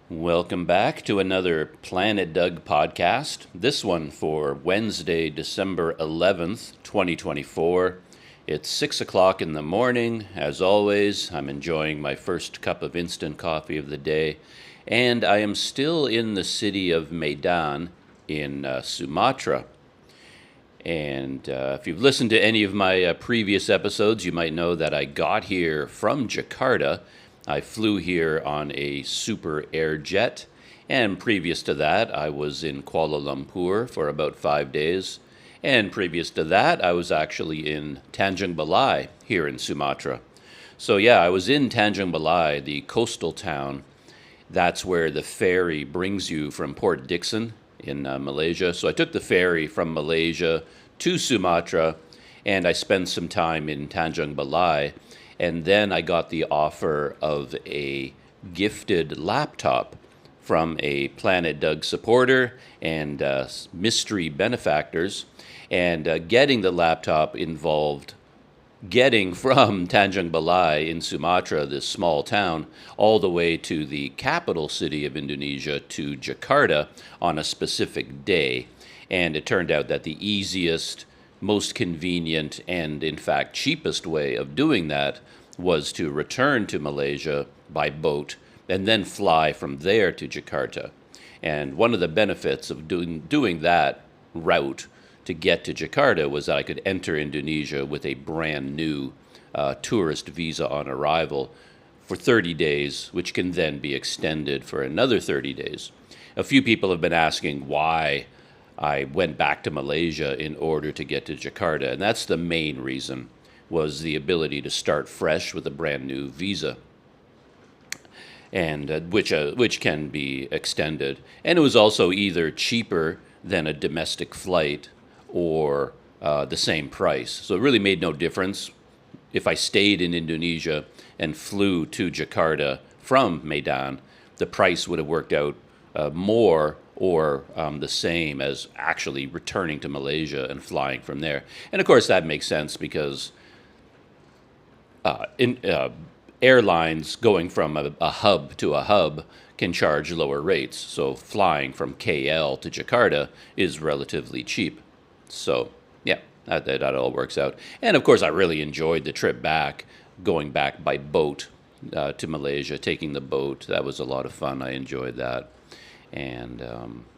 Welcome back to another Planet Doug podcast. This one for Wednesday, December 11th, 2024. It's 6 o'clock in the morning. As always, I'm enjoying my first cup of instant coffee of the day. And I am still in the city of Medan in Sumatra. And if you've listened to any of my previous episodes, you might know that I got here from Jakarta. I flew here on a super air jet, and previous to that, I was in Kuala Lumpur for about 5 days. And previous to that, I was actually in Tanjung Balai here in Sumatra. So yeah, I was in Tanjung Balai, the coastal town. That's where the ferry brings you from Port Dickson in Malaysia. So I took the ferry from Malaysia to Sumatra, and I spent some time in Tanjung Balai. And then I got the offer of a gifted laptop from a Planet Doug supporter and mystery benefactors. And getting the laptop involved getting from Tanjung Balai in Sumatra, this small town, all the way to the capital city of Indonesia, to Jakarta, on a specific day. And it turned out that the easiest, most convenient, and in fact cheapest way of doing that was to return to Malaysia by boat and then fly from there to Jakarta. And one of the benefits of doing that route to get to Jakarta was that I could enter Indonesia with a brand new tourist visa on arrival for 30 days, which can then be extended for another 30 days. A few people have been asking why I went back to Malaysia in order to get to Jakarta, and that's the main reason, was the ability to start fresh with a brand new visa, and which can be extended. And it was also either cheaper than a domestic flight or the same price. So it really made no difference if I stayed in Indonesia and flew to Jakarta from Medan. The price would have worked out more or the same as actually returning to Malaysia and flying from there. And of course that makes sense because airlines going from a hub to a hub can charge lower rates. So flying from KL to Jakarta is relatively cheap. So yeah, that all works out. And of course, I really enjoyed the trip back, going back by boat to Malaysia, taking the boat. That was a lot of fun. I enjoyed that. And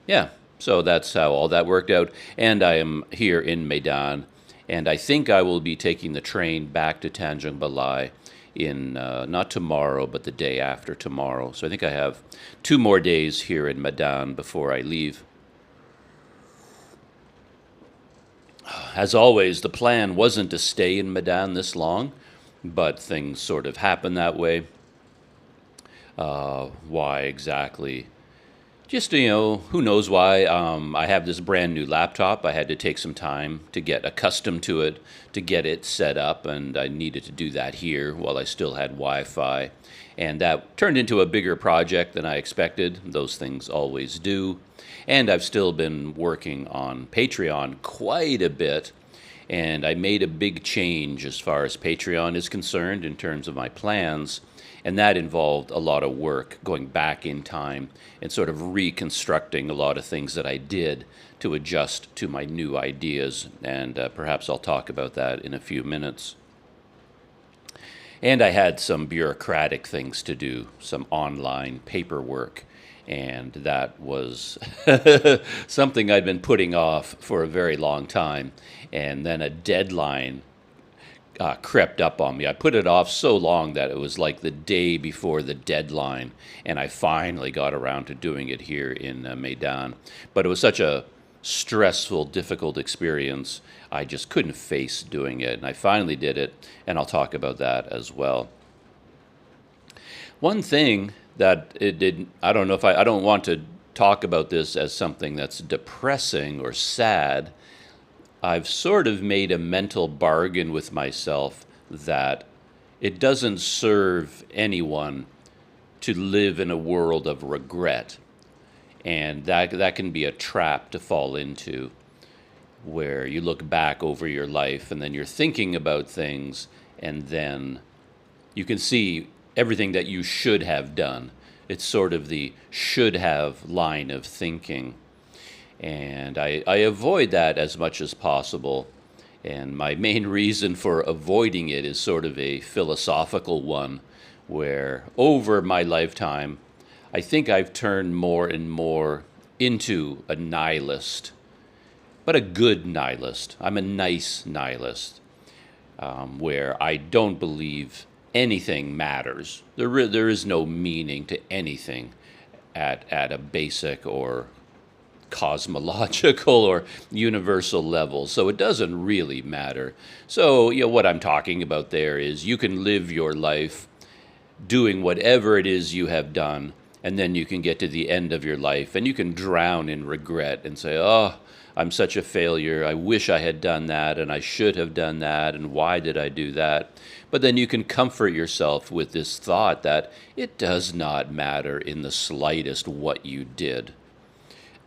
yeah, so that's how all that worked out. And I am here in Medan. And I think I will be taking the train back to Tanjung Balai in not tomorrow, but the day after tomorrow. So I think I have 2 more days here in Medan before I leave. As always, the plan wasn't to stay in Medan this long, but things sort of happened that way. Why exactly? Just, who knows why. I have this brand new laptop. I had to take some time to get accustomed to it, to get it set up, and I needed to do that here while I still had Wi-Fi. And that turned into a bigger project than I expected. Those things always do. And I've still been working on Patreon quite a bit. And I made a big change as far as Patreon is concerned in terms of my plans. And that involved a lot of work, going back in time and sort of reconstructing a lot of things that I did to adjust to my new ideas. And perhaps I'll talk about that in a few minutes. And I had some bureaucratic things to do, some online paperwork. And that was something I'd been putting off for a very long time. And then a deadline crept up on me. I put it off so long that it was like the day before the deadline, and I finally got around to doing it here in Medan. But it was such a stressful, difficult experience, I just couldn't face doing it, and I finally did it, and I'll talk about that as well. One thing that it did, I don't know if I don't want to talk about this as something that's depressing or sad. I've sort of made a mental bargain with myself that it doesn't serve anyone to live in a world of regret. And that can be a trap to fall into, where you look back over your life and then you're thinking about things, and then you can see everything that you should have done. It's sort of the should have line of thinking. And I avoid that as much as possible. And my main reason for avoiding it is sort of a philosophical one, where over my lifetime, I think I've turned more and more into a nihilist, but a good nihilist. I'm a nice nihilist, where I don't believe anything matters. There is no meaning to anything at a basic or cosmological or universal level. So it doesn't really matter. So, what I'm talking about there is you can live your life doing whatever it is you have done, and then you can get to the end of your life and you can drown in regret and say, oh, I'm such a failure. I wish I had done that, and I should have done that, and why did I do that? But then you can comfort yourself with this thought that it does not matter in the slightest what you did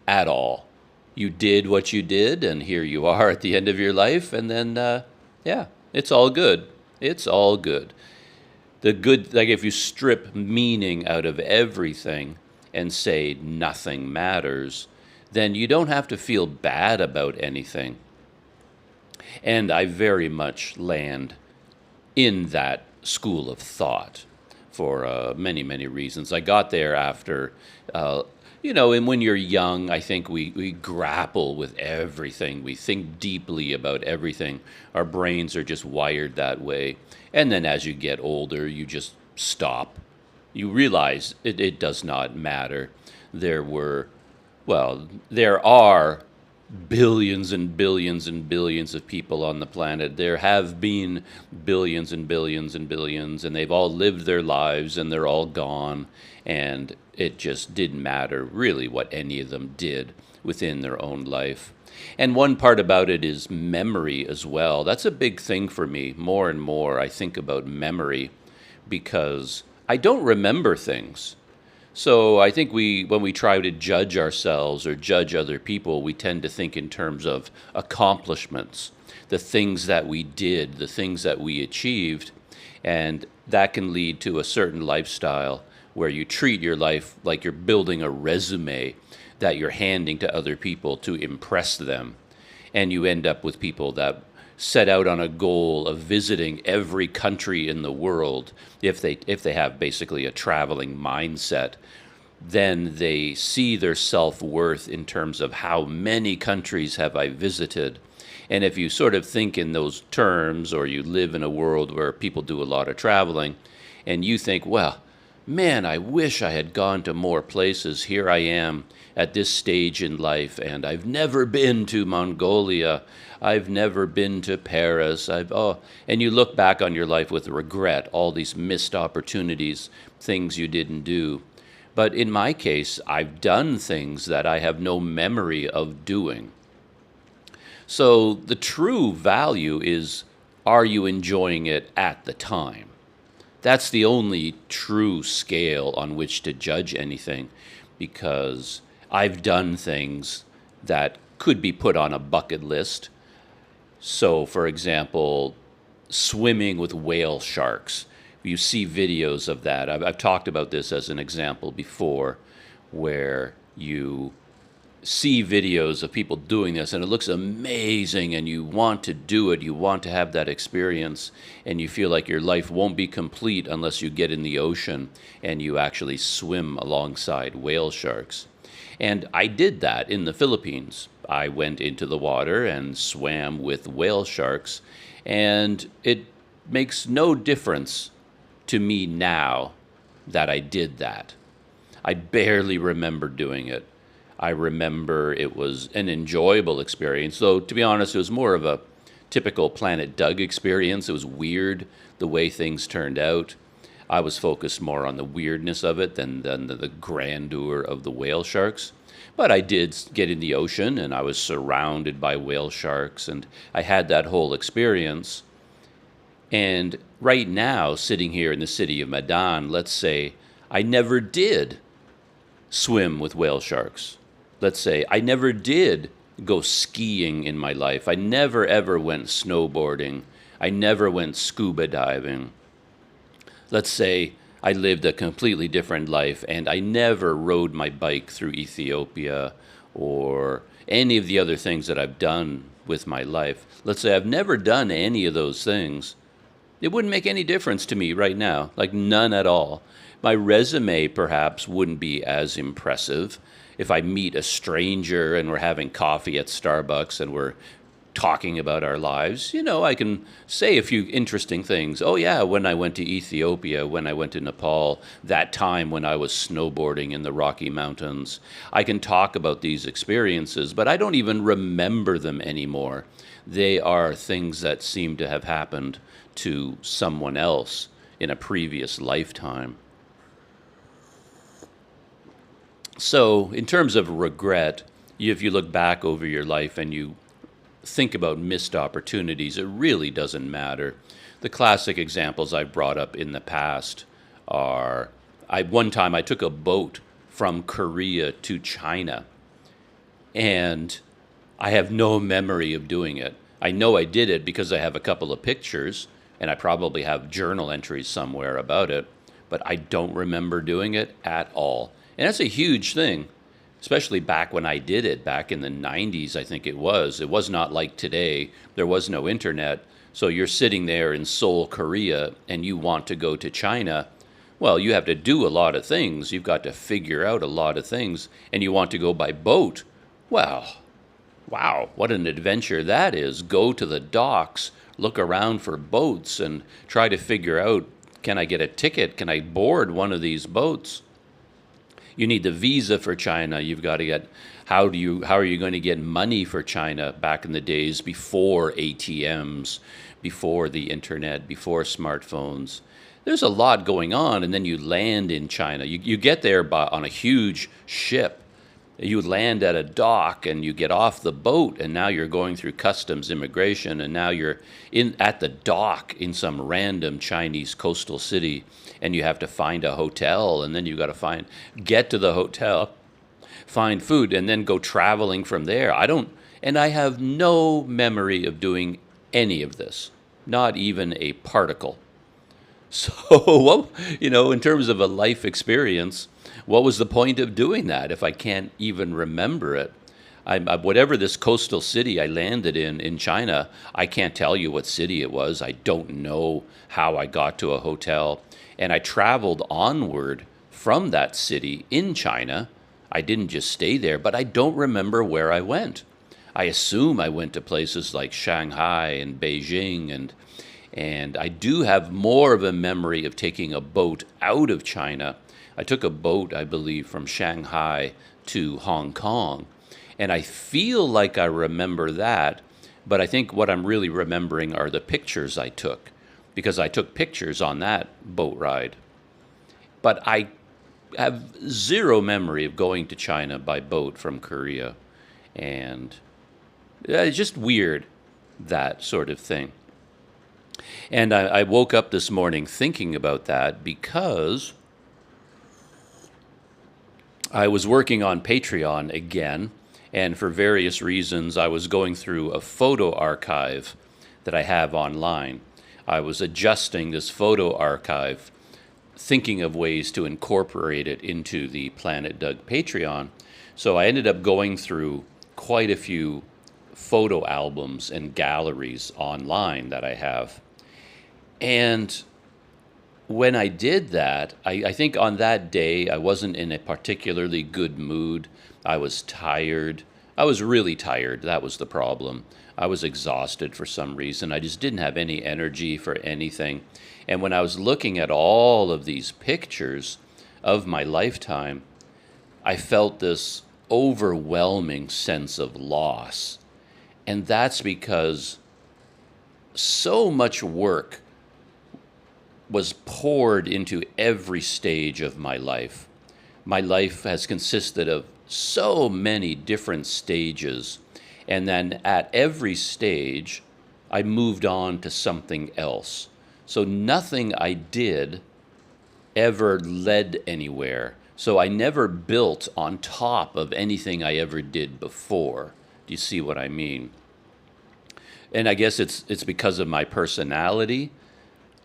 at all. You did what you did, and here you are at the end of your life, and then, yeah, it's all good. It's all good. The good, like if you strip meaning out of everything and say nothing matters, then you don't have to feel bad about anything. And I very much land in that school of thought for many, many reasons. I got there after, and when you're young, I think we grapple with everything. We think deeply about everything. Our brains are just wired that way. And then as you get older, you just stop. You realize it does not matter. There are billions and billions and billions of people on the planet. There have been billions and billions and billions, and they've all lived their lives, and they're all gone. And it just didn't matter really what any of them did within their own life. And one part about it is memory as well. That's a big thing for me. More and more I think about memory because I don't remember things. So I think when we try to judge ourselves or judge other people, we tend to think in terms of accomplishments, the things that we did, the things that we achieved, and that can lead to a certain lifestyle where you treat your life like you're building a resume that you're handing to other people to impress them. And you end up with people that set out on a goal of visiting every country in the world. If they have basically a traveling mindset, then they see their self-worth in terms of how many countries have I visited. And if you sort of think in those terms, or you live in a world where people do a lot of traveling, and you think, well, man, I wish I had gone to more places. Here I am at this stage in life, and I've never been to Mongolia. I've never been to Paris. And you look back on your life with regret, all these missed opportunities, things you didn't do. But in my case, I've done things that I have no memory of doing. So the true value is, are you enjoying it at the time? That's the only true scale on which to judge anything, because I've done things that could be put on a bucket list. So, for example, swimming with whale sharks. You see videos of that. I've talked about this as an example before, where you see videos of people doing this, and it looks amazing, and you want to do it. You want to have that experience, and you feel like your life won't be complete unless you get in the ocean and you actually swim alongside whale sharks. And I did that in the Philippines. I went into the water and swam with whale sharks, and it makes no difference to me now that I did that. I barely remember doing it. I remember it was an enjoyable experience, though, to be honest, it was more of a typical Planet Doug experience. It was weird the way things turned out. I was focused more on the weirdness of it than the grandeur of the whale sharks. But I did get in the ocean, and I was surrounded by whale sharks, and I had that whole experience. And right now, sitting here in the city of Medan, let's say I never did swim with whale sharks. Let's say I never did go skiing in my life. I never ever went snowboarding. I never went scuba diving. Let's say I lived a completely different life, and I never rode my bike through Ethiopia or any of the other things that I've done with my life. Let's say I've never done any of those things. It wouldn't make any difference to me right now, like none at all. My resume perhaps wouldn't be as impressive if I meet a stranger and we're having coffee at Starbucks and we're talking about our lives. I can say a few interesting things. Oh, yeah, when I went to Ethiopia, when I went to Nepal, that time when I was snowboarding in the Rocky Mountains. I can talk about these experiences, but I don't even remember them anymore. They are things that seem to have happened to someone else in a previous lifetime. So, in terms of regret, if you look back over your life and you think about missed opportunities, it really doesn't matter. The classic examples I've brought up in the past are one time I took a boat from Korea to China, and I have no memory of doing it. I know I did it because I have a couple of pictures, and I probably have journal entries somewhere about it, but I don't remember doing it at all. And that's a huge thing, especially back when I did it, back in the 90s, I think it was. It was not like today. There was no internet. So you're sitting there in Seoul, Korea, and you want to go to China. Well, you have to do a lot of things. You've got to figure out a lot of things, and you want to go by boat. Well, wow, what an adventure that is. Go to the docks, look around for boats, and try to figure out, can I get a ticket? Can I board one of these boats? You need the visa for China. You've got to get, how are you going to get money for China back in the days before ATMs, before the internet, before smartphones? There's a lot going on, and then you land in China. You get there on a huge ship. You land at a dock, and you get off the boat, and now you're going through customs immigration, and now you're at the dock in some random Chinese coastal city, and you have to find a hotel, and then you got to get to the hotel, find food, and then go traveling from there. I have no memory of doing any of this, not even a particle. So, well, in terms of a life experience, what was the point of doing that if I can't even remember it? Whatever this coastal city I landed in China, I can't tell you what city it was. I don't know how I got to a hotel. And I traveled onward from that city in China. I didn't just stay there, but I don't remember where I went. I assume I went to places like Shanghai and Beijing, and I do have more of a memory of taking a boat out of China. I took a boat, I believe, from Shanghai to Hong Kong, and I feel like I remember that, but I think what I'm really remembering are the pictures I took, because I took pictures on that boat ride. But I have zero memory of going to China by boat from Korea, and it's just weird, that sort of thing. And I woke up this morning thinking about that because I was working on Patreon again, and for various reasons, I was going through a photo archive that I have online. I was adjusting this photo archive, thinking of ways to incorporate it into the Planet Doug Patreon. So I ended up going through quite a few photo albums and galleries online that I have. And when I did that, I think on that day, I wasn't in a particularly good mood. I was tired. I was really tired. That was the problem. I was exhausted for some reason. I just didn't have any energy for anything. And when I was looking at all of these pictures of my lifetime, I felt this overwhelming sense of loss. And that's because so much work was poured into every stage of my life. My life has consisted of so many different stages, and then at every stage, I moved on to something else. So nothing I did ever led anywhere. So I never built on top of anything I ever did before. Do you see what I mean? And I guess it's because of my personality.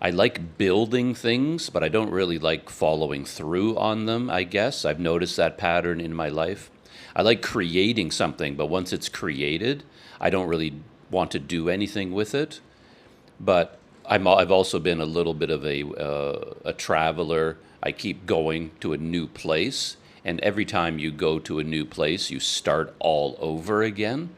I like building things, but I don't really like following through on them, I guess. I've noticed that pattern in my life. I like creating something, but once it's created, I don't really want to do anything with it. But I've also been a little bit of a traveler. I keep going to a new place, and every time you go to a new place, you start all over again.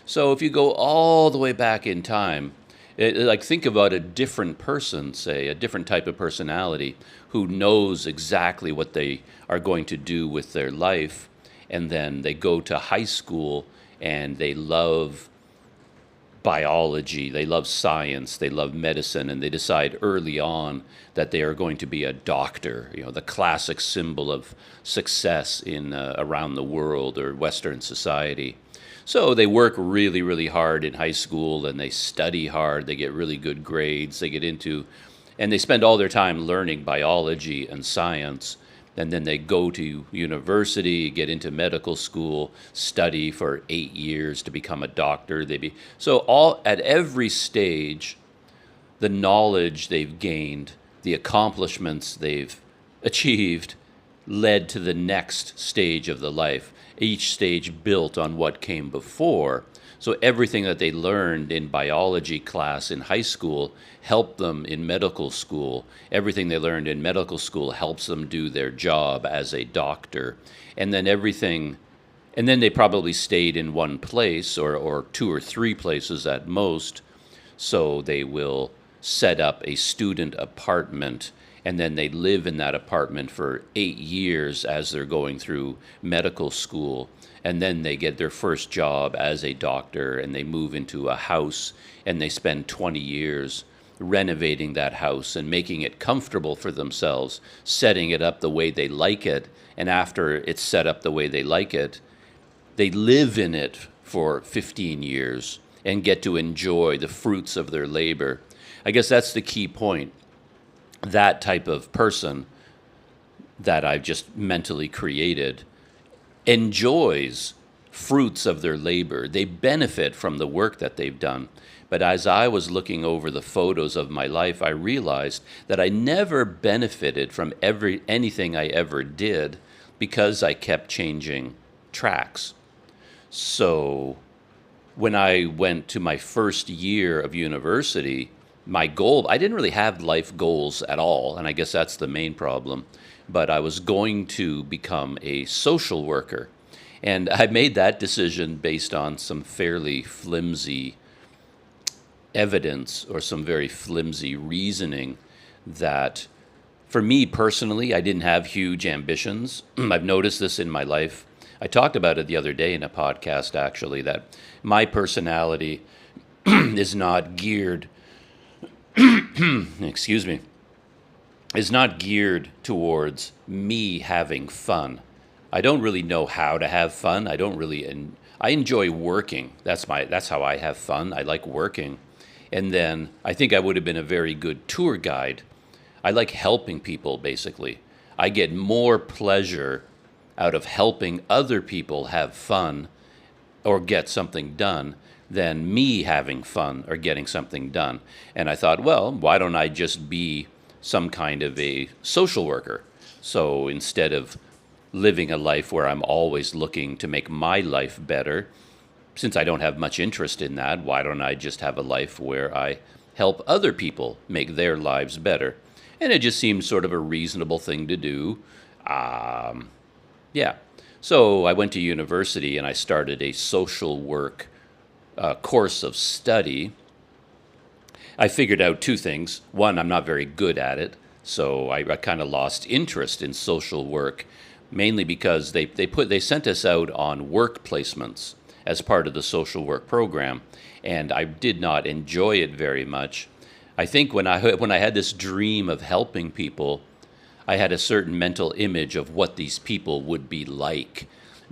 So if you go all the way back in time, like think about a different person, say a different type of personality who knows exactly what they are going to do with their life, and then they go to high school and they love biology, they love science, they love medicine, and they decide early on that they are going to be a doctor, the classic symbol of success in around the world or Western society. So they work really, really hard in high school and they study hard, they get really good grades, and they spend all their time learning biology and science. And then they go to university, get into medical school, study for 8 years to become a doctor. So all at every stage, the knowledge they've gained, the accomplishments they've achieved, led to the next stage of the life. Each stage built on what came before. So everything that they learned in biology class in high school helped them in medical school. Everything they learned in medical school helps them do their job as a doctor. And then they probably stayed in one place or two or three places at most. So they will set up a student apartment, and then they live in that apartment for 8 years as they're going through medical school. And then they get their first job as a doctor, and they move into a house, and they spend 20 years renovating that house and making it comfortable for themselves, setting it up the way they like it. And after it's set up the way they like it, they live in it for 15 years and get to enjoy the fruits of their labor. I guess that's the key point. That type of person that I've just mentally created enjoys fruits of their labor. They benefit from the work that they've done. But as I was looking over the photos of my life, I realized that I never benefited from anything I ever did because I kept changing tracks. So when I went to my first year of university, my goal, I didn't really have life goals at all, and I guess that's the main problem, but I was going to become a social worker. And I made that decision based on some fairly flimsy evidence or some very flimsy reasoning that, for me personally, I didn't have huge ambitions. I've noticed this in my life. I talked about it the other day in a podcast, actually, that my personality is not geared excuse me, is not geared towards me having fun. I don't really know how to have fun. I enjoy working. That's how I have fun. I like working. And then I think I would have been a very good tour guide. I like helping people, basically. I get more pleasure out of helping other people have fun or get something done than me having fun or getting something done. And I thought, well, why don't I just be some kind of a social worker? So instead of living a life where I'm always looking to make my life better, since I don't have much interest in that, why don't I just have a life where I help other people make their lives better? And it just seemed sort of a reasonable thing to do. Yeah. So I went to university and I started a social work course of study. I figured out two things. One, I'm not very good at it, so I kind of lost interest in social work, mainly because they sent us out on work placements as part of the social work program, and I did not enjoy it very much. I think when I had this dream of helping people, I had a certain mental image of what these people would be like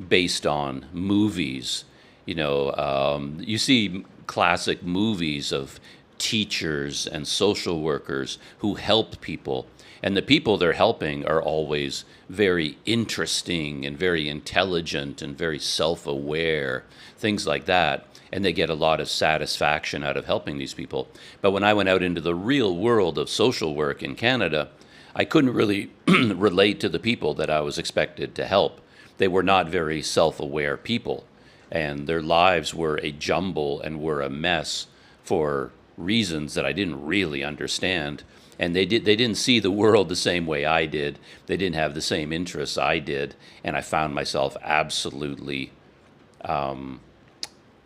based on movies. You see classic movies of teachers and social workers who help people, And the people they're helping are always very interesting and very intelligent and very self-aware, things like that. And they get a lot of satisfaction out of helping these people. But when I went out into the real world of social work in Canada, I couldn't really relate to the people that I was expected to help. They were not very self-aware people, and their lives were a jumble and were a mess for reasons that I didn't really understand. And they didn't see the world the same way I did. They didn't have the same interests I did, and I found myself absolutely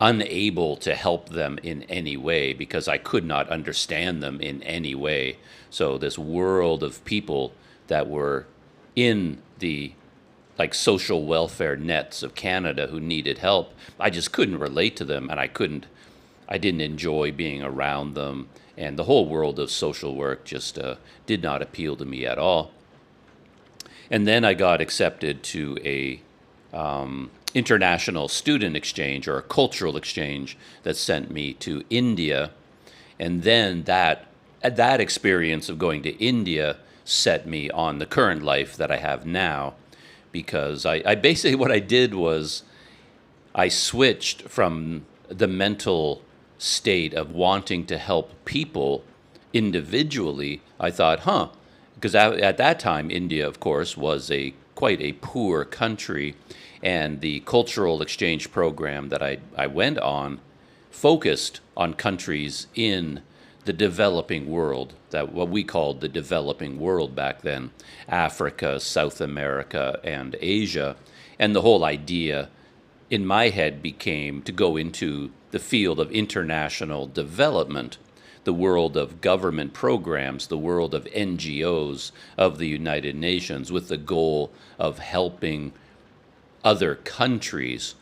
unable to help them in any way because I could not understand them in any way. So this world of people that were in the like social welfare nets of Canada who needed help, I just couldn't relate to them, and I didn't enjoy being around them, and the whole world of social work just did not appeal to me at all. And then I got accepted to a international student exchange or a cultural exchange that sent me to India. And then that experience of going to India set me on the current life that I have now, because I basically, what I did was I switched from the mental state of wanting to help people individually. I thought, because at that time, India, of course, was quite a poor country, and the cultural exchange program that I went on focused on countries in the developing world, that what we called the developing world back then, Africa, South America, and Asia. And the whole idea in my head became to go into the field of international development, the world of government programs, the world of NGOs of the United Nations, with the goal of helping other countries,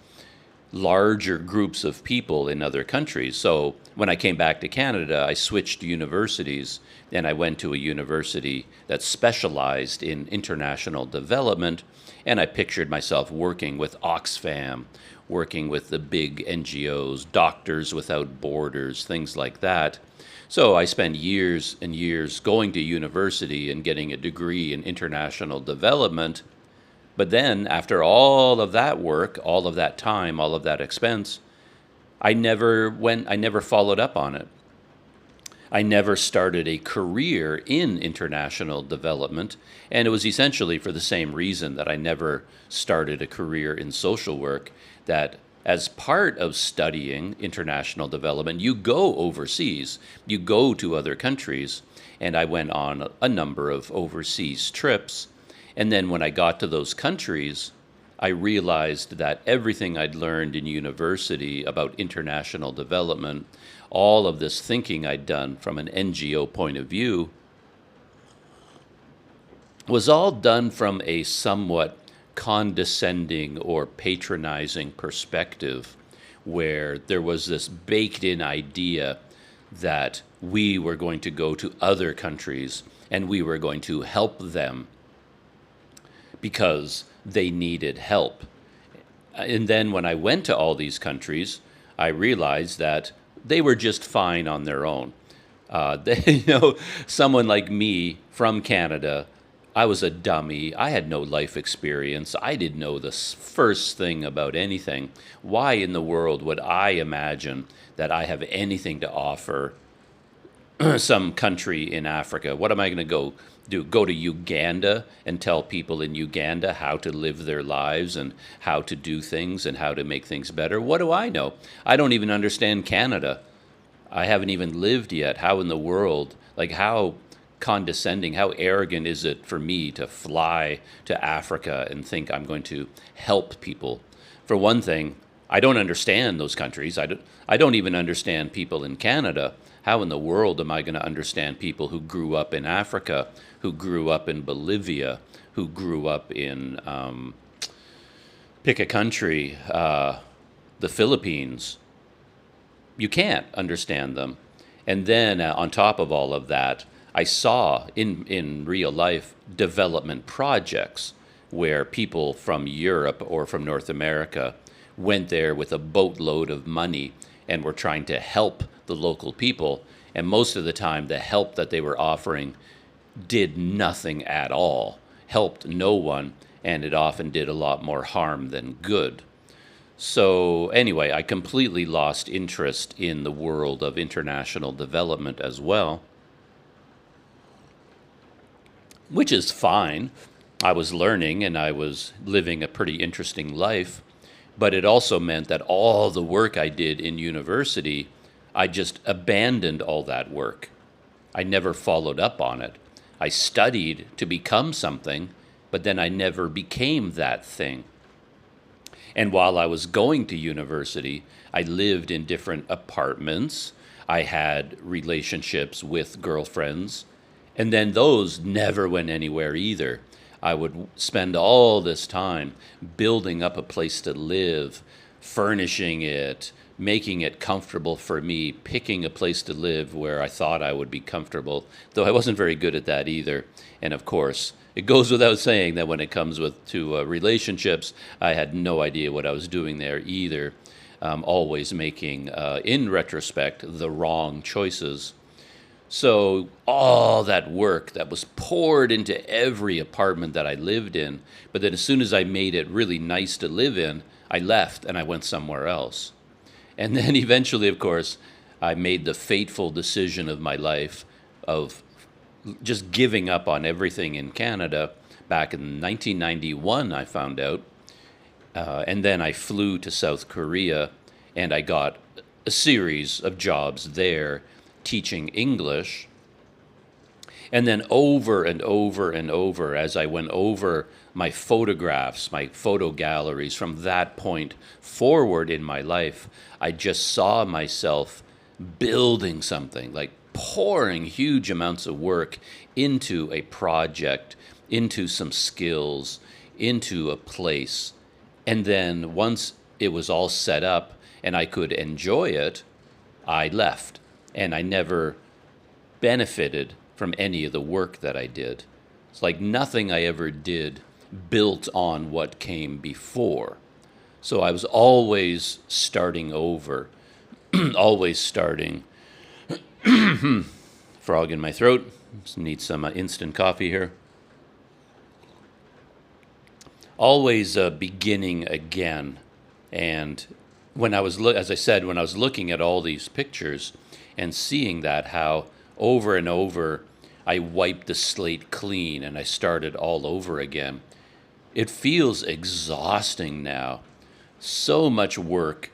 larger groups of people in other countries. So when I came back to Canada, I switched universities, and I went to a university that specialized in international development, and I pictured myself working with Oxfam, working with the big NGOs, Doctors Without Borders, things like that. So I spent years and years going to university and getting a degree in international development. But then, after all of that work, all of that time, all of that expense, I never followed up on it. I never started a career in international development, and it was essentially for the same reason that I never started a career in social work, that as part of studying international development, you go overseas, you go to other countries, and I went on a number of overseas trips. And then when I got to those countries, I realized that everything I'd learned in university about international development, all of this thinking I'd done from an NGO point of view, was all done from a somewhat condescending or patronizing perspective, where there was this baked-in idea that we were going to go to other countries and we were going to help them because they needed help. And then when I went to all these countries, I realized that they were just fine on their own. Someone like me from Canada, I was a dummy. I had no life experience. I didn't know the first thing about anything. Why in the world would I imagine that I have anything to offer some country in Africa? What am I going to go do? Go to Uganda and tell people in Uganda how to live their lives and how to do things and how to make things better? What do I know? I don't even understand Canada. I haven't even lived yet. How in the world, how condescending, how arrogant is it for me to fly to Africa and think I'm going to help people? For one thing, I don't understand those countries. I don't even understand people in Canada. How in the world am I going to understand people who grew up in Africa, who grew up in Bolivia, who grew up in, pick a country, the Philippines? You can't understand them. And then on top of all of that, I saw in real life development projects where people from Europe or from North America went there with a boatload of money and were trying to help the local people. And most of the time, the help that they were offering did nothing at all, helped no one, and it often did a lot more harm than good. So, anyway, I completely lost interest in the world of international development as well, which is fine. I was learning and I was living a pretty interesting life, but it also meant that all the work I did in university, I just abandoned all that work. I never followed up on it. I studied to become something, but then I never became that thing. And while I was going to university, I lived in different apartments. I had relationships with girlfriends, and then those never went anywhere either. I would spend all this time building up a place to live, furnishing it, making it comfortable for me, picking a place to live where I thought I would be comfortable, though I wasn't very good at that either. And of course, it goes without saying that when it comes to relationships, I had no idea what I was doing there either. Always making, in retrospect, the wrong choices. So all that work that was poured into every apartment that I lived in, but then as soon as I made it really nice to live in, I left and I went somewhere else. And then eventually, of course, I made the fateful decision of my life of just giving up on everything in Canada. Back in 1991, I found out. And then I flew to South Korea and I got a series of jobs there teaching English. And then over and over and over, as I went over my photographs, my photo galleries from that point forward in my life, I just saw myself building something, like pouring huge amounts of work into a project, into some skills, into a place. And then once it was all set up and I could enjoy it, I left. And I never benefited from any of the work that I did. It's like nothing I ever did built on what came before. So I was always starting over, always starting. Frog in my throat. Just need some instant coffee here. Always beginning again. And when I was, as I said, when I was looking at all these pictures and seeing that, how over and over I wiped the slate clean and I started all over again. It feels exhausting now. So much work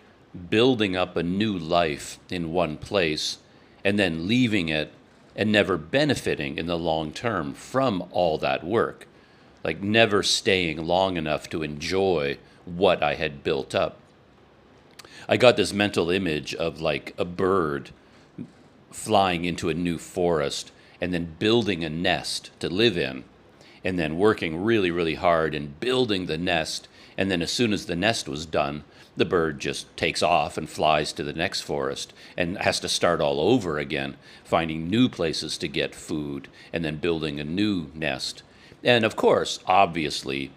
building up a new life in one place and then leaving it and never benefiting in the long term from all that work. Like never staying long enough to enjoy what I had built up. I got this mental image of like a bird flying into a new forest and then building a nest to live in and then working really, really hard and building the nest. And then as soon as the nest was done, the bird just takes off and flies to the next forest and has to start all over again, finding new places to get food and then building a new nest. And of course, obviously,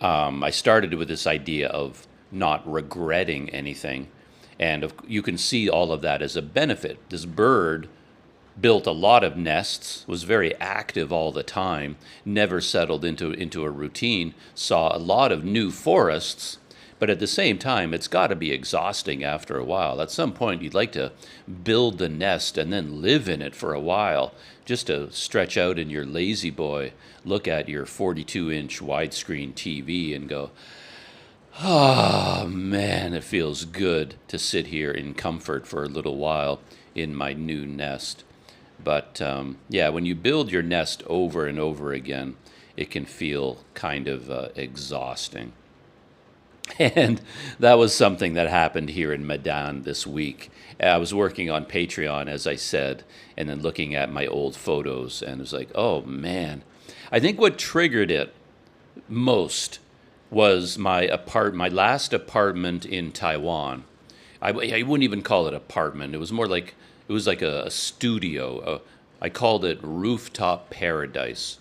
I started with this idea of not regretting anything. And you can see all of that as a benefit. This bird built a lot of nests, was very active all the time, never settled into a routine, saw a lot of new forests, but at the same time, it's got to be exhausting after a while. At some point, you'd like to build the nest and then live in it for a while, just to stretch out in your lazy boy, look at your 42-inch widescreen TV and go, oh man, it feels good to sit here in comfort for a little while in my new nest. But yeah, when you build your nest over and over again, it can feel kind of exhausting. And that was something that happened here in Medan this week. I was working on Patreon, as I said, and then looking at my old photos, and it was like, oh man. I think what triggered it most was my last apartment in Taiwan. I wouldn't even call it apartment. It was more like, it was like a studio. I called it Rooftop Paradise.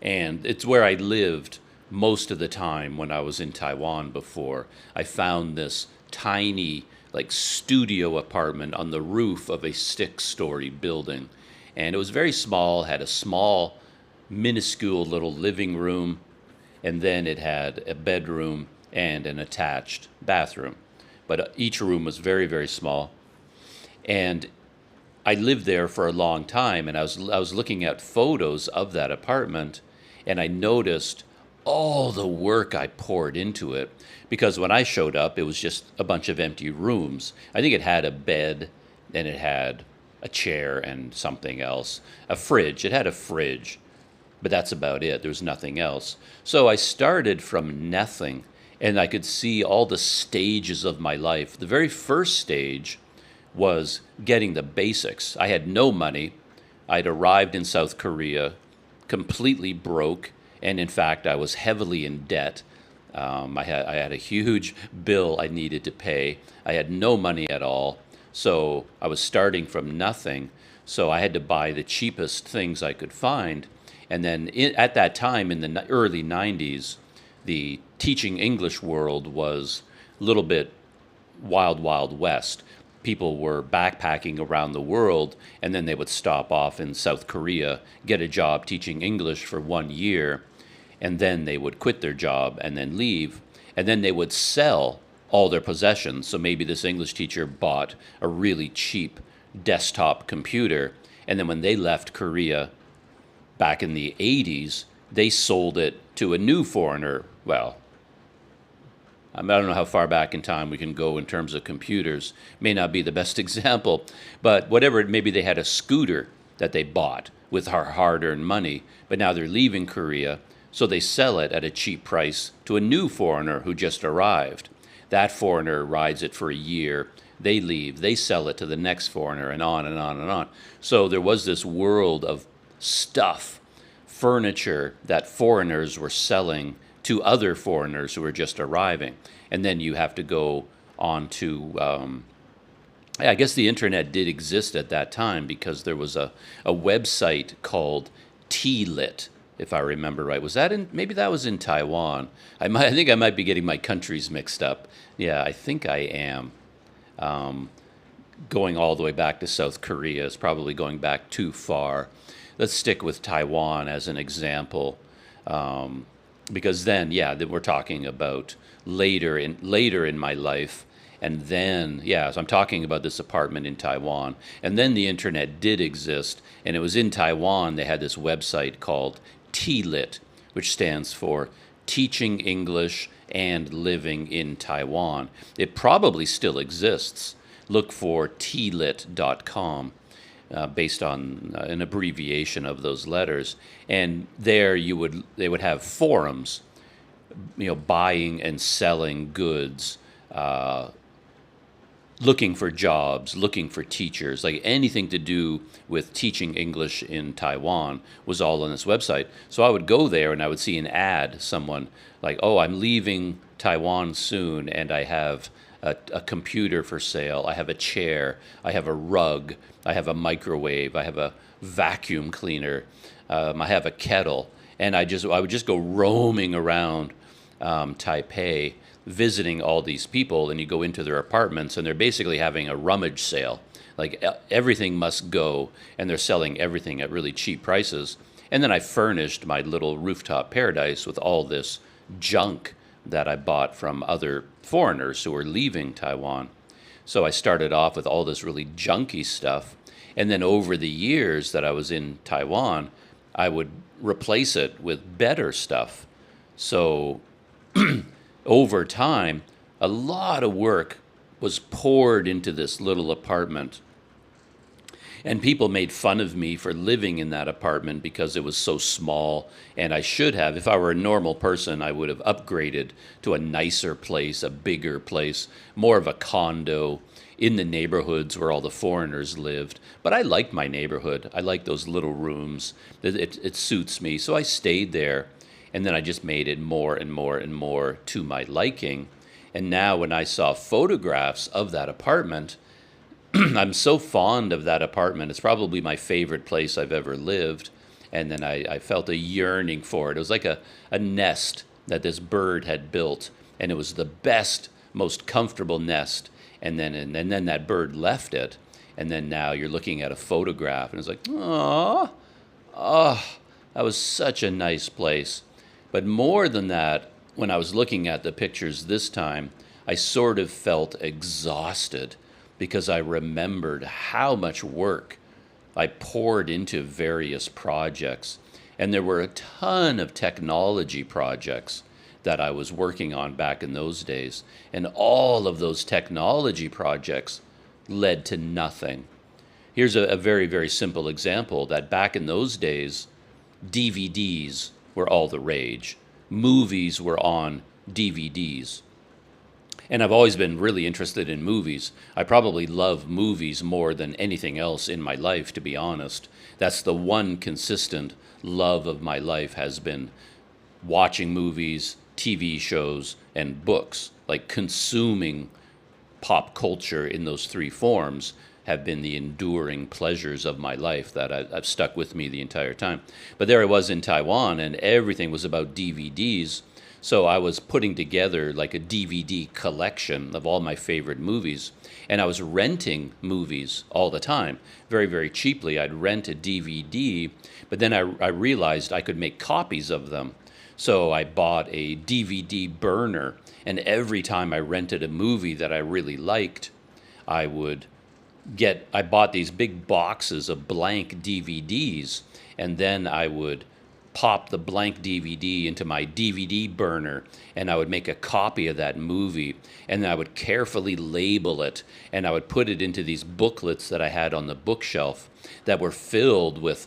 And it's where I lived most of the time when I was in Taiwan before. I found this tiny, like, studio apartment on the roof of a 6-story building. And it was very small, had a small, minuscule little living room, and then it had a bedroom and an attached bathroom. But each room was very, very small. And I lived there for a long time, and I was looking at photos of that apartment, and I noticed all the work I poured into it. Because when I showed up, it was just a bunch of empty rooms. I think it had a bed, and it had a chair and something else, a fridge. It had a fridge, but that's about it. There was nothing else. So I started from nothing, and I could see all the stages of my life. The very first stage was getting the basics. I had no money. I'd arrived in South Korea completely broke, and in fact, I was heavily in debt. I had a huge bill I needed to pay. I had no money at all, so I was starting from nothing. So I had to buy the cheapest things I could find. And then at that time, in the early 90s, the teaching English world was a little bit wild, wild west. People were backpacking around the world, and then they would stop off in South Korea, get a job teaching English for 1 year, and then they would quit their job and then leave, and then they would sell all their possessions. So maybe this English teacher bought a really cheap desktop computer, and then when they left Korea back in the 80s, they sold it to a new foreigner. Well, I don't know how far back in time we can go in terms of computers. May not be the best example, but whatever, maybe they had a scooter that they bought with our hard-earned money, but now they're leaving Korea, so they sell it at a cheap price to a new foreigner who just arrived. That foreigner rides it for a year, they leave, they sell it to the next foreigner, and on and on and on. So there was this world of stuff, furniture that foreigners were selling to other foreigners who were just arriving. And then you have to go on to, I guess the internet did exist at that time, because there was a website called T-Lit, if I remember right. Was that in, maybe that was in Taiwan. I think I might be getting my countries mixed up. Yeah, I think I am. Going all the way back to South Korea is probably going back too far. Let's stick with Taiwan as an example. Because then, yeah, we're talking about later in my life, and then, yeah, so I'm talking about this apartment in Taiwan, and then the internet did exist, and it was in Taiwan. They had this website called T-Lit, which stands for Teaching English and Living in Taiwan. It probably still exists. Look for tlit.com. Based on an abbreviation of those letters, and there they would have forums, buying and selling goods, looking for jobs, looking for teachers, like anything to do with teaching English in Taiwan was all on this website. So I would go there and I would see an ad, someone like, oh, I'm leaving Taiwan soon, and I have a computer for sale, I have a chair, I have a rug, I have a microwave, I have a vacuum cleaner, I have a kettle, and I would just go roaming around Taipei, visiting all these people, and you go into their apartments, and they're basically having a rummage sale. Like everything must go, and they're selling everything at really cheap prices. And then I furnished my little rooftop paradise with all this junk that I bought from other foreigners who were leaving Taiwan. So I started off with all this really junky stuff, and then over the years that I was in Taiwan, I would replace it with better stuff. So over time, a lot of work was poured into this little apartment. And people made fun of me for living in that apartment because it was so small, and I should have. If I were a normal person, I would have upgraded to a nicer place, a bigger place, more of a condo in the neighborhoods where all the foreigners lived. But I liked my neighborhood. I liked those little rooms. It suits me. So I stayed there, and then I just made it more and more and more to my liking. And now when I saw photographs of that apartment, I'm so fond of that apartment. It's probably my favorite place I've ever lived. And then I felt a yearning for it. It was like a nest that this bird had built, and it was the best, most comfortable nest. And then that bird left it. And then now you're looking at a photograph and it's like, oh, oh, that was such a nice place. But more than that, when I was looking at the pictures this time, I sort of felt exhausted because I remembered how much work I poured into various projects. And there were a ton of technology projects that I was working on back in those days. And all of those technology projects led to nothing. Here's a very, very simple example that back in those days, DVDs were all the rage. Movies were on DVDs. And I've always been really interested in movies. I probably love movies more than anything else in my life, to be honest. That's the one consistent love of my life, has been watching movies, TV shows, and books. Like consuming pop culture in those three forms have been the enduring pleasures of my life that I've stuck with me the entire time. But there I was in Taiwan, and everything was about DVDs. So I was putting together like a DVD collection of all my favorite movies. And I was renting movies all the time, very, very cheaply. I'd rent a DVD, but then I realized I could make copies of them. So I bought a DVD burner, and every time I rented a movie that I really liked, I bought these big boxes of blank DVDs, and then I would pop the blank DVD into my DVD burner, and I would make a copy of that movie, and I would carefully label it, and I would put it into these booklets that I had on the bookshelf that were filled with,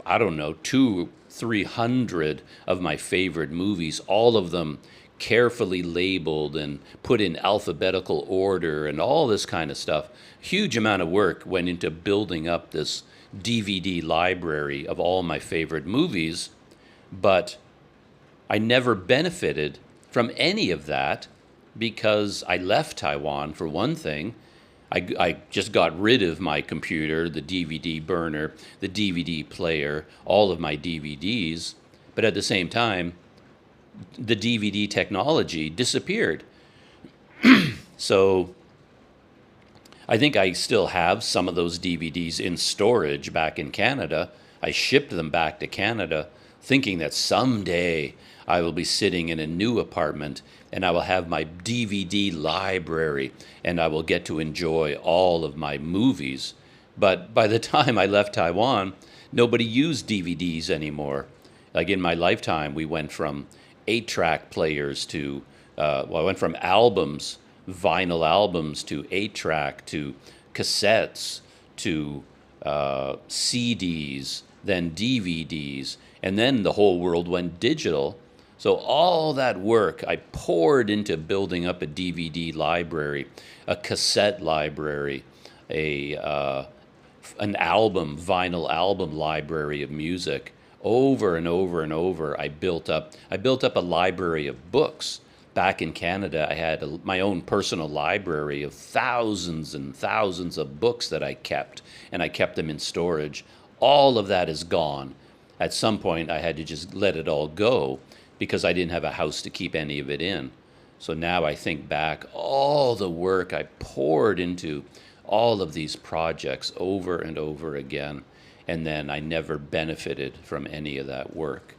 I don't know, 200-300 of my favorite movies, all of them carefully labeled and put in alphabetical order and all this kind of stuff. Huge amount of work went into building up this DVD library of all my favorite movies, but I never benefited from any of that because I left Taiwan, for one thing. I just got rid of my computer, the DVD burner, the DVD player, all of my DVDs, but at the same time, the DVD technology disappeared. So I think I still have some of those DVDs in storage back in Canada. I shipped them back to Canada thinking that someday I will be sitting in a new apartment and I will have my DVD library and I will get to enjoy all of my movies. But by the time I left Taiwan, nobody used DVDs anymore. Like in my lifetime, we went from 8-track players to, I went from albums, vinyl albums, to 8-track, to cassettes, to CDs, then DVDs, and then the whole world went digital. So all that work I poured into building up a DVD library, a cassette library, an vinyl album library of music. Over and over and over, I built up a library of books. Back in Canada, I had my own personal library of thousands and thousands of books that I kept, and I kept them in storage. All of that is gone. At some point, I had to just let it all go because I didn't have a house to keep any of it in. So now I think back, all the work I poured into all of these projects over and over again, and then I never benefited from any of that work.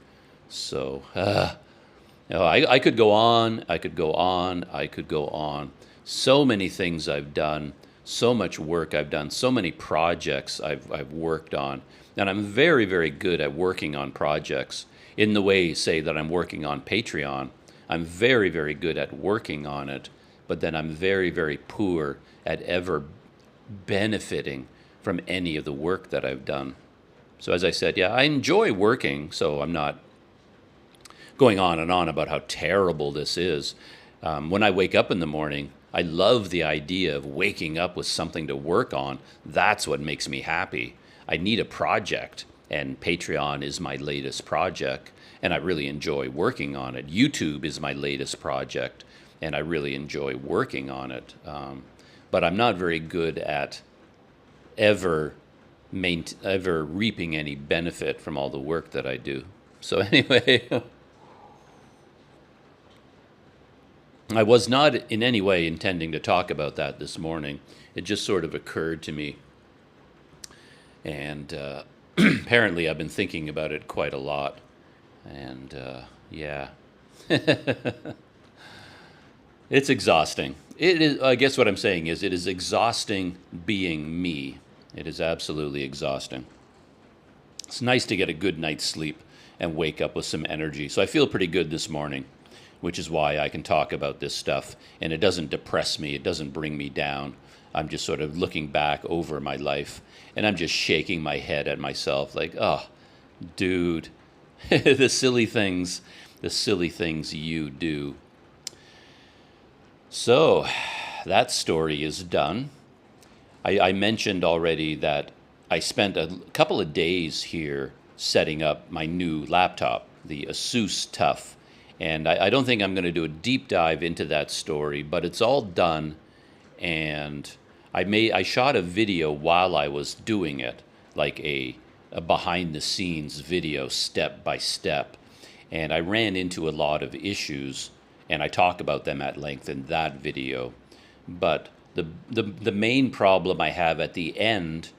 So, I could go on, I could go on, I could go on. So many things I've done, so much work I've done, so many projects I've worked on. And I'm very, very good at working on projects in the way, say, that I'm working on Patreon. I'm very, very good at working on it, but then I'm very, very poor at ever benefiting from any of the work that I've done. So as I said, yeah, I enjoy working, so I'm not going on and on about how terrible this is. When I wake up in the morning, I love the idea of waking up with something to work on. That's what makes me happy. I need a project, and Patreon is my latest project, and I really enjoy working on it. YouTube is my latest project, and I really enjoy working on it. But I'm not very good at ever reaping any benefit from all the work that I do. So anyway, I was not in any way intending to talk about that this morning. It just sort of occurred to me. And apparently I've been thinking about it quite a lot. And yeah, it's exhausting. It is, I guess what I'm saying is it is exhausting being me. It is absolutely exhausting. It's nice to get a good night's sleep and wake up with some energy. So I feel pretty good this morning, which is why I can talk about this stuff. And it doesn't depress me, it doesn't bring me down. I'm just sort of looking back over my life and I'm just shaking my head at myself like, oh, dude, the silly things you do. So that story is done. I mentioned already that I spent a couple of days here setting up my new laptop, the Asus TUF. And I don't think I'm going to do a deep dive into that story, but it's all done. And I shot a video while I was doing it, like a behind the scenes video, step by step. And I ran into a lot of issues, and I talk about them at length in that video. But the main problem I have at the end,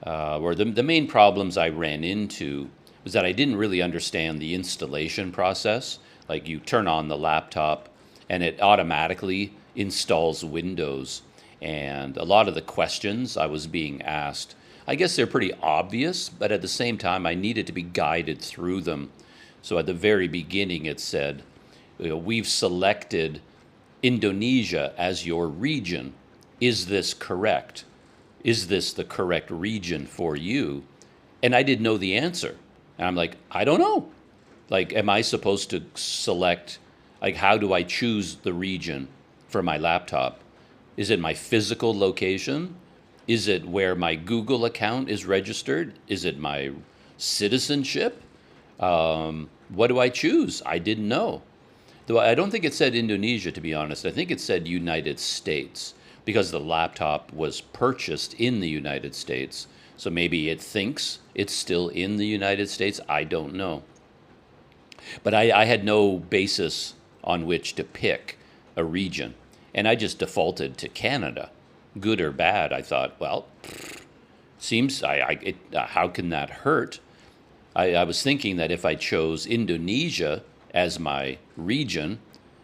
or the main problems I ran into, was that I didn't really understand the installation process. Like, you turn on the laptop and it automatically installs Windows. And a lot of the questions I was being asked, I guess they're pretty obvious, but at the same time I needed to be guided through them. So at the very beginning it said, we've selected Indonesia as your region. Is this correct? Is this the correct region for you? And I didn't know the answer. And I'm like, I don't know. Like, am I supposed to select, like, how do I choose the region for my laptop? Is it my physical location? Is it where my Google account is registered? Is it my citizenship? What do I choose? I didn't know. Though I don't think it said Indonesia, to be honest. I think it said United States, because the laptop was purchased in the United States. So maybe it thinks it's still in the United States. I don't know. But I had no basis on which to pick a region. And I just defaulted to Canada. Good or bad, I thought, well, seems, how can that hurt? I was thinking that if I chose Indonesia as my region,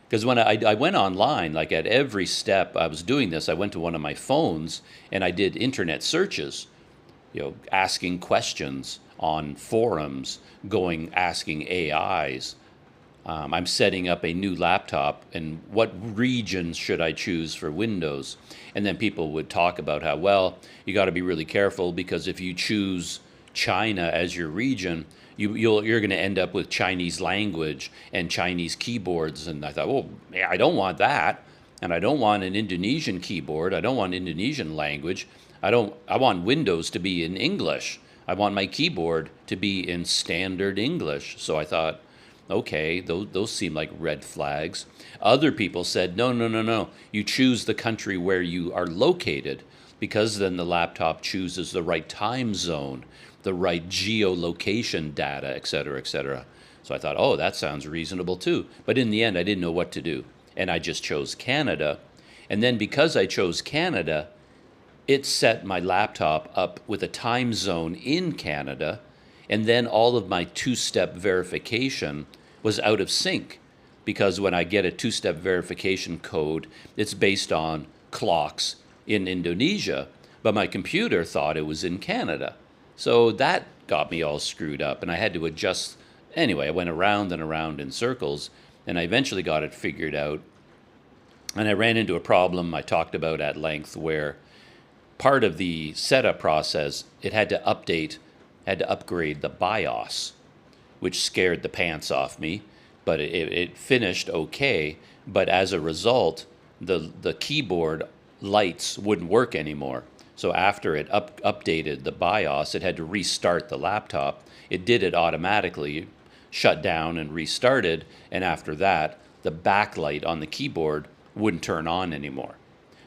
because when I went online, like at every step I was doing this, I went to one of my phones and I did internet searches, asking questions on forums, asking AIs. I'm setting up a new laptop, and what regions should I choose for Windows? And then people would talk about how, well, you got to be really careful, because if you choose China as your region, you're going to end up with Chinese language and Chinese keyboards. And I thought, well, yeah, I don't want that. And I don't want an Indonesian keyboard. I don't want Indonesian language. I want Windows to be in English. I want my keyboard to be in standard English. So I thought, okay, those seem like red flags. Other people said, no. You choose the country where you are located, because then the laptop chooses the right time zone, the right geolocation data, et cetera, et cetera. So I thought, oh, that sounds reasonable too. But in the end, I didn't know what to do. And I just chose Canada. And then because I chose Canada, it set my laptop up with a time zone in Canada. And then all of my two-step verification was out of sync, because when I get a two-step verification code, it's based on clocks in Indonesia, but my computer thought it was in Canada. So that got me all screwed up, and I had to adjust. Anyway, I went around and around in circles, and I eventually got it figured out. And I ran into a problem I talked about at length, where part of the setup process, it had to upgrade the BIOS, which scared the pants off me, but it finished okay. But as a result, the keyboard lights wouldn't work anymore. So after it updated the BIOS, it had to restart the laptop. It did it automatically, shut down and restarted, and after that, the backlight on the keyboard wouldn't turn on anymore.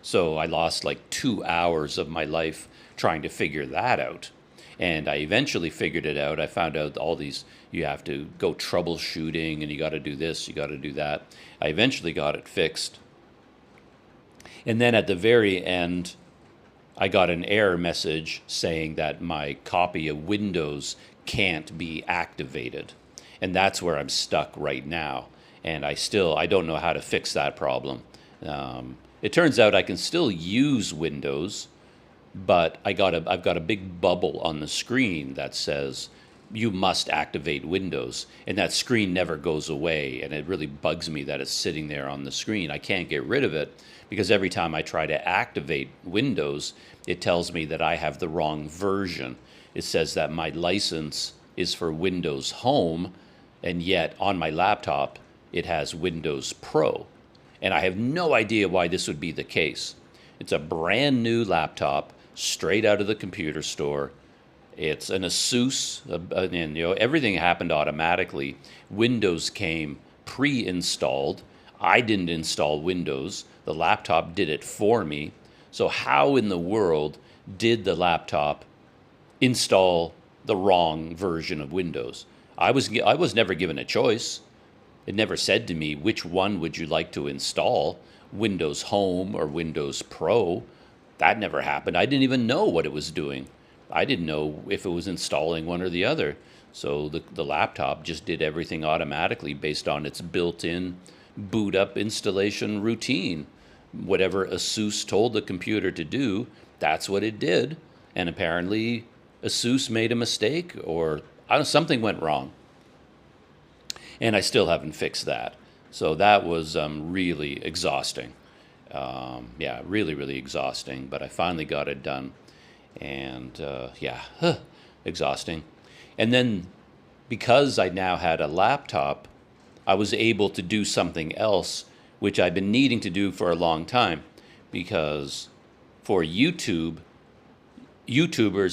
So I lost like 2 hours of my life trying to figure that out. And I eventually figured it out. I found out all these, you have to go troubleshooting, and you got to do this, you got to do that. I eventually got it fixed. And then at the very end, I got an error message saying that my copy of Windows can't be activated. And that's where I'm stuck right now. And I don't know how to fix that problem. It turns out I can still use Windows, but I've got a big bubble on the screen that says you must activate Windows, and that screen never goes away, and it really bugs me that it's sitting there on the screen. I can't get rid of it because every time I try to activate Windows, it tells me that I have the wrong version. It says that my license is for Windows Home, and yet on my laptop it has Windows Pro, and I have no idea why this would be the case. It's a brand new laptop straight out of the computer store. It's an Asus, and everything happened automatically. Windows came pre-installed. I didn't install Windows. The laptop did it for me. So how in the world did the laptop install the wrong version of Windows? I was never given a choice. It never said to me, which one would you like to install, Windows Home or Windows Pro? That never happened. I didn't even know what it was doing. I didn't know if it was installing one or the other. So the laptop just did everything automatically based on its built-in boot up installation routine. Whatever Asus told the computer to do, that's what it did. And apparently Asus made a mistake, or something went wrong. And I still haven't fixed that. So that was really exhausting. Yeah, really, really exhausting. But I finally got it done. And exhausting. And then because I now had a laptop, I was able to do something else, which I've been needing to do for a long time. Because for YouTubers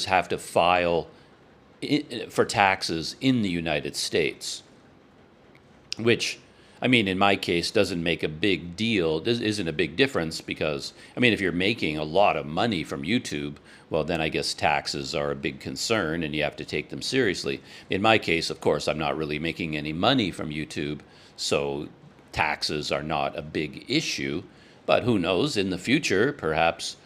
have to file for taxes in the United States, which, I mean, in my case, doesn't make a big deal. This isn't a big difference because, I mean, if you're making a lot of money from YouTube, well, then I guess taxes are a big concern and you have to take them seriously. In my case, of course, I'm not really making any money from YouTube, so taxes are not a big issue. But who knows, in the future, perhaps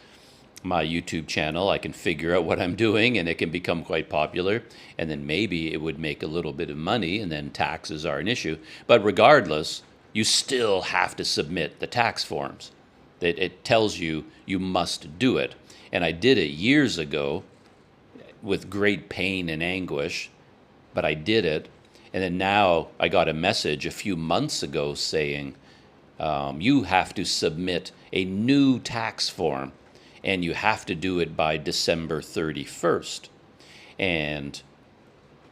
my YouTube channel, I can figure out what I'm doing and it can become quite popular, and then maybe it would make a little bit of money, and then taxes are an issue. But regardless, you still have to submit the tax forms. It tells you you must do it. And I did it years ago with great pain and anguish, but I did it. And then now I got a message a few months ago saying, you have to submit a new tax form, and you have to do it by December 31st. And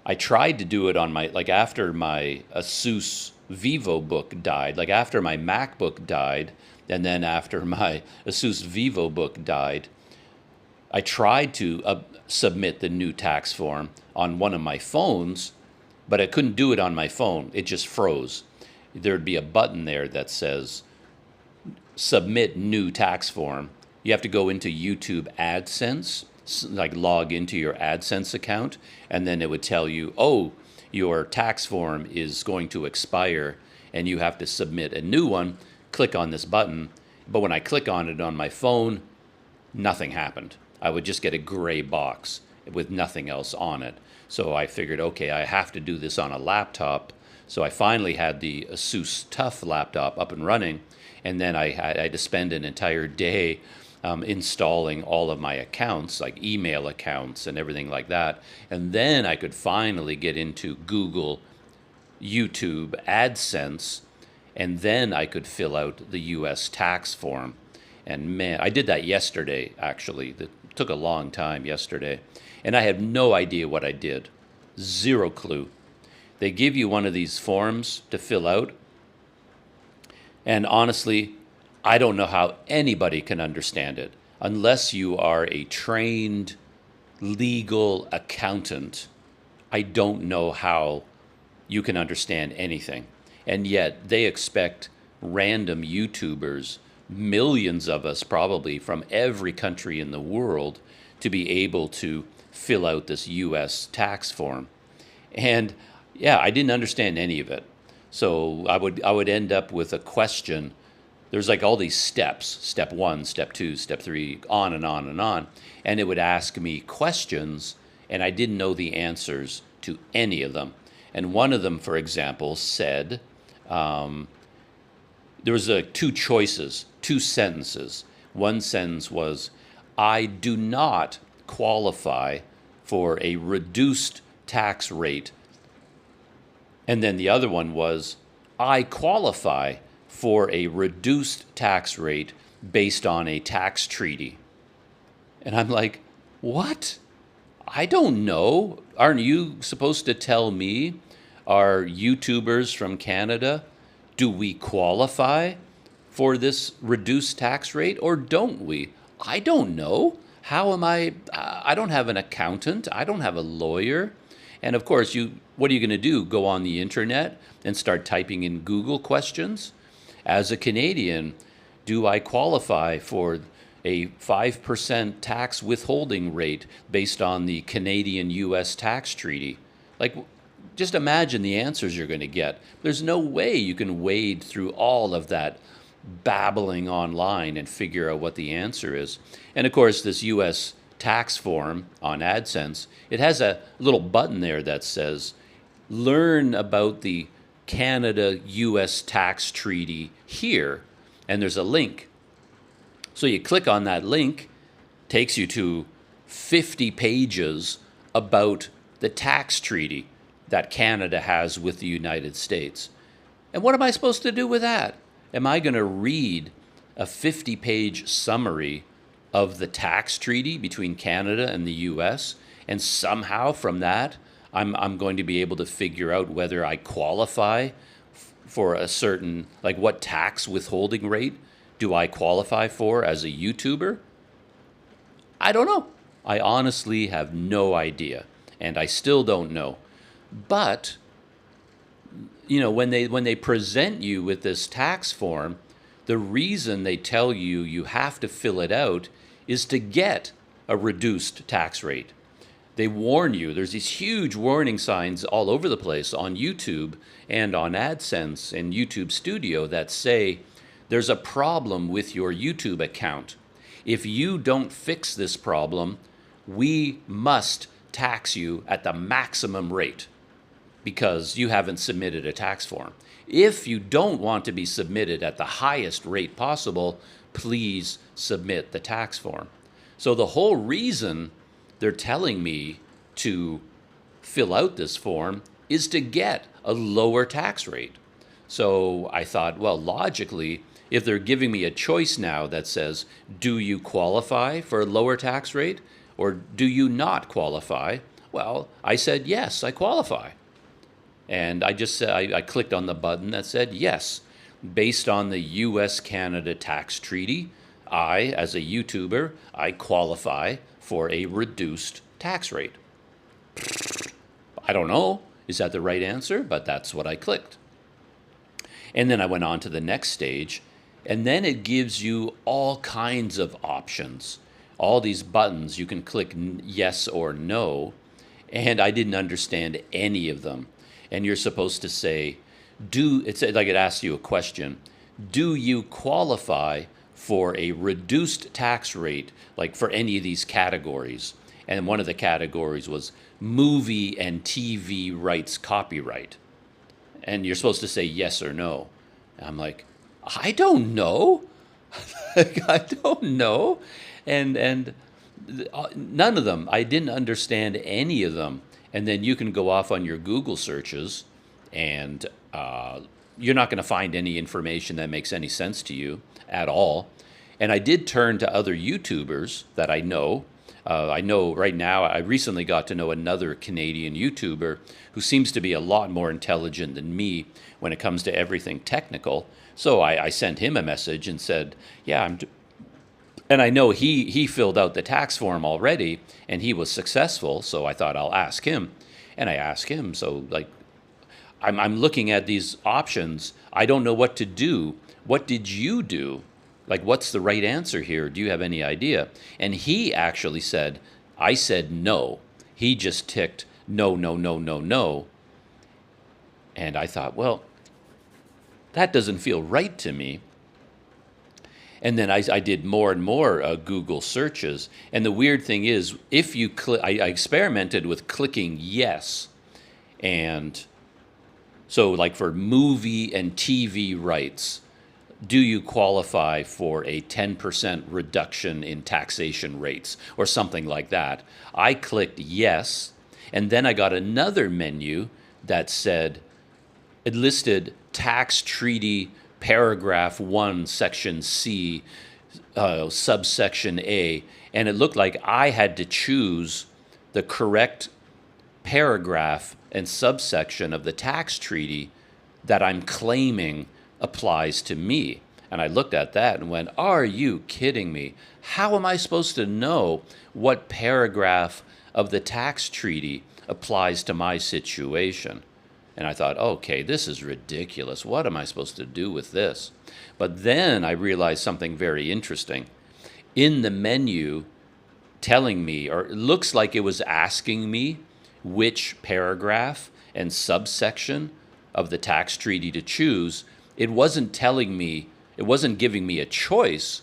I tried to do it on my, like after my Asus VivoBook died, like after my MacBook died, and then after my Asus VivoBook died, I tried to submit the new tax form on one of my phones, but I couldn't do it on my phone. It just froze. There'd be a button there that says, submit new tax form. You have to go into YouTube AdSense, like log into your AdSense account, and then it would tell you, oh, your tax form is going to expire and you have to submit a new one. Click on this button. But when I click on it on my phone, nothing happened. I would just get a gray box with nothing else on it. So I figured, okay, I have to do this on a laptop. So I finally had the Asus TUF laptop up and running, and then I had to spend an entire day installing all of my accounts, like email accounts and everything like that. And then I could finally get into Google, YouTube, AdSense, and then I could fill out the US tax form. And man, I did that yesterday, actually. It took a long time yesterday. And I had no idea what I did. Zero clue. They give you one of these forms to fill out. And honestly, I don't know how anybody can understand it unless you are a trained legal accountant. I don't know how you can understand anything. And yet they expect random YouTubers, millions of us probably from every country in the world, to be able to fill out this US tax form. And yeah, I didn't understand any of it. So I would end up with a question. there's like all these steps, step 1, step 2, step 3, on and on and on. And it would ask me questions, and I didn't know the answers to any of them. And one of them, for example, said, there was two choices, two sentences. One sentence was, I do not qualify for a reduced tax rate. And then the other one was, I qualify for a reduced tax rate based on a tax treaty. And I'm like, what? I don't know. Aren't you supposed to tell me, are YouTubers from Canada, do we qualify for this reduced tax rate or don't we? I don't know. How am I don't have an accountant. I don't have a lawyer. And of course, what are you going to do? Go on the internet and start typing in Google questions? As a Canadian, do I qualify for a 5% tax withholding rate based on the Canadian-US tax treaty? Like, just imagine the answers you're going to get. There's no way you can wade through all of that babbling online and figure out what the answer is. And of course, this US tax form on AdSense, it has a little button there that says, learn about the Canada-US tax treaty here. And there's a link. So you click on that link, takes you to 50 pages about the tax treaty that Canada has with the United States. And what am I supposed to do with that? Am I going to read a 50-page summary of the tax treaty between Canada and the US, and somehow from that, I'm going to be able to figure out whether I qualify for a certain, like what tax withholding rate do I qualify for as a YouTuber? I don't know. I honestly have no idea, and I still don't know. But, you know, when they present you with this tax form, the reason they tell you you have to fill it out is to get a reduced tax rate. They warn you. There's these huge warning signs all over the place on YouTube and on AdSense and YouTube Studio that say there's a problem with your YouTube account. If you don't fix this problem, we must tax you at the maximum rate because you haven't submitted a tax form. If you don't want to be submitted at the highest rate possible, please submit the tax form. So the whole reason they're telling me to fill out this form is to get a lower tax rate. So I thought, well, logically, if they're giving me a choice now that says, do you qualify for a lower tax rate or do you not qualify? Well, I said, yes, I qualify. And I just said, I clicked on the button that said, yes, based on the US-Canada tax treaty, I, as a YouTuber, I qualify for a reduced tax rate. I don't know, is that the right answer? But that's what I clicked. And then I went on to the next stage, and then it gives you all kinds of options. All these buttons, you can click yes or no, and I didn't understand any of them. And you're supposed to say, it's like it asks you a question, do you qualify for a reduced tax rate, like for any of these categories? And one of the categories was movie and TV rights copyright. And you're supposed to say yes or no. And I'm like, I don't know. I don't know. And none of them, I didn't understand any of them. And then you can go off on your Google searches and you're not going to find any information that makes any sense to you at all. And I did turn to other YouTubers that I know. I know right now, I recently got to know another Canadian YouTuber who seems to be a lot more intelligent than me when it comes to everything technical. So I sent him a message and said, yeah, and I know he filled out the tax form already and he was successful. So I thought I'll ask him. And I asked him, so like, I'm looking at these options. I don't know what to do. What did you do? Like, what's the right answer here? Do you have any idea? And he actually said, I said no. He just ticked no, no, no, no, no. And I thought, well, that doesn't feel right to me. And then I did more and more Google searches. And the weird thing is, if you click, I experimented with clicking yes. And so, like for movie and TV rights, do you qualify for a 10% reduction in taxation rates or something like that? I clicked yes. And then I got another menu that said, it listed tax treaty paragraph 1, section C, subsection A, and it looked like I had to choose the correct paragraph and subsection of the tax treaty that I'm claiming applies to me. And I looked at that and went, are you kidding me? How am I supposed to know what paragraph of the tax treaty applies to my situation? And I thought, okay, this is ridiculous. What am I supposed to do with this? But then I realized something very interesting. In the menu telling me, or it looks like it was asking me which paragraph and subsection of the tax treaty to choose, it wasn't telling me, it wasn't giving me a choice.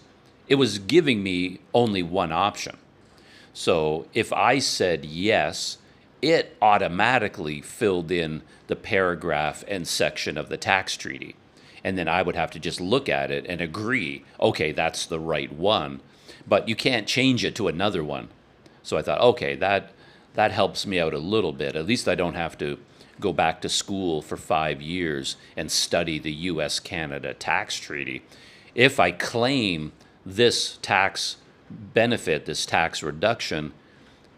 It was giving me only one option. So if I said yes, it automatically filled in the paragraph and section of the tax treaty. And then I would have to just look at it and agree, okay, that's the right one. But you can't change it to another one. So I thought, okay, that helps me out a little bit. At least I don't have to go back to school for 5 years and study the US-Canada tax treaty. If I claim this tax benefit, this tax reduction,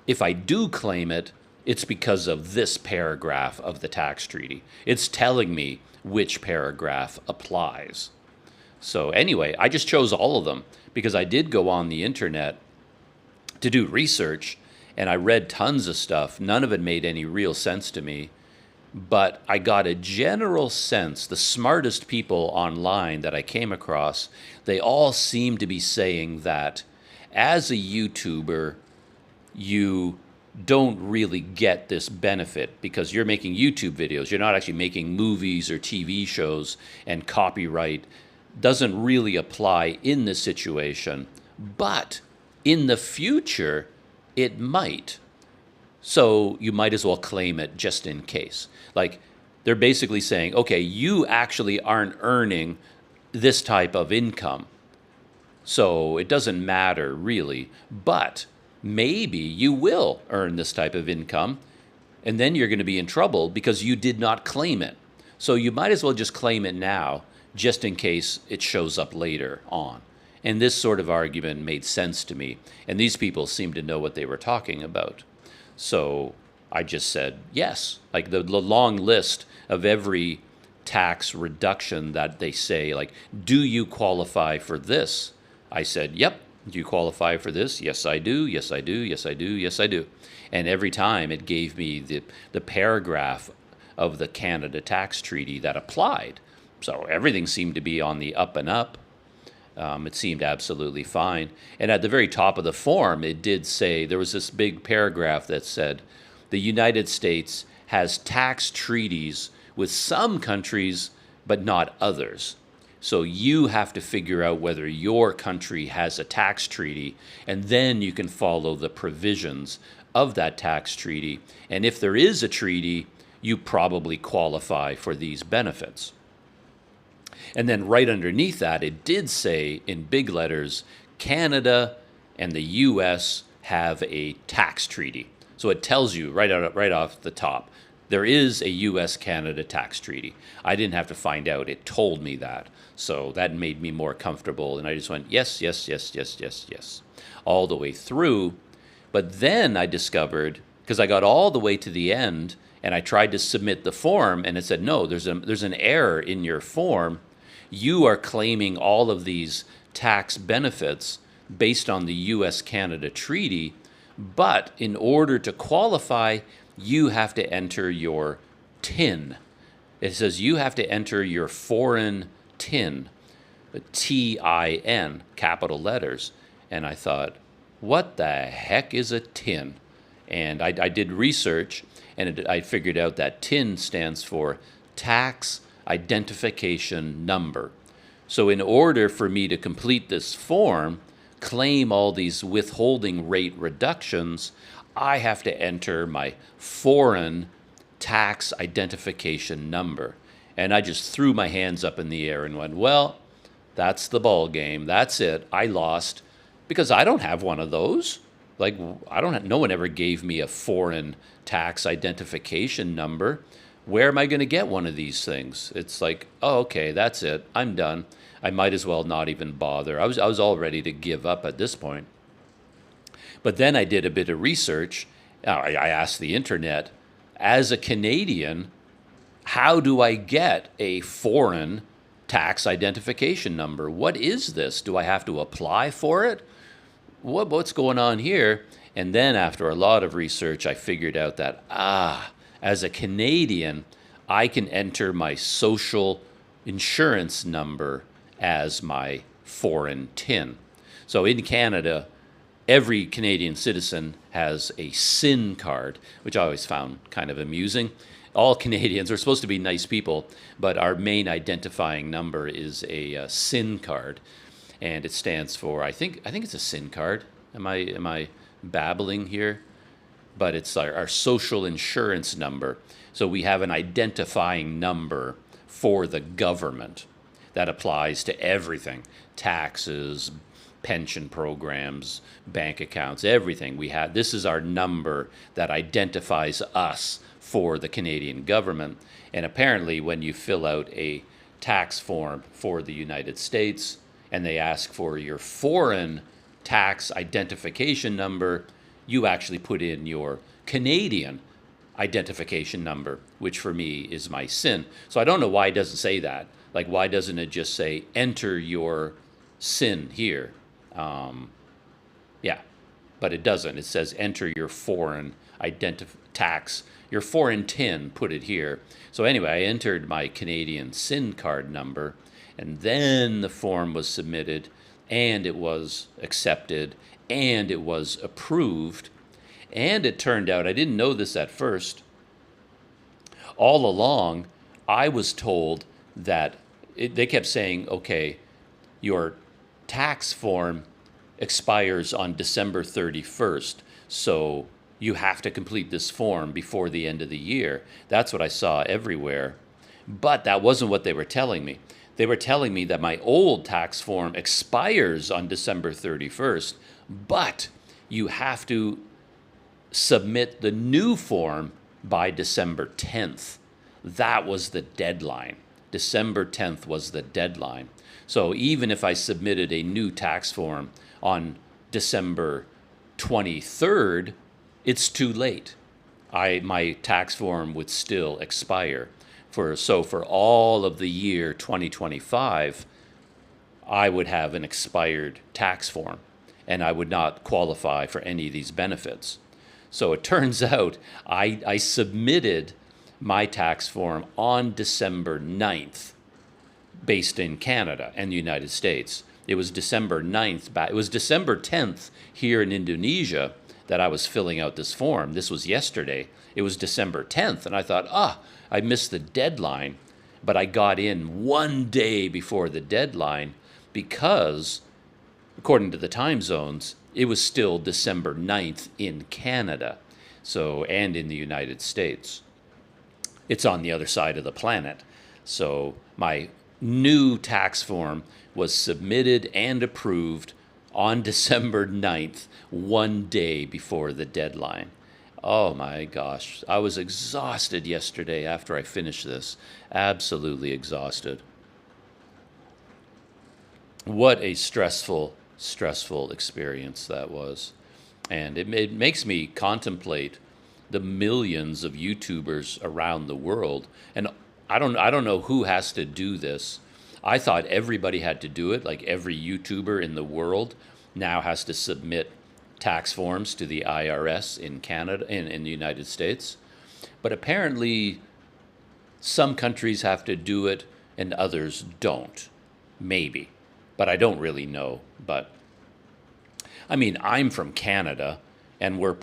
if I do claim it, it's because of this paragraph of the tax treaty. It's telling me which paragraph applies. So anyway, I just chose all of them because I did go on the internet to do research, and I read tons of stuff. None of it made any real sense to me, but I got a general sense. The smartest people online that I came across, they all seem to be saying that as a YouTuber, you don't really get this benefit because you're making YouTube videos. You're not actually making movies or TV shows, and copyright doesn't really apply in this situation. But in the future, it might. So you might as well claim it just in case. Like, they're basically saying, okay, you actually aren't earning this type of income, so it doesn't matter really, but maybe you will earn this type of income, and then you're going to be in trouble because you did not claim it. So you might as well just claim it now, just in case it shows up later on. And this sort of argument made sense to me, and these people seemed to know what they were talking about. So I just said yes. Like the long list of every tax reduction that they say, like, do you qualify for this? I said, yep. Do you qualify for this? Yes, I do. Yes, I do. Yes, I do. Yes, I do. And every time it gave me the paragraph of the Canada tax treaty that applied. So everything seemed to be on the up and up. It seemed absolutely fine. And at the very top of the form, it did say, there was this big paragraph that said, the United States has tax treaties with some countries, but not others. So you have to figure out whether your country has a tax treaty, and then you can follow the provisions of that tax treaty. And if there is a treaty, you probably qualify for these benefits. And then right underneath that, it did say in big letters, Canada and the US have a tax treaty. So it tells you right off the top, there is a US-Canada tax treaty. I didn't have to find out. It told me that. So that made me more comfortable. And I just went, yes, yes, yes, yes, yes, yes, all the way through. But then I discovered, because I got all the way to the end, and I tried to submit the form, and it said, no, there's an error in your form. You are claiming all of these tax benefits based on the US-Canada treaty, but in order to qualify, you have to enter your TIN. It says you have to enter your foreign TIN, TIN, capital letters. And I thought, what the heck is a TIN? And I did research, and I figured out that TIN stands for Tax Identification Number. So in order for me to complete this form, claim all these withholding rate reductions, I have to enter my foreign tax identification number. And I just threw my hands up in the air and went, well, that's the ball game. That's it. I lost because I don't have one of those. Like, no one ever gave me a foreign tax identification number. Where am I going to get one of these things? It's like, oh, okay, that's it. I'm done. I might as well not even bother. I was all ready to give up at this point. But then I did a bit of research. I asked the internet, as a Canadian, how do I get a foreign tax identification number? What is this? Do I have to apply for it? What's going on here? And then after a lot of research, I figured out that, as a Canadian, I can enter my social insurance number as my foreign TIN. So in Canada, every Canadian citizen has a SIN card, which I always found kind of amusing. All Canadians are supposed to be nice people, but our main identifying number is a SIN card, and it stands for, I think it's a SIN card. Am I babbling here? But it's our social insurance number. So we have an identifying number for the government that applies to everything: taxes, pension programs, bank accounts, everything. This is our number that identifies us for the Canadian government. And apparently when you fill out a tax form for the United States and they ask for your foreign tax identification number, you actually put in your Canadian identification number, which for me is my SIN. So I don't know why it doesn't say that. Like, why doesn't it just say, enter your SIN here? Yeah, but it doesn't. It says, enter your foreign your foreign TIN, put it here. So anyway, I entered my Canadian SIN card number, and then the form was submitted, and it was accepted, and it was approved. And it turned out, I didn't know this at first, all along, I was told that they kept saying, okay, your tax form expires on December 31st, so you have to complete this form before the end of the year. That's what I saw everywhere. But that wasn't what they were telling me. They were telling me that my old tax form expires on December 31st, but you have to submit the new form by December 10th. That was the deadline. December 10th was the deadline. So even if I submitted a new tax form on December 23rd, it's too late. My tax form would still expire. For all of the year 2025, I would have an expired tax form, and I would not qualify for any of these benefits. So it turns out I submitted my tax form on December 9th, based in Canada and the United States. It was December 9th. It was December 10th here in Indonesia that I was filling out this form. This was yesterday. It was December 10th, and I thought, I missed the deadline, but I got in one day before the deadline because, according to the time zones, it was still December 9th in Canada, and in the United States. It's on the other side of the planet. So my new tax form was submitted and approved on December 9th, one day before the deadline. Oh my gosh, I was exhausted yesterday after I finished this. Absolutely exhausted. What a stressful experience that was. And it makes me contemplate the millions of YouTubers around the world. And I don't know who has to do this. I thought everybody had to do it, like every YouTuber in the world now has to submit tax forms to the IRS in Canada and in the United States. But apparently some countries have to do it and others don't. Maybe. But I don't really know. But I mean, I'm from Canada, and we're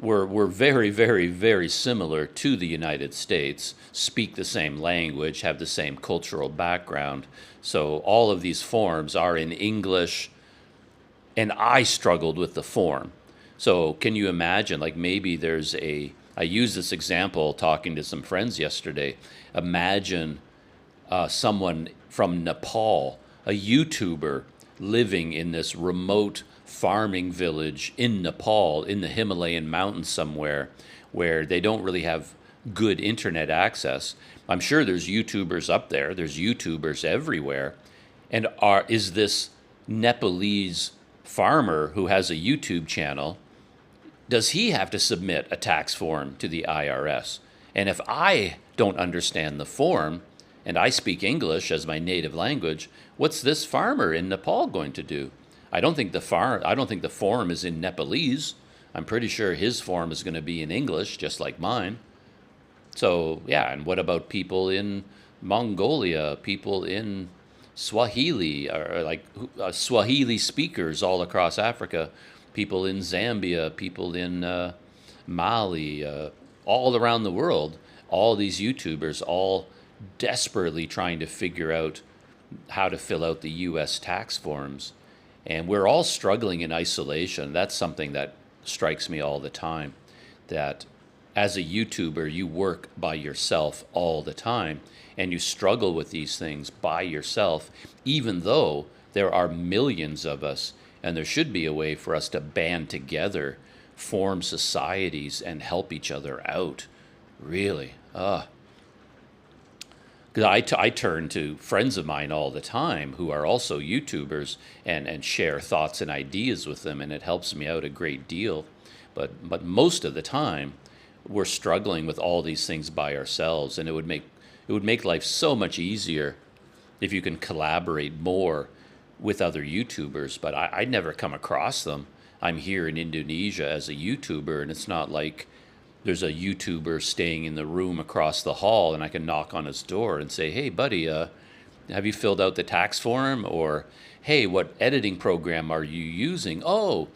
we're very, very, very similar to the United States, speak the same language, have the same cultural background. So all of these forms are in English, and I struggled with the form. So can you imagine, like maybe I used this example talking to some friends yesterday. Imagine someone from Nepal, a YouTuber living in this remote farming village in Nepal, in the Himalayan mountains somewhere, where they don't really have good internet access. I'm sure there's YouTubers up there, there's YouTubers everywhere. And is this Nepalese farmer who has a YouTube channel, does he have to submit a tax form to the IRS? And if I don't understand the form, and I speak English as my native language, what's this farmer in Nepal going to do? I don't think the form is in Nepalese. I'm pretty sure his form is going to be in English, just like mine. So, yeah, and what about people in Mongolia, people in Swahili, or like Swahili speakers all across Africa, people in Zambia, people in Mali, all around the world, all these YouTubers, all desperately trying to figure out how to fill out the U.S. tax forms. And we're all struggling in isolation. That's something that strikes me all the time, that as a YouTuber, you work by yourself all the time, and you struggle with these things by yourself, even though there are millions of us, and there should be a way for us to band together, form societies, and help each other out. Really. Because I turn to friends of mine all the time who are also YouTubers and share thoughts and ideas with them, and it helps me out a great deal. But most of the time, we're struggling with all these things by ourselves, and it would make life so much easier if you can collaborate more with other YouTubers. But I never come across them. I'm here in Indonesia as a YouTuber, and it's not like there's a YouTuber staying in the room across the hall and I can knock on his door and say, hey, buddy, have you filled out the tax form? Or, hey, what editing program are you using? Oh,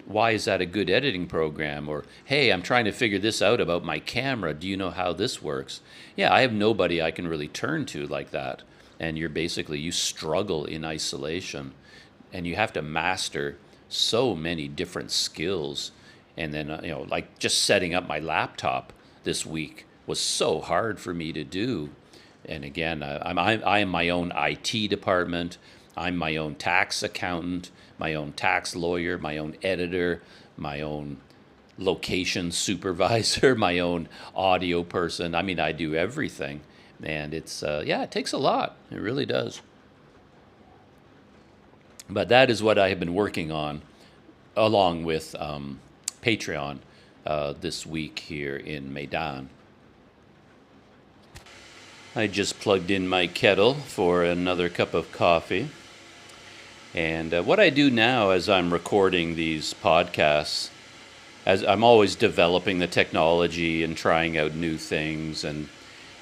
why is that a good editing program? Or, hey, I'm trying to figure this out about my camera. Do you know how this works? Yeah, I have nobody I can really turn to like that. And you struggle in isolation, and you have to master so many different skills. And then, like just setting up my laptop this week was so hard for me to do. And again, I am my own IT department. I'm my own tax accountant, my own tax lawyer, my own editor, my own location supervisor, my own audio person. I mean, I do everything. And it takes a lot. It really does. But that is what I have been working on, along with Patreon this week here in Medan. I just plugged in my kettle for another cup of coffee. And what I do now as I'm recording these podcasts, as I'm always developing the technology and trying out new things, and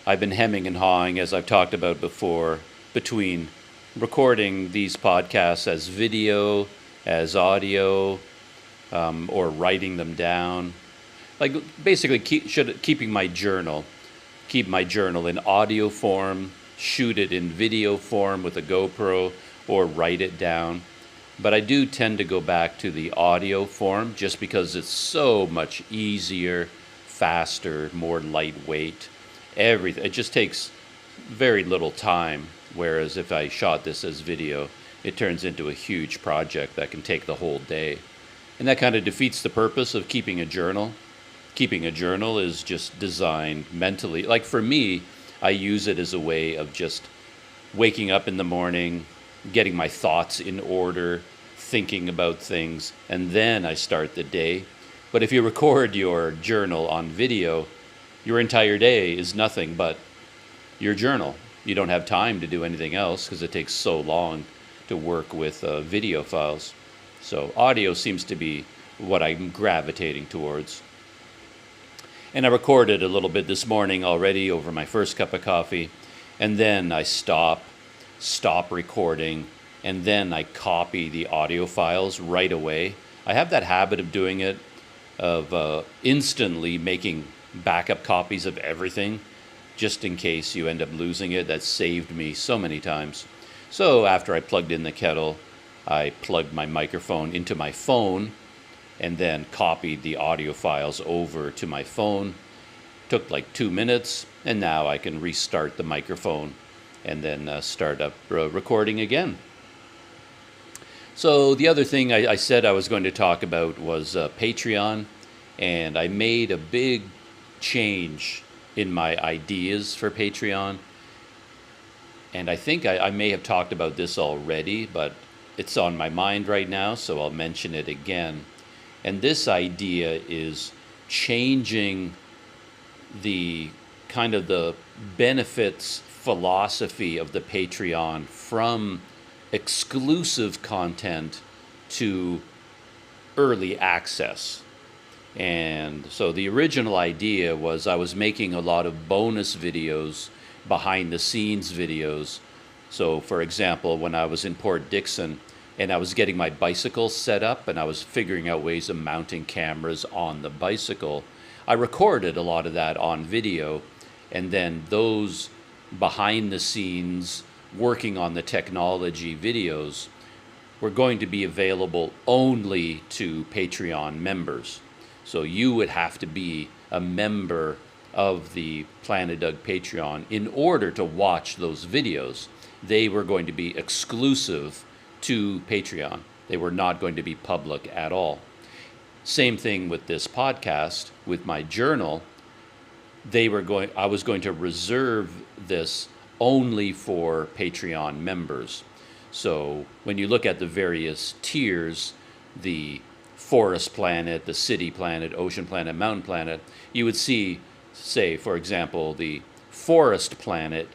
I've been hemming and hawing, as I've talked about before, between recording these podcasts as video, as audio, or writing them down. Like basically keeping my journal. Keep my journal in audio form, shoot it in video form with a GoPro, or write it down. But I do tend to go back to the audio form just because it's so much easier, faster, more lightweight. Everything. It just takes very little time. Whereas if I shot this as video, it turns into a huge project that can take the whole day. And that kind of defeats the purpose of keeping a journal. Keeping a journal is just designed mentally. Like for me, I use it as a way of just waking up in the morning, getting my thoughts in order, thinking about things, and then I start the day. But if you record your journal on video, your entire day is nothing but your journal. You don't have time to do anything else because it takes so long to work with video files. So audio seems to be what I'm gravitating towards. And I recorded a little bit this morning already over my first cup of coffee, and then I stop recording, and then I copy the audio files right away. I have that habit of doing it of instantly making backup copies of everything just in case you end up losing it. That saved me so many times. So after I plugged in the kettle, I plugged my microphone into my phone and then copied the audio files over to my phone. Took like 2 minutes, and now I can restart the microphone and then start up recording again. So the other thing I said I was going to talk about was Patreon, and I made a big change in my ideas for Patreon. And I think I may have talked about this already, but it's on my mind right now, so I'll mention it again. And this idea is changing the kind of the benefits philosophy of the Patreon from exclusive content to early access. And so the original idea was I was making a lot of bonus videos, behind the scenes videos. So for example, when I was in Port Dixon and I was getting my bicycle set up and I was figuring out ways of mounting cameras on the bicycle, I recorded a lot of that on video, and then those behind the scenes working on the technology videos were going to be available only to Patreon members. So you would have to be a member of the Planet Doug Patreon in order to watch those videos. They were going to be exclusive to Patreon. They were not going to be public at all. Same thing with this podcast, with my journal. I was going to reserve this only for Patreon members. So when you look at the various tiers, the forest planet, the city planet, ocean planet, mountain planet, you would see, say, for example, the forest planet,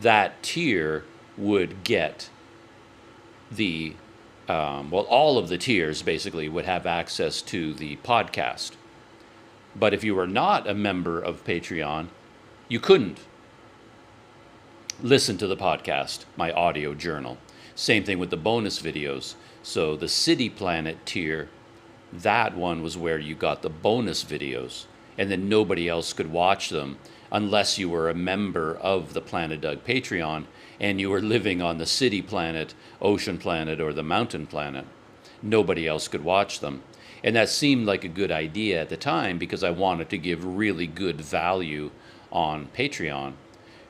that tier would get the all of the tiers basically would have access to the podcast. But if you were not a member of Patreon, you couldn't listen to the podcast, my audio journal. Same thing with the bonus videos. So the City Planet tier, that one was where you got the bonus videos, and then nobody else could watch them unless you were a member of the Planet Doug Patreon and you were living on the City Planet, Ocean Planet, or the Mountain Planet. Nobody else could watch them. And that seemed like a good idea at the time because I wanted to give really good value on Patreon.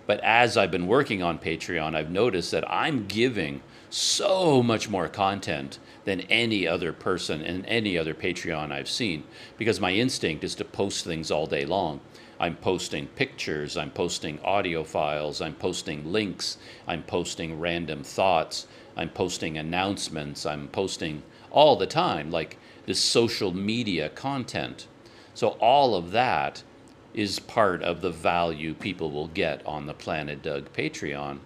But as I've been working on Patreon, I've noticed that I'm giving so much more content than any other person and any other Patreon I've seen, because my instinct is to post things all day long. I'm posting pictures, I'm posting audio files, I'm posting links, I'm posting random thoughts, I'm posting announcements, I'm posting all the time, like this social media content. So all of that is part of the value people will get on the Planet Doug Patreon.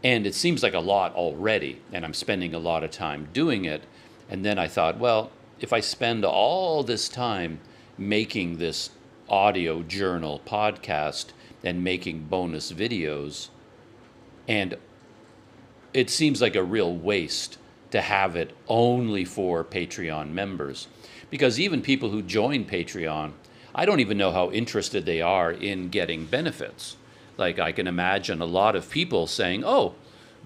And it seems like a lot already, and I'm spending a lot of time doing it. And then I thought, well, if I spend all this time making this audio journal podcast and making bonus videos, and it seems like a real waste to have it only for Patreon members. Because even people who join Patreon, I don't even know how interested they are in getting benefits. Like, I can imagine a lot of people saying, oh,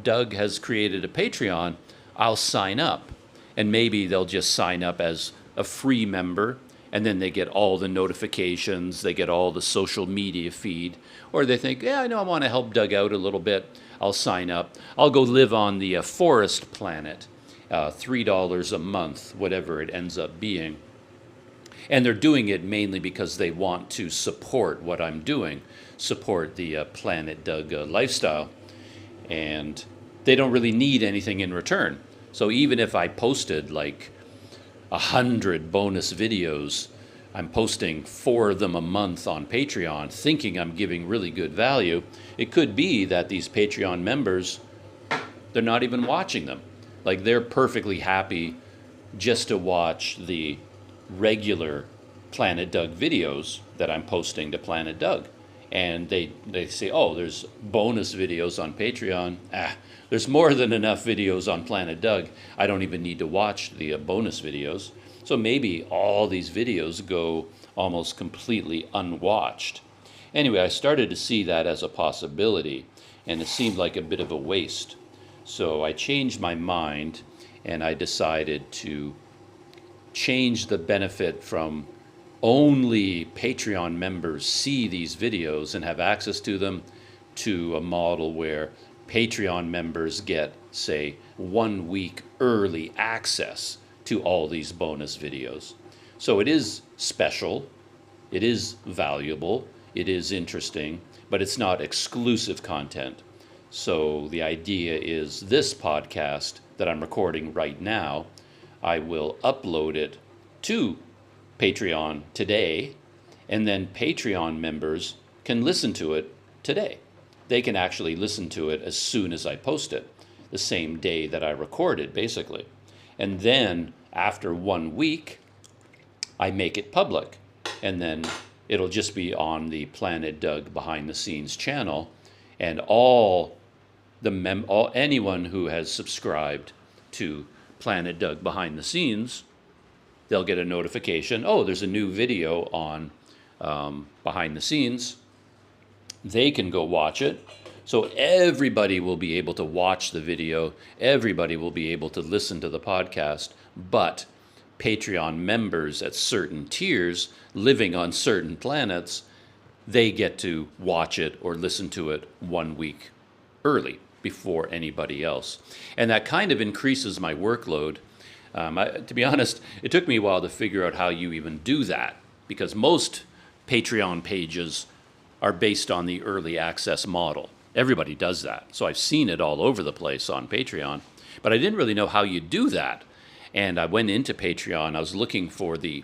Doug has created a Patreon, I'll sign up. And maybe they'll just sign up as a free member, and then they get all the notifications, they get all the social media feed. Or they think, yeah, I know I want to help Doug out a little bit, I'll sign up. I'll go live on the forest planet, $3 a month, whatever it ends up being. And they're doing it mainly because they want to support what I'm doing, support the Planet Doug lifestyle. And they don't really need anything in return. So even if I posted like 100 bonus videos, I'm posting 4 of them a month on Patreon, thinking I'm giving really good value. It could be that these Patreon members, they're not even watching them. Like, they're perfectly happy just to watch the regular Planet Doug videos that I'm posting to Planet Doug. and they say, oh, there's bonus videos on Patreon. There's more than enough videos on Planet Doug. I don't even need to watch the bonus videos. So maybe all these videos go almost completely unwatched. Anyway, I started to see that as a possibility, and it seemed like a bit of a waste. So I changed my mind, and I decided to change the benefit from only Patreon members see these videos and have access to them to a model where Patreon members get, say, 1 week early access to all these bonus videos. So it is special, it is valuable, it is interesting, but it's not exclusive content. So the idea is this podcast that I'm recording right now, I will upload it to Patreon today, and then Patreon members can listen to it today. They can actually listen to it as soon as I post it, the same day that I record it, basically. And then after 1 week, I make it public, and then it'll just be on the Planet Doug Behind the Scenes channel, and anyone who has subscribed to Planet Doug Behind the Scenes, they'll get a notification, oh, there's a new video on Behind the Scenes. They can go watch it. So everybody will be able to watch the video. Everybody will be able to listen to the podcast. But Patreon members at certain tiers living on certain planets, they get to watch it or listen to it 1 week early before anybody else. And that kind of increases my workload. To be honest, it took me a while to figure out how you even do that, because most Patreon pages are based on the early access model. Everybody does that. So I've seen it all over the place on Patreon, but I didn't really know how you do that. And I went into Patreon, I was looking for the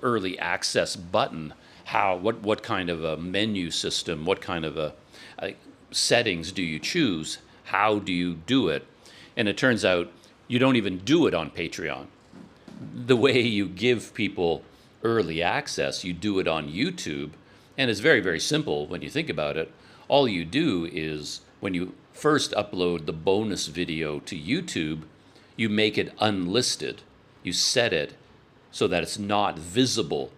early access button. What kind of a menu system, what kind of a settings do you choose? How do you do it? And it turns out you don't even do it on Patreon. The way you give people early access, you do it on YouTube, and it's very, very simple when you think about it. All you do is, when you first upload the bonus video to YouTube, you make it unlisted. You set it so that it's not visible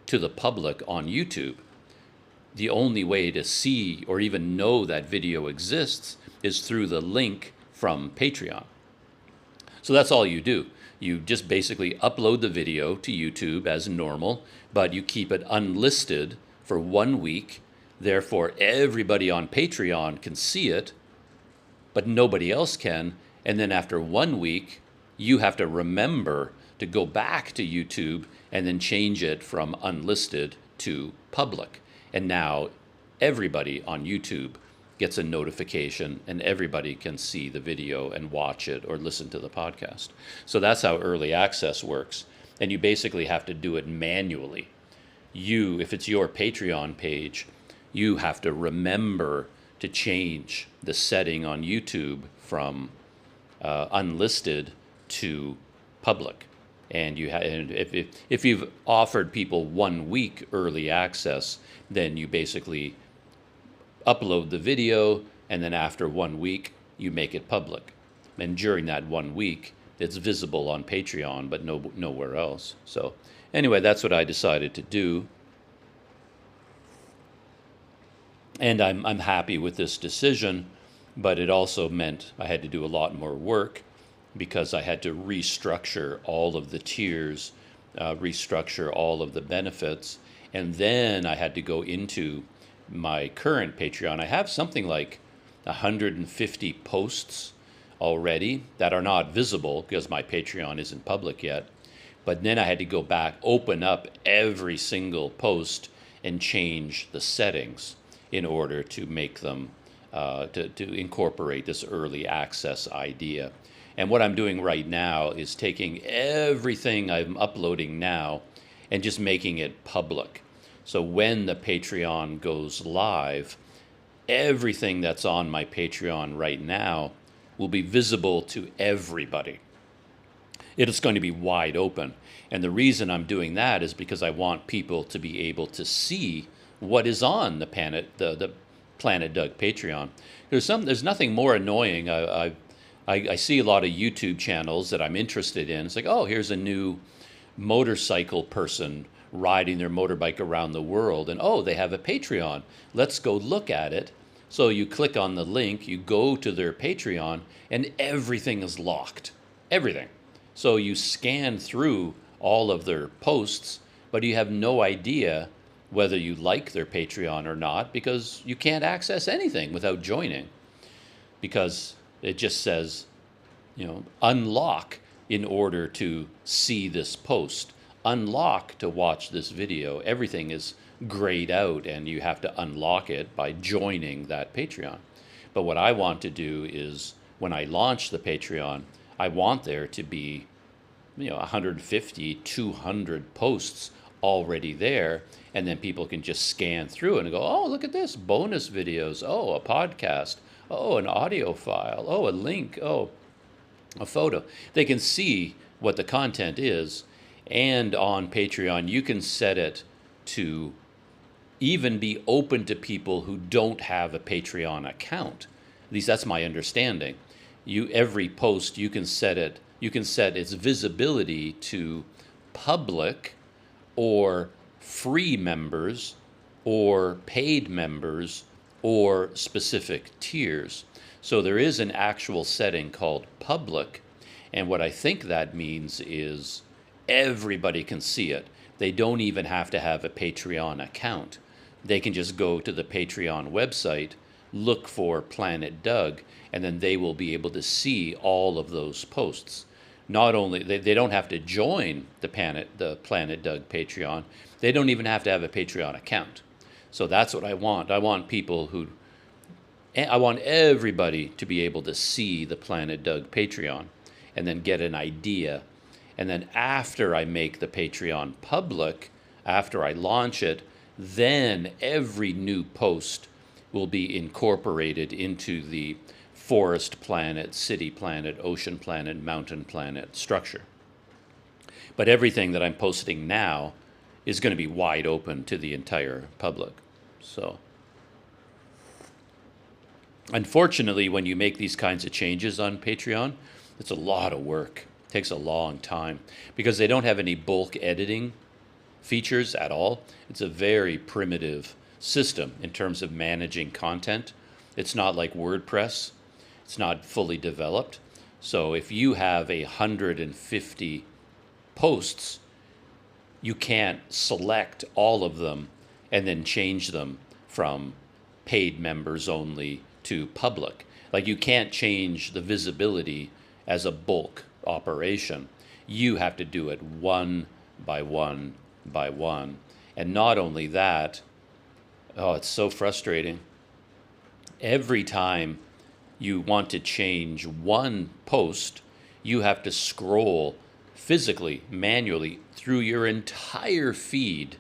to the public on YouTube. The only way to see or even know that video exists is through the link from Patreon. So that's all you do. You just basically upload the video to YouTube as normal, but you keep it unlisted for 1 week. Therefore, everybody on Patreon can see it, but nobody else can. And then after 1 week, you have to remember to go back to YouTube and then change it from unlisted to public. And now everybody on YouTube gets a notification, and everybody can see the video and watch it or listen to the podcast. So that's how early access works. And you basically have to do it manually. If it's your Patreon page, you have to remember to change the setting on YouTube from unlisted to public. And if you've offered people 1 week early access, then you basically upload the video, and then after 1 week, you make it public. And during that 1 week, it's visible on Patreon, but nowhere else. So anyway, that's what I decided to do. And I'm happy with this decision, but it also meant I had to do a lot more work, because I had to restructure all of the tiers, restructure all of the benefits, and then I had to go into my current Patreon. I have something like 150 posts already that are not visible because my Patreon isn't public yet. But then I had to go back, open up every single post, and change the settings in order to make them, to incorporate this early access idea. And what I'm doing right now is taking everything I'm uploading now and just making it public. So when the Patreon goes live, everything that's on my Patreon right now will be visible to everybody. It's going to be wide open. And the reason I'm doing that is because I want people to be able to see what is on the Planet Doug Patreon. There's nothing more annoying. I see a lot of YouTube channels that I'm interested in. It's like, oh, here's a new motorcycle person riding their motorbike around the world, and oh, they have a Patreon. Let's go look at it. So you click on the link, you go to their Patreon, and everything is locked. Everything. So you scan through all of their posts, but you have no idea whether you like their Patreon or not, because you can't access anything without joining, because it just says, unlock in order to see this post, unlock to watch this video. Everything is grayed out, and you have to unlock it by joining that Patreon. But what I want to do is, when I launch the Patreon, I want there to be 150, 200 posts already there, and then people can just scan through and go, oh, look at this, bonus videos, oh, a podcast, oh, an audio file, oh, a link, oh, a photo. They can see what the content is, and on Patreon, you can set it to even be open to people who don't have a Patreon account. At least that's my understanding. Every post, you can set its visibility to public or free members or paid members or specific tiers. So there is an actual setting called public, and what I think that means is everybody can see it. They don't even have to have a Patreon account. They can just go to the Patreon website, look for Planet Doug, and then they will be able to see all of those posts. Not only, they don't have to join the Planet Doug Patreon, they don't even have to have a Patreon account. So that's what I want. I want everybody to be able to see the Planet Doug Patreon and then get an idea. And then after I make the Patreon public, after I launch it, then every new post will be incorporated into the Forest Planet, City Planet, Ocean Planet, Mountain Planet structure. But everything that I'm posting now is going to be wide open to the entire public. So, unfortunately, when you make these kinds of changes on Patreon, it's a lot of work. It takes a long time because they don't have any bulk editing features at all. It's a very primitive system in terms of managing content. It's not like WordPress. It's not fully developed. So if you have 150 posts, you can't select all of them and then change them from paid members only to public. Like, you can't change the visibility as a bulk operation. You have to do it one by one by one. And not only that, oh, it's so frustrating. Every time you want to change one post, you have to scroll physically, manually, through your entire feed.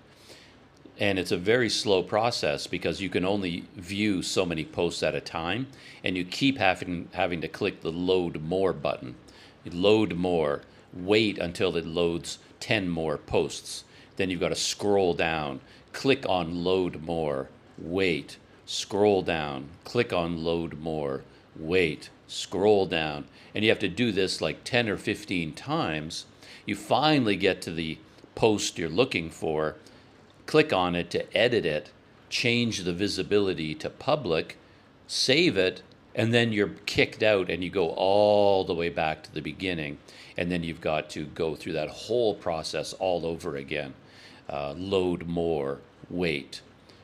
And it's a very slow process because you can only view so many posts at a time, and you keep having to click the load more button. You load more, wait until it loads 10 more posts. Then you've got to scroll down, click on load more, wait, scroll down, click on load more, wait, scroll down. And you have to do this like 10 or 15 times. You finally get to the post you're looking for, click on it to edit it, change the visibility to public, save it, and then you're kicked out and you go all the way back to the beginning. And then you've got to go through that whole process all over again. Load more, wait,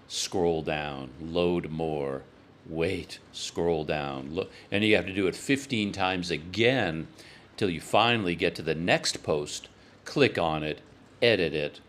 scroll down, load more, wait, scroll down. And you have to do it 15 times again till you finally get to the next post, click on it, edit it,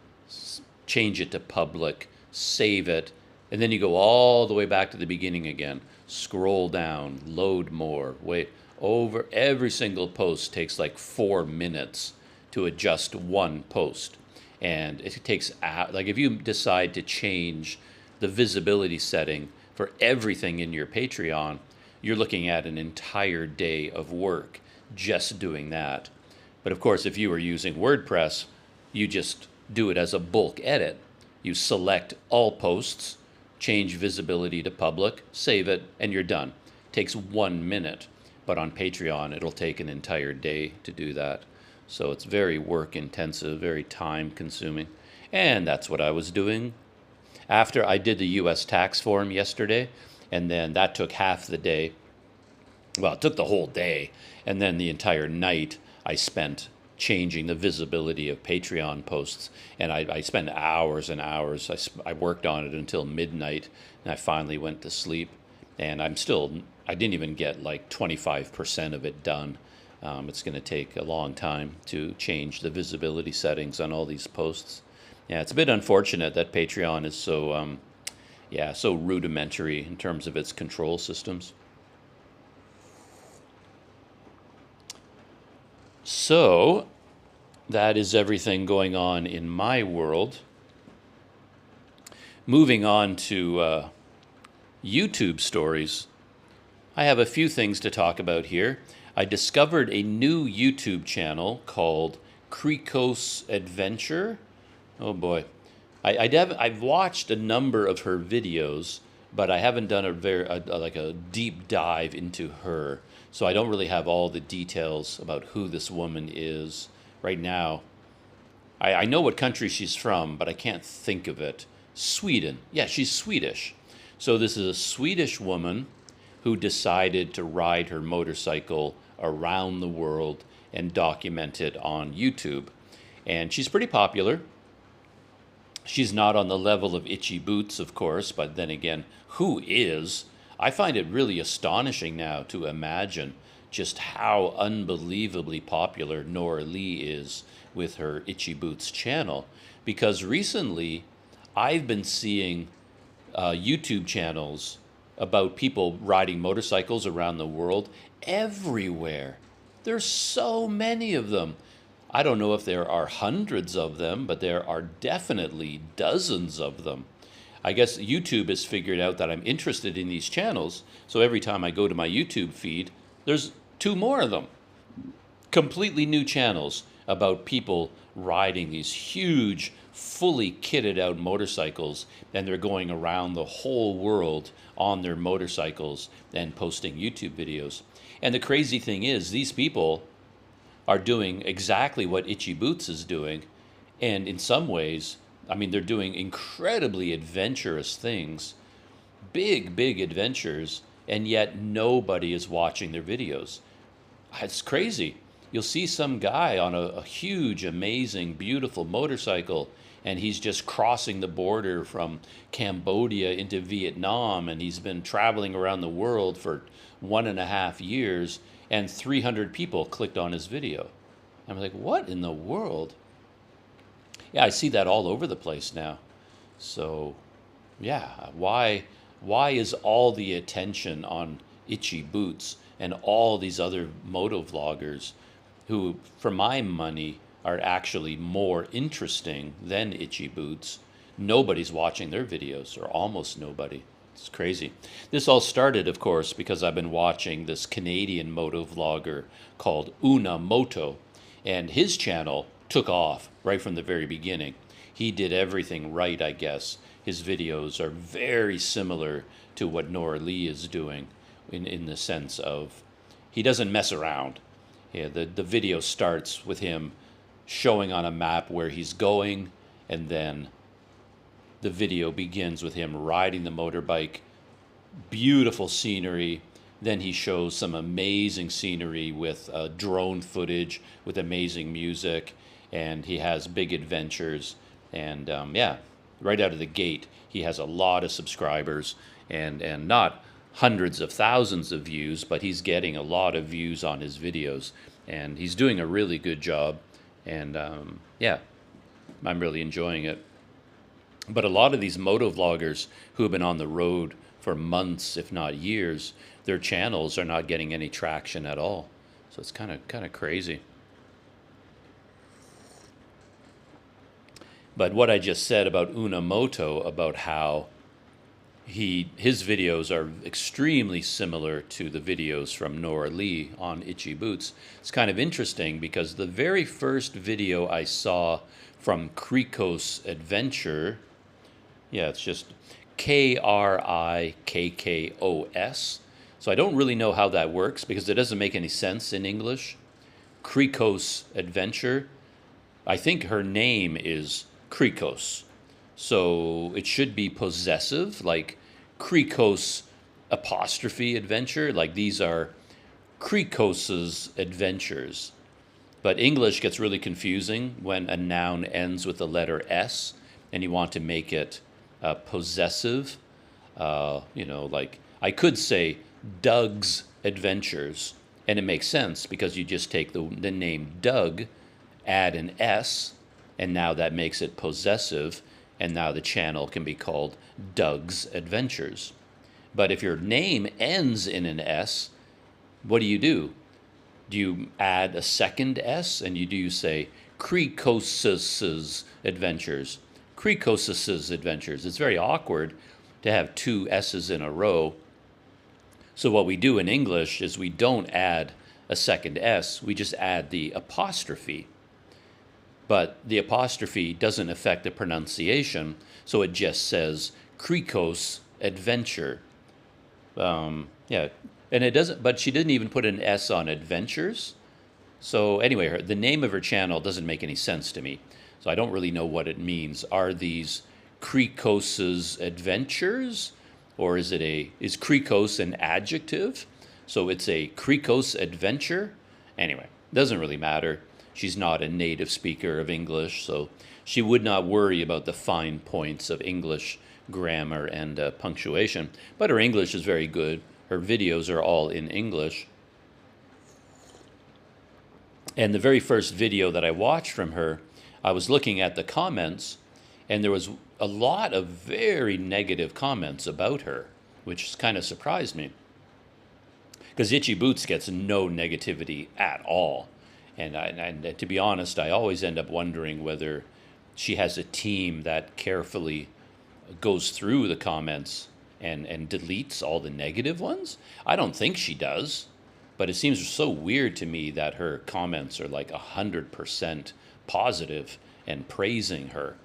change it to public, save it, and then you go all the way back to the beginning again. Scroll down, load more, wait. Over every single post takes like 4 minutes to adjust one post. And it takes, like, if you decide to change the visibility setting for everything in your Patreon, you're looking at an entire day of work just doing that. But of course, if you were using WordPress, you just do it as a bulk edit. You select all posts, change visibility to public, save it, and you're done. Takes 1 minute, but on Patreon it'll take an entire day to do that. So it's very work intensive, very time consuming. And that's what I was doing after I did the US tax form yesterday, and then that took half the day. Well, it took the whole day, and then the entire night I spent changing the visibility of Patreon posts, and I spent hours and hours. I worked on it until midnight, and I finally went to sleep, and I didn't even get like 25% of it done. It's going to take a long time to change the visibility settings on all these posts. Yeah, it's a bit unfortunate that Patreon is so rudimentary in terms of its control systems. So that is everything going on in my world. Moving on to YouTube stories, I have a few things to talk about here. I discovered a new YouTube channel called Krikos Adventure. Oh boy. I've watched a number of her videos, but I haven't done a deep dive into her. So I don't really have all the details about who this woman is right now. I know what country she's from, but I can't think of it. Sweden. Yeah, she's Swedish. So this is a Swedish woman who decided to ride her motorcycle around the world and document it on YouTube. And she's pretty popular. She's not on the level of Itchy Boots, of course, but then again, who is? I find it really astonishing now to imagine just how unbelievably popular Nora Lee is with her Itchy Boots channel, because recently I've been seeing YouTube channels about people riding motorcycles around the world everywhere. There's so many of them. I don't know if there are hundreds of them, but there are definitely dozens of them. I guess YouTube has figured out that I'm interested in these channels, so every time I go to my YouTube feed, there's 2 more of them. Completely new channels about people riding these huge, fully kitted out motorcycles, and they're going around the whole world on their motorcycles and posting YouTube videos. And the crazy thing is, these people are doing exactly what Itchy Boots is doing, and in some ways, I mean, they're doing incredibly adventurous things, big adventures, and yet nobody is watching their videos. It's crazy. You'll see some guy on a huge, amazing, beautiful motorcycle, and he's just crossing the border from Cambodia into Vietnam, and he's been traveling around the world for 1.5 years, and 300 people clicked on his video. I'm like, what in the world? Yeah, I see that all over the place now. So, yeah, why is all the attention on Itchy Boots and all these other moto vloggers who, for my money, are actually more interesting than Itchy Boots? Nobody's watching their videos, or almost nobody. It's crazy. This all started, of course, because I've been watching this Canadian moto vlogger called Una Moto, and his channel took off right from the very beginning. He did everything right, I guess. His videos are very similar to what Nora Lee is doing in the sense of he doesn't mess around. Yeah, the video starts with him showing on a map where he's going, and then the video begins with him riding the motorbike, beautiful scenery. Then he shows some amazing scenery with drone footage, with amazing music, and he has big adventures. And yeah, right out of the gate, he has a lot of subscribers, and not hundreds of thousands of views, but he's getting a lot of views on his videos, and he's doing a really good job. And yeah, I'm really enjoying it. But a lot of these moto vloggers who have been on the road for months, if not years, their channels are not getting any traction at all. So it's kind of crazy. But what I just said about Una Moto, about how his videos are extremely similar to the videos from Nora Lee on Itchy Boots, it's kind of interesting because the very first video I saw from Krikos Adventure Yeah, it's just Krikkos. So I don't really know how that works because it doesn't make any sense in English. Krikkos Adventure. I think her name is Krikkos. So it should be possessive, like Krikkos apostrophe adventure. Like these are Krikkos's adventures. But English gets really confusing when a noun ends with the letter S and you want to make it possessive. Like I could say Doug's Adventures, and it makes sense because you just take the name Doug, add an S, and now that makes it possessive, and now the channel can be called Doug's Adventures. But if your name ends in an S, what do? Do you add a second S, and do you say Krikkos's Adventures? Krikkos's Adventures. It's very awkward to have two S's in a row. So what we do in English is we don't add a second S, we just add the apostrophe. But the apostrophe doesn't affect the pronunciation, so it just says Krikkos Adventure. Yeah, and it doesn't. But she didn't even put an S on Adventures. So anyway, the name of her channel doesn't make any sense to me. So I don't really know what it means. Are these Krikkos's Adventures, or is Krikkos an adjective? So it's a Krikkos adventure. Anyway, doesn't really matter. She's not a native speaker of English, so she would not worry about the fine points of English grammar and punctuation. But her English is very good. Her videos are all in English. And the very first video that I watched from her, I was looking at the comments, and there was a lot of very negative comments about her, which kind of surprised me. Because Itchy Boots gets no negativity at all. And to be honest, I always end up wondering whether she has a team that carefully goes through the comments and deletes all the negative ones. I don't think she does, but it seems so weird to me that her comments are like 100% positive and praising her.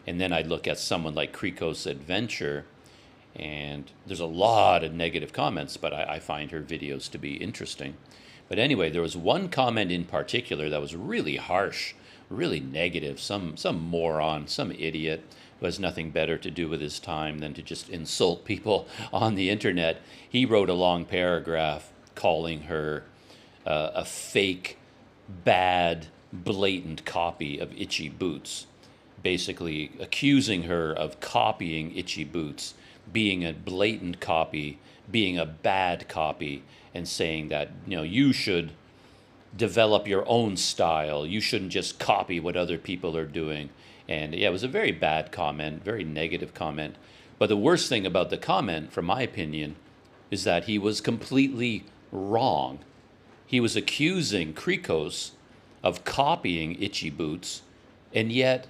And then I look at someone like Krikkos Adventure, and there's a lot of negative comments, but I find her videos to be interesting. But anyway, there was one comment in particular that was really harsh, really negative. Some moron, some idiot who has nothing better to do with his time than to just insult people on the internet. He wrote a long paragraph calling her a fake, bad, blatant copy of Itchy Boots, basically accusing her of copying Itchy Boots, being a blatant copy, being a bad copy, and saying that, you should develop your own style. You shouldn't just copy what other people are doing. And yeah, it was a very bad comment, very negative comment. But the worst thing about the comment, from my opinion, is that he was completely wrong. He was accusing Krikkos of copying Itchy Boots, and yet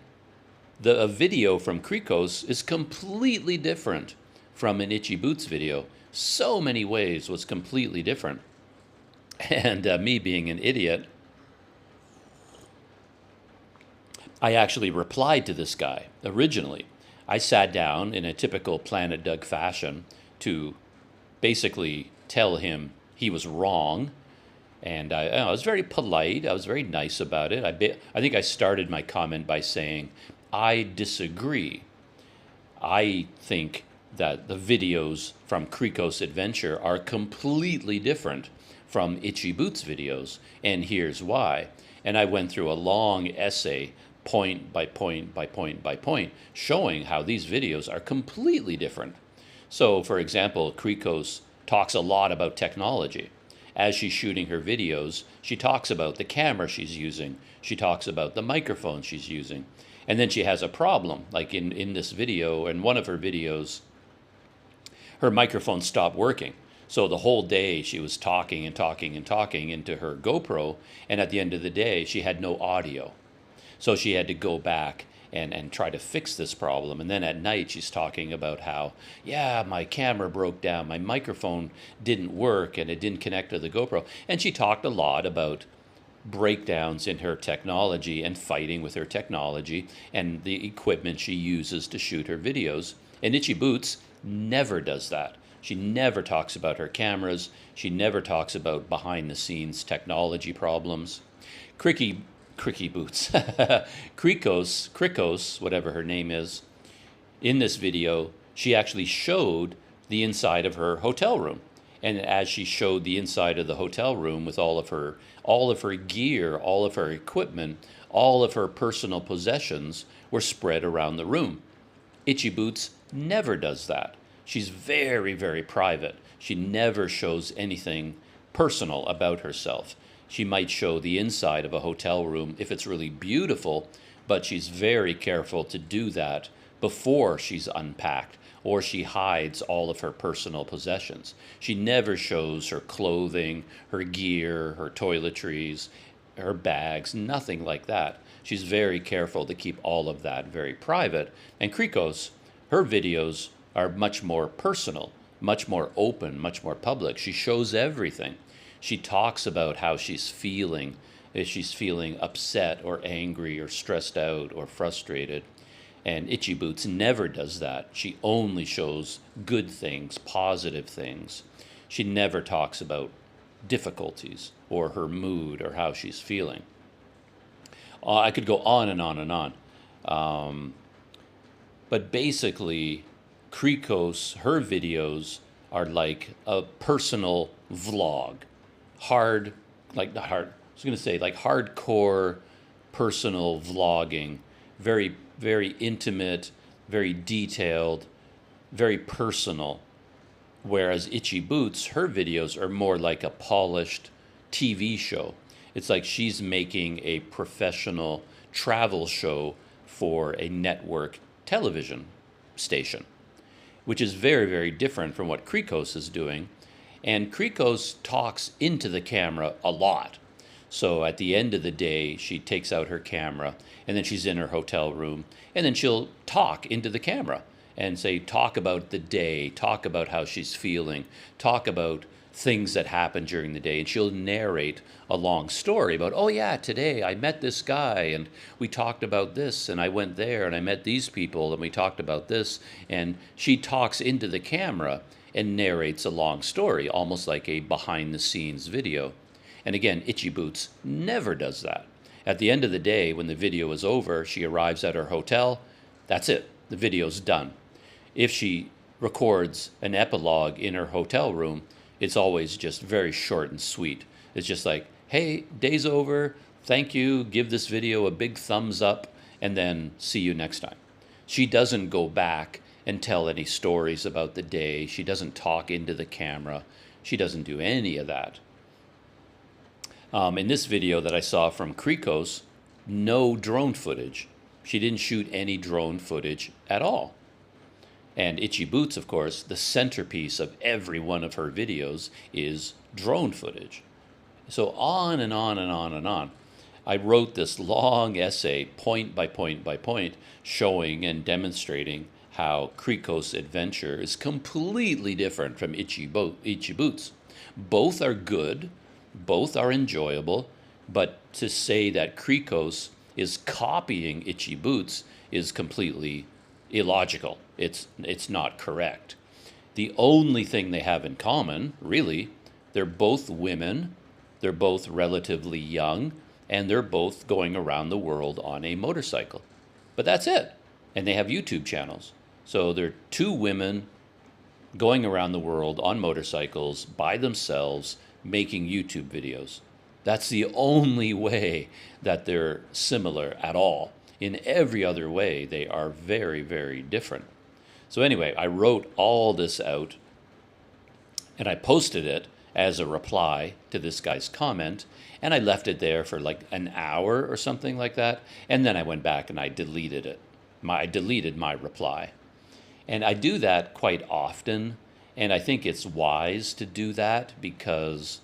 a video from Krikkos is completely different from an Itchy Boots video. So many ways was completely different. And me being an idiot, I actually replied to this guy originally. I sat down in a typical Planet Doug fashion to basically tell him he was wrong. And I was very polite. I was very nice about it. I think I started my comment by saying, I disagree. I think that the videos from Krikkos Adventure are completely different from Itchy Boots videos, and here's why. And I went through a long essay, point by point by point by point, showing how these videos are completely different. So, for example, Krikkos talks a lot about technology. As she's shooting her videos, she talks about the camera she's using. She talks about the microphone she's using. And then she has a problem, like in this video, in one of her videos, her microphone stopped working. So the whole day she was talking and talking and talking into her GoPro, and at the end of the day, she had no audio. So she had to go back and try to fix this problem. And then at night, she's talking about how, yeah, my camera broke down, my microphone didn't work, and it didn't connect to the GoPro. And she talked a lot about breakdowns in her technology and fighting with her technology and the equipment she uses to shoot her videos. And Itchy Boots never does that. She never talks about her cameras. She never talks about behind-the-scenes technology problems. Cricky Boots, Krikos, whatever her name is, in this video, she actually showed the inside of her hotel room. And as she showed the inside of the hotel room with all of her gear, all of her equipment, all of her personal possessions were spread around the room. Itchy Boots never does that. She's very, very private. She never shows anything personal about herself. She might show the inside of a hotel room if it's really beautiful, but she's very careful to do that before she's unpacked, or she hides all of her personal possessions. She never shows her clothing, her gear, her toiletries, her bags, nothing like that. She's very careful to keep all of that very private. And Krikos, her videos are much more personal, much more open, much more public. She shows everything. She talks about how she's feeling, if she's feeling upset or angry or stressed out or frustrated. And Itchy Boots never does that. She only shows good things, positive things. She never talks about difficulties or her mood or how she's feeling. I could go on and on and on. But basically, Krikos, her videos are like a personal vlog. Like hardcore personal vlogging. Very, very intimate, very detailed, very personal. Whereas Itchy Boots, her videos are more like a polished TV show. It's like she's making a professional travel show for a network television station, which is very, very different from what Krikos is doing. And Krikos talks into the camera a lot. So at the end of the day, she takes out her camera, and then she's in her hotel room, and then she'll talk into the camera and say, talk about the day, talk about how she's feeling, talk about things that happened during the day. And she'll narrate a long story about, oh yeah, today I met this guy, and we talked about this, and I went there, and I met these people, and we talked about this. And she talks into the camera and narrates a long story, almost like a behind-the-scenes video. And again, Itchy Boots never does that. At the end of the day, when the video is over, she arrives at her hotel. That's it. The video's done. If she records an epilogue in her hotel room, it's always just very short and sweet. It's just like, hey, day's over. Thank you. Give this video a big thumbs up, and then see you next time. She doesn't go back and tell any stories about the day. She doesn't talk into the camera. She doesn't do any of that. In this video that I saw from Krikos, no drone footage. She didn't shoot any drone footage at all. And Itchy Boots, of course, the centerpiece of every one of her videos is drone footage. So on and on and on and on. I wrote this long essay, point by point by point, showing and demonstrating how Krikos' adventure is completely different from Itchy Boots. Both are good, both are enjoyable, but to say that Krikos is copying Itchy Boots is completely illogical. It's not correct. The only thing they have in common, really, they're both women, they're both relatively young, and they're both going around the world on a motorcycle. But that's it. And they have YouTube channels. So they're two women going around the world on motorcycles by themselves, making YouTube videos. That's the only way that they're similar at all. In every other way, they are very, very different. So anyway, I wrote all this out, and I posted it as a reply to this guy's comment, and I left it there for like an hour or something like that, and then I went back and I deleted it. I deleted my reply. And I do that quite often, and I think it's wise to do that, because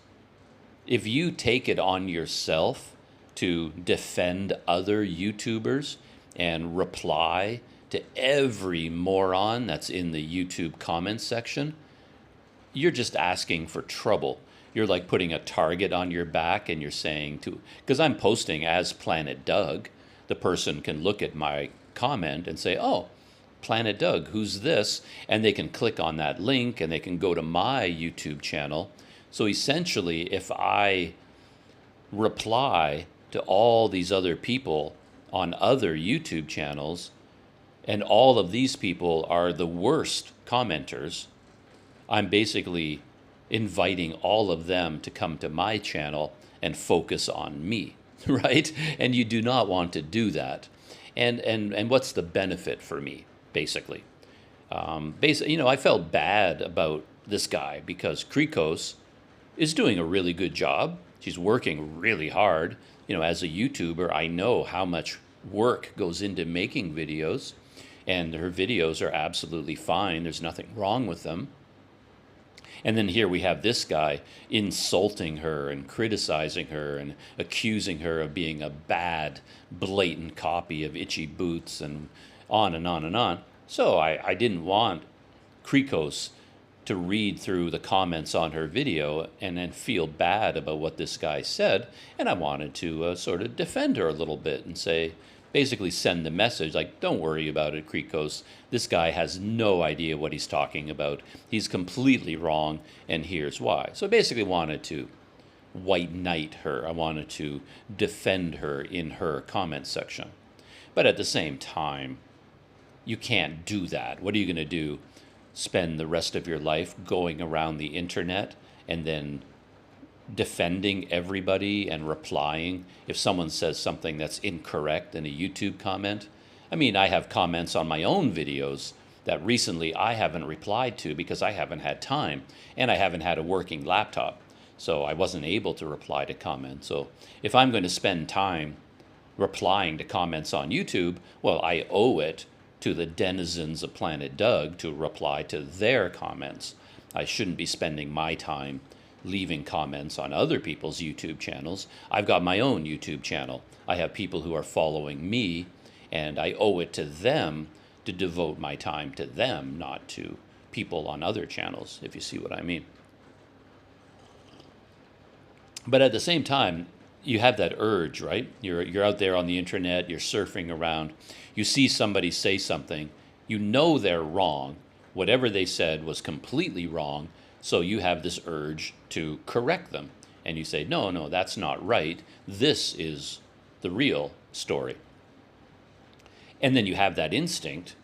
if you take it on yourself to defend other YouTubers and reply to every moron that's in the YouTube comments section, you're just asking for trouble. You're like putting a target on your back, and you're saying to, because I'm posting as Planet Doug, the person can look at my comment and say, oh, Planet Doug, who's this? And they can click on that link and they can go to my YouTube channel. So essentially, if I reply to all these other people on other YouTube channels, and all of these people are the worst commenters, I'm basically inviting all of them to come to my channel and focus on me, right? And you do not want to do that. And what's the benefit for me, basically? I felt bad about this guy because Krikos is doing a really good job. She's working really hard. As a YouTuber, I know how much work goes into making videos, and her videos are absolutely fine. There's nothing wrong with them. And then here we have this guy insulting her and criticizing her and accusing her of being a bad, blatant copy of Itchy Boots and on and on and on. So I didn't want Krikos to read through the comments on her video and then feel bad about what this guy said. And I wanted to sort of defend her a little bit and say, basically send the message like, don't worry about it, Krikos. This guy has no idea what he's talking about. He's completely wrong, and here's why. So I basically wanted to white knight her. I wanted to defend her in her comment section. But at the same time, you can't do that. What are you going to do? Spend the rest of your life going around the internet and then defending everybody and replying if someone says something that's incorrect in a YouTube comment? I mean, I have comments on my own videos that recently I haven't replied to because I haven't had time and I haven't had a working laptop. So I wasn't able to reply to comments. So if I'm going to spend time replying to comments on YouTube, well, I owe it to the denizens of Planet Doug to reply to their comments. I shouldn't be spending my time leaving comments on other people's YouTube channels. I've got my own YouTube channel. I have people who are following me, and I owe it to them to devote my time to them, not to people on other channels, if you see what I mean. But at the same time, you have that urge, right? You're out there on the internet, you're surfing around, you see somebody say something, you know they're wrong, whatever they said was completely wrong, so you have this urge to correct them. And you say, no, that's not right. This is the real story. And then you have that instinct,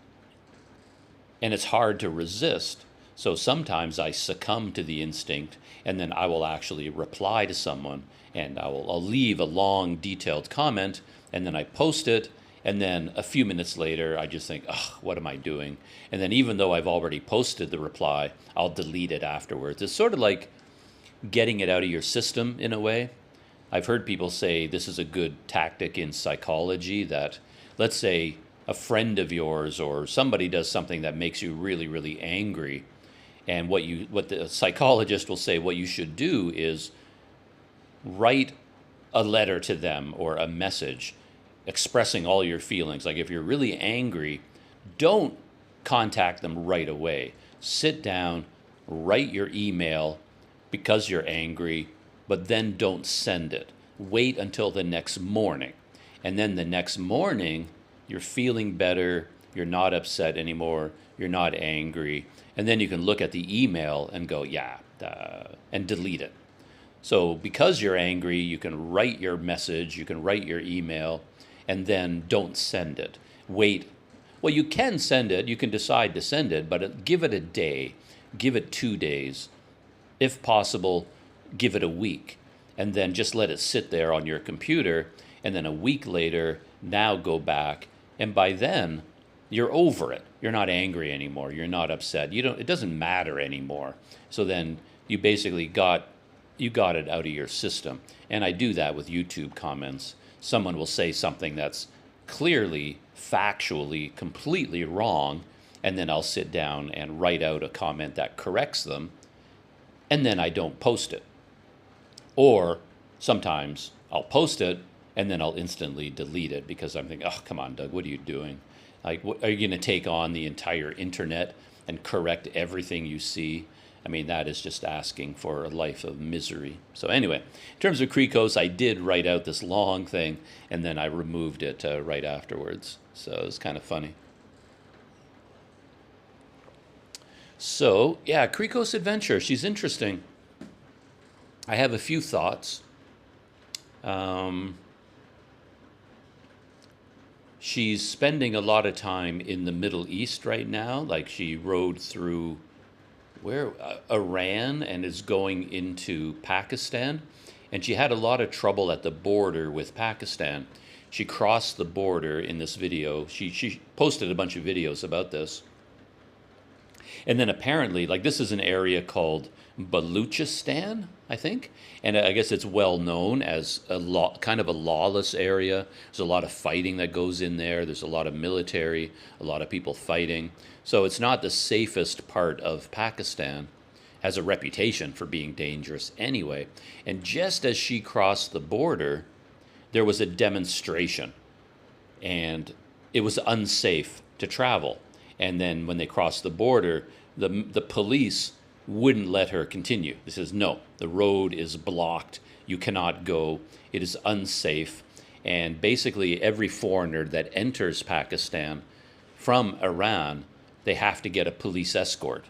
and it's hard to resist. So sometimes I succumb to the instinct, and then I will actually reply to someone, and I'll leave a long, detailed comment, and then I post it, and then a few minutes later, I just think, what am I doing? And then even though I've already posted the reply, I'll delete it afterwards. It's sort of like getting it out of your system in a way. I've heard people say this is a good tactic in psychology, that let's say a friend of yours or somebody does something that makes you really, really angry. And what the psychologist will say, what you should do is write a letter to them or a message expressing all your feelings. Like if you're really angry, don't contact them right away. Sit down, write your email because you're angry, but then don't send it. Wait until the next morning. And then the next morning, you're feeling better, you're not upset anymore, you're not angry. And then you can look at the email and go, and delete it. So because you're angry, you can write your message, you can write your email, and then don't send it. Wait. Well, you can send it, you can decide to send it, but give it a day, give it 2 days. If possible, give it a week, and then just let it sit there on your computer, and then a week later, now go back, and by then, you're over it. You're not angry anymore. You're not upset. It doesn't matter anymore. So then you basically got it out of your system. And I do that with YouTube comments. Someone will say something that's clearly, factually, completely wrong, and then I'll sit down and write out a comment that corrects them, and then I don't post it. Or sometimes I'll post it, and then I'll instantly delete it because I'm thinking, come on, Doug, what are you doing? Like, are you going to take on the entire internet and correct everything you see? I mean, that is just asking for a life of misery. So anyway, in terms of Krikos, I did write out this long thing, and then I removed it right afterwards. So it was kind of funny. So, yeah, Kriko's adventure. She's interesting. I have a few thoughts. Um, she's spending a lot of time in the Middle East right now. Like she rode through where Iran and is going into Pakistan, and she had a lot of trouble at the border with Pakistan. She crossed the border in this video. She posted a bunch of videos about this. And then apparently, like this is an area called Baluchistan, I think, and I guess it's well known as kind of a lawless area. There's a lot of fighting that goes in there. There's a lot of military, a lot of people fighting. So it's not the safest part of Pakistan. Has a reputation for being dangerous anyway. And just as she crossed the border, there was a demonstration, and it was unsafe to travel. And then when they crossed the border, the police wouldn't let her continue. They says, no, the road is blocked. You cannot go. It is unsafe. And basically every foreigner that enters Pakistan from Iran, they have to get a police escort.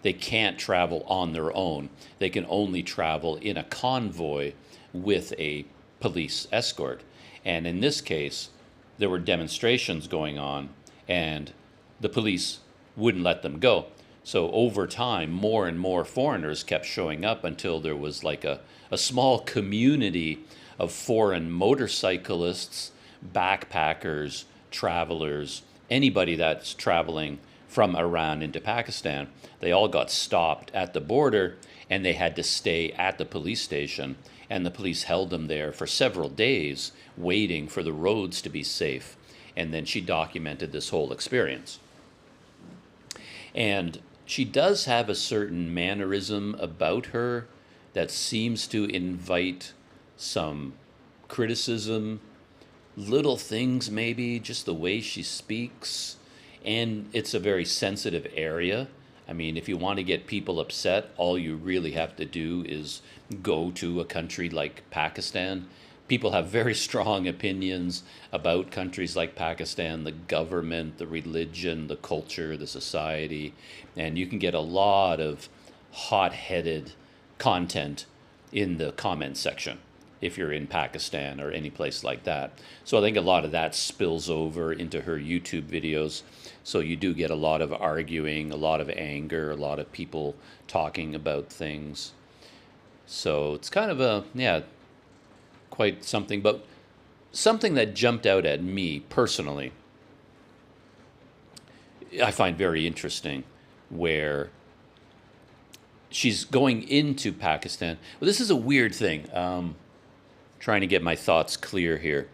They can't travel on their own. They can only travel in a convoy with a police escort. And in this case, there were demonstrations going on, and the police wouldn't let them go. So over time, more and more foreigners kept showing up until there was like a small community of foreign motorcyclists, backpackers, travelers, anybody that's traveling from Iran into Pakistan. They all got stopped at the border, and they had to stay at the police station, and the police held them there for several days waiting for the roads to be safe. And then she documented this whole experience. And she does have a certain mannerism about her that seems to invite some criticism, little things maybe, just the way she speaks. And it's a very sensitive area. I mean, if you want to get people upset, all you really have to do is go to a country like Pakistan. People have very strong opinions about countries like Pakistan, the government, the religion, the culture, the society, and you can get a lot of hot-headed content in the comment section if you're in Pakistan or any place like that. So I think a lot of that spills over into her YouTube videos. So you do get a lot of arguing, a lot of anger, a lot of people talking about things. So it's kind of quite something, but something that jumped out at me personally, I find very interesting, where she's going into Pakistan. Well, this is a weird thing. Trying to get my thoughts clear here.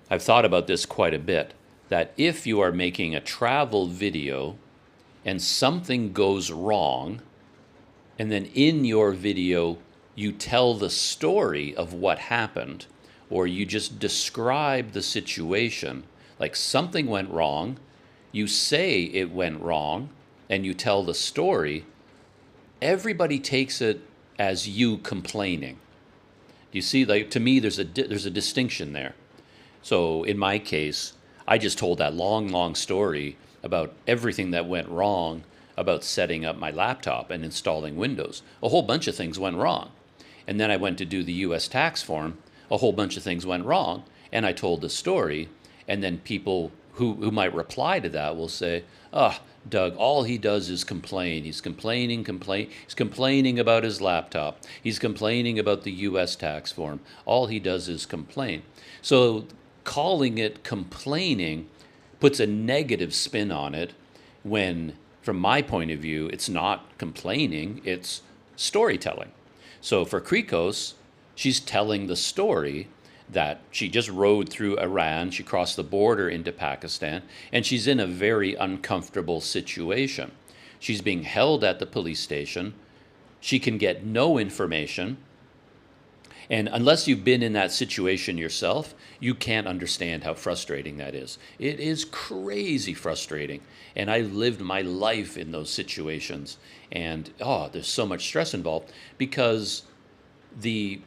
I've thought about this quite a bit, that if you are making a travel video and something goes wrong, and then in your video you tell the story of what happened, or you just describe the situation, like something went wrong, you say it went wrong, and you tell the story, everybody takes it as you complaining. You see, like to me, there's a distinction there. So in my case, I just told that long story about everything that went wrong about setting up my laptop and installing Windows. A whole bunch of things went wrong. And then I went to do the US tax form. A whole bunch of things went wrong. And I told the story. And then people who might reply to that will say, Doug, all he does is complain. He's complaining. He's complaining about his laptop. He's complaining about the US tax form. All he does is complain. So calling it complaining puts a negative spin on it when, from my point of view, it's not complaining, it's storytelling. So for Krikos, she's telling the story that she just rode through Iran, she crossed the border into Pakistan, and she's in a very uncomfortable situation. She's being held at the police station. She can get no information. And unless you've been in that situation yourself, you can't understand how frustrating that is. It is crazy frustrating. And I lived my life in those situations. And, there's so much stress involved because the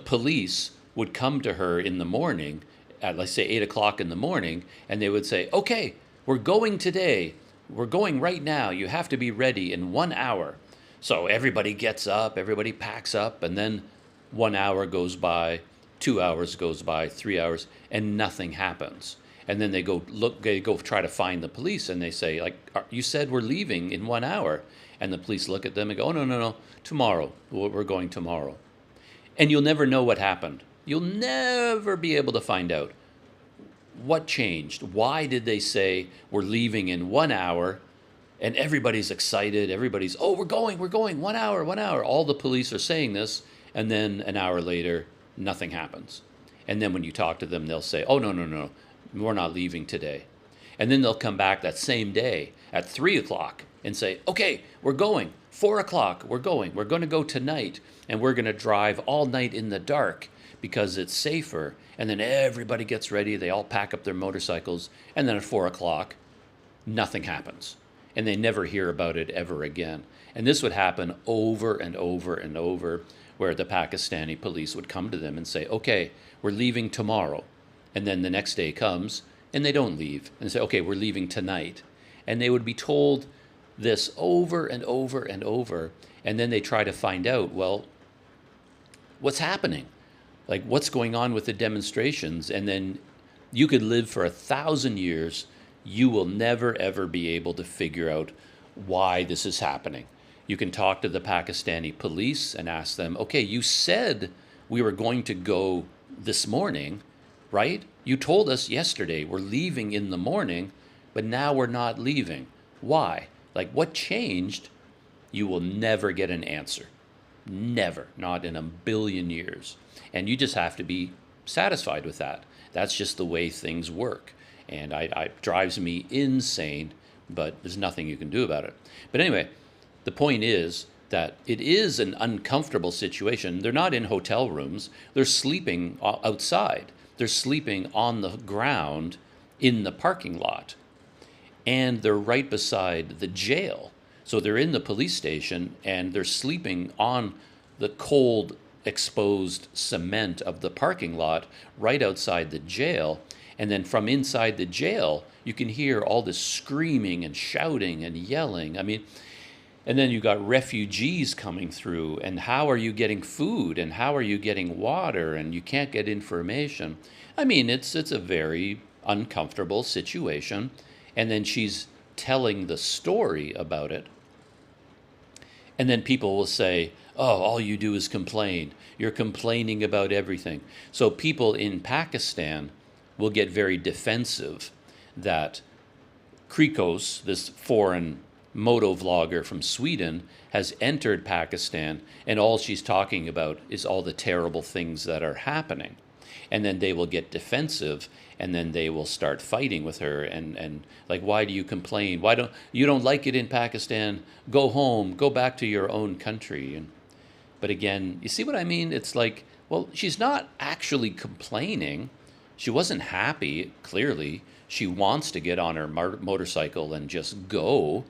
police would come to her in the morning at, let's say, 8 o'clock in the morning, and they would say, okay, we're going today. we're going right now. You have to be ready in 1 hour. So everybody gets up, everybody packs up, and then 1 hour goes by, 2 hours goes by, 3 hours, and nothing happens. And then they go try to find the police, and they say, like, you said we're leaving in 1 hour. And the police look at them and go, oh, no, tomorrow. We're going tomorrow. And you'll never know what happened. You'll never be able to find out what changed. Why did they say we're leaving in 1 hour? And everybody's excited. Everybody's, oh, we're going. 1 hour. All the police are saying this. And then an hour later, nothing happens. And then when you talk to them, they'll say, oh, no, we're not leaving today. And then they'll come back that same day at 3 o'clock and say, okay, we're going. 4 o'clock, we're going. We're going to go tonight. And we're going to drive all night in the dark because it's safer. And then everybody gets ready. They all pack up their motorcycles. And then at 4 o'clock, nothing happens. And they never hear about it ever again. And this would happen over and over and over, where the Pakistani police would come to them and say, okay, we're leaving tomorrow. And then the next day comes, and they don't leave. And they say, okay, we're leaving tonight. And they would be told this over and over and over. And then they try to find out, well, what's happening? Like, what's going on with the demonstrations? And then you could live for 1,000 years. You will never, ever be able to figure out why this is happening. You can talk to the Pakistani police and ask them, okay, you said we were going to go this morning, right? You told us yesterday we're leaving in the morning, but now we're not leaving. Why? Like, what changed? You will never get an answer. Never. Not in a billion years. And you just have to be satisfied with that. That's just the way things work. And it drives me insane, but there's nothing you can do about it. But anyway, the point is that it is an uncomfortable situation. They're not in hotel rooms. They're sleeping outside. They're sleeping on the ground in the parking lot. And they're right beside the jail. So they're in the police station, and they're sleeping on the cold, exposed cement of the parking lot right outside the jail. And then from inside the jail, you can hear all this screaming and shouting and yelling. I mean, and then you got refugees coming through, and how are you getting food, and how are you getting water, and you can't get information. I mean, it's a very uncomfortable situation. And then she's telling the story about it. And then people will say, oh, all you do is complain. You're complaining about everything. So people in Pakistan will get very defensive that Krikos, this foreign moto vlogger from Sweden, has entered Pakistan, and all she's talking about is all the terrible things that are happening. And then they will get defensive, and then they will start fighting with her, and like, why do you complain? Why don't you like it in Pakistan? Go home, go back to your own country. But again, you see what I mean? It's like, well, she's not actually complaining. She wasn't happy, clearly. She wants to get on her motorcycle and just go.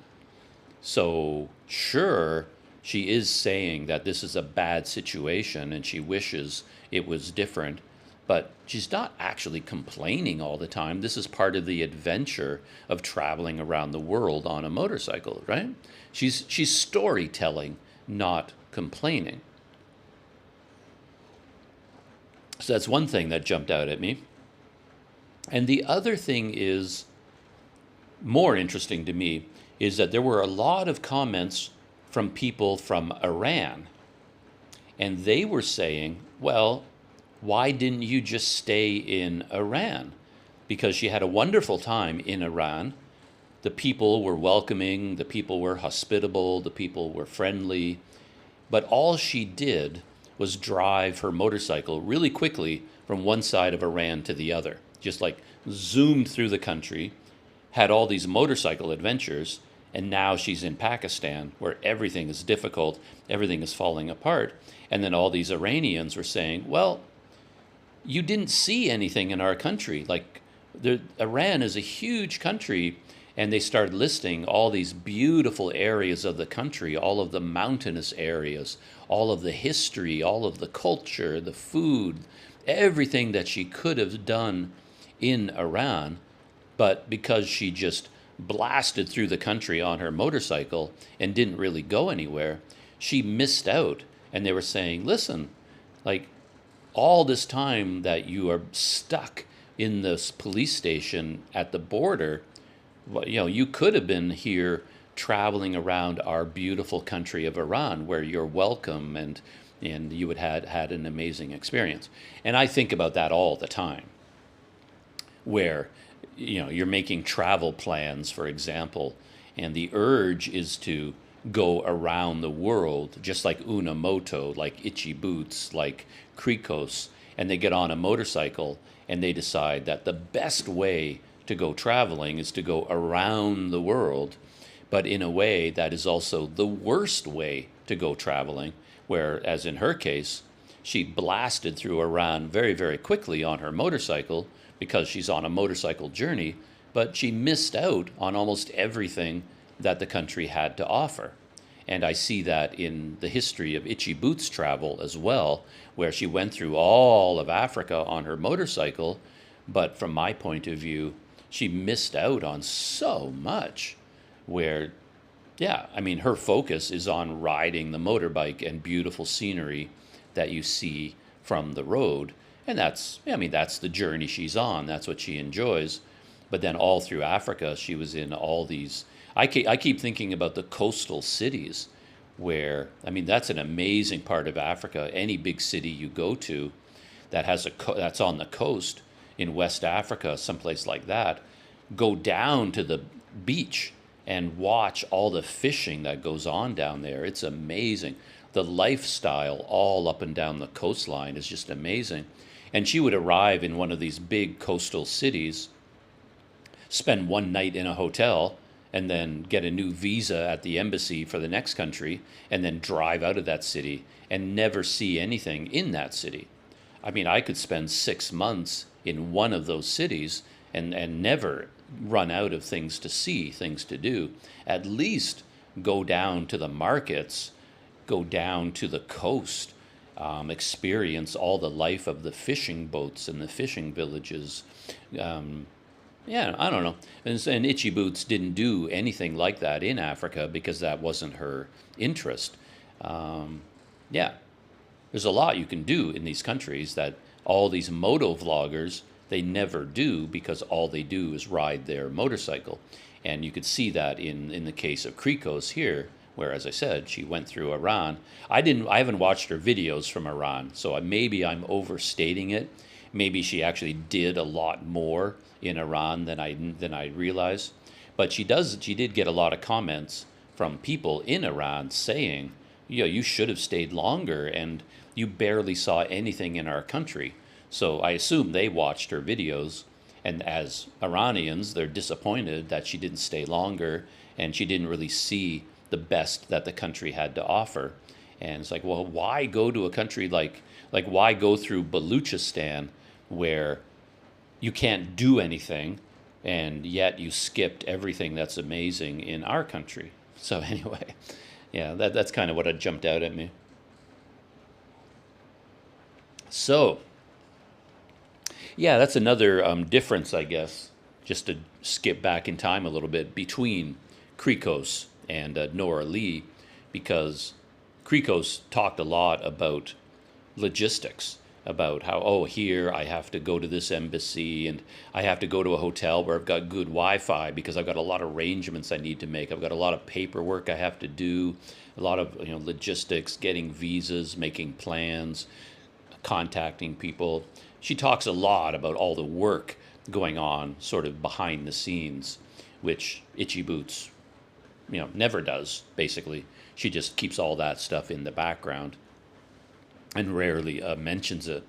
So sure, she is saying that this is a bad situation and she wishes it was different. But she's not actually complaining all the time. This is part of the adventure of traveling around the world on a motorcycle, right? She's storytelling, not complaining. So that's one thing that jumped out at me. And the other thing is, more interesting to me, is that there were a lot of comments from people from Iran. And they were saying, well, why didn't you just stay in Iran? Because she had a wonderful time in Iran. The people were welcoming, the people were hospitable, the people were friendly. But all she did was drive her motorcycle really quickly from one side of Iran to the other. Just like zoomed through the country, had all these motorcycle adventures, and now she's in Pakistan, where everything is difficult, everything is falling apart. And then all these Iranians were saying, well, you didn't see anything in our country. Like, Iran is a huge country, and they started listing all these beautiful areas of the country, all of the mountainous areas, all of the history, all of the culture, the food, everything that she could have done in Iran. But because she just blasted through the country on her motorcycle and didn't really go anywhere, she missed out. And they were saying, listen, like, all this time that you are stuck in this police station at the border, you could have been here traveling around our beautiful country of Iran, where you're welcome and you would had an amazing experience. And I think about that all the time, where you're making travel plans, for example, and the urge is to go around the world, just like Unamoto, like Itchy Boots, like Krikos, and they get on a motorcycle and they decide that the best way to go traveling is to go around the world, but in a way that is also the worst way to go traveling, where, as in her case, she blasted through Iran very, very quickly on her motorcycle because she's on a motorcycle journey, but she missed out on almost everything that the country had to offer. And I see that in the history of Itchy Boots travel as well, where she went through all of Africa on her motorcycle, but from my point of view, she missed out on so much, where, yeah, I mean, her focus is on riding the motorbike and beautiful scenery that you see from the road. And that's the journey she's on. That's what she enjoys. But then all through Africa, she was in all these, I keep thinking about the coastal cities, where, I mean, that's an amazing part of Africa. Any big city you go to that has that's on the coast in West Africa, someplace like that, go down to the beach and watch all the fishing that goes on down there. It's amazing. The lifestyle all up and down the coastline is just amazing. And she would arrive in one of these big coastal cities, spend one night in a hotel, and then get a new visa at the embassy for the next country, and then drive out of that city and never see anything in that city. I mean, I could spend 6 months in one of those cities and never run out of things to see, things to do. At least go down to the markets, go down to the coast, experience all the life of the fishing boats and the fishing villages. Yeah, I don't know. And Itchy Boots didn't do anything like that in Africa because that wasn't her interest. Yeah, there's a lot you can do in these countries that all these moto vloggers, they never do, because all they do is ride their motorcycle. And you could see that in the case of Krikos here, where, as I said, she went through Iran. I haven't watched her videos from Iran, so maybe I'm overstating it. Maybe she actually did a lot more in Iran than I realized. But she did get a lot of comments from people in Iran saying, you should have stayed longer, and you barely saw anything in our country. So I assume they watched her videos, and as Iranians, they're disappointed that she didn't stay longer and she didn't really see the best that the country had to offer. And it's like, well, why go to a country like why go through Baluchistan, where you can't do anything, and yet you skipped everything that's amazing in our country? So anyway, yeah, that's kind of what had jumped out at me. So, yeah, that's another difference, I guess, just to skip back in time a little bit, between Krikos and Nora Lee, because Krikos talked a lot about logistics, about how, here I have to go to this embassy, and I have to go to a hotel where I've got good Wi-Fi because I've got a lot of arrangements I need to make. I've got a lot of paperwork I have to do, a lot of logistics, getting visas, making plans, contacting people. She talks a lot about all the work going on sort of behind the scenes, which Itchy Boots, never does, basically. She just keeps all that stuff in the background and rarely mentions it,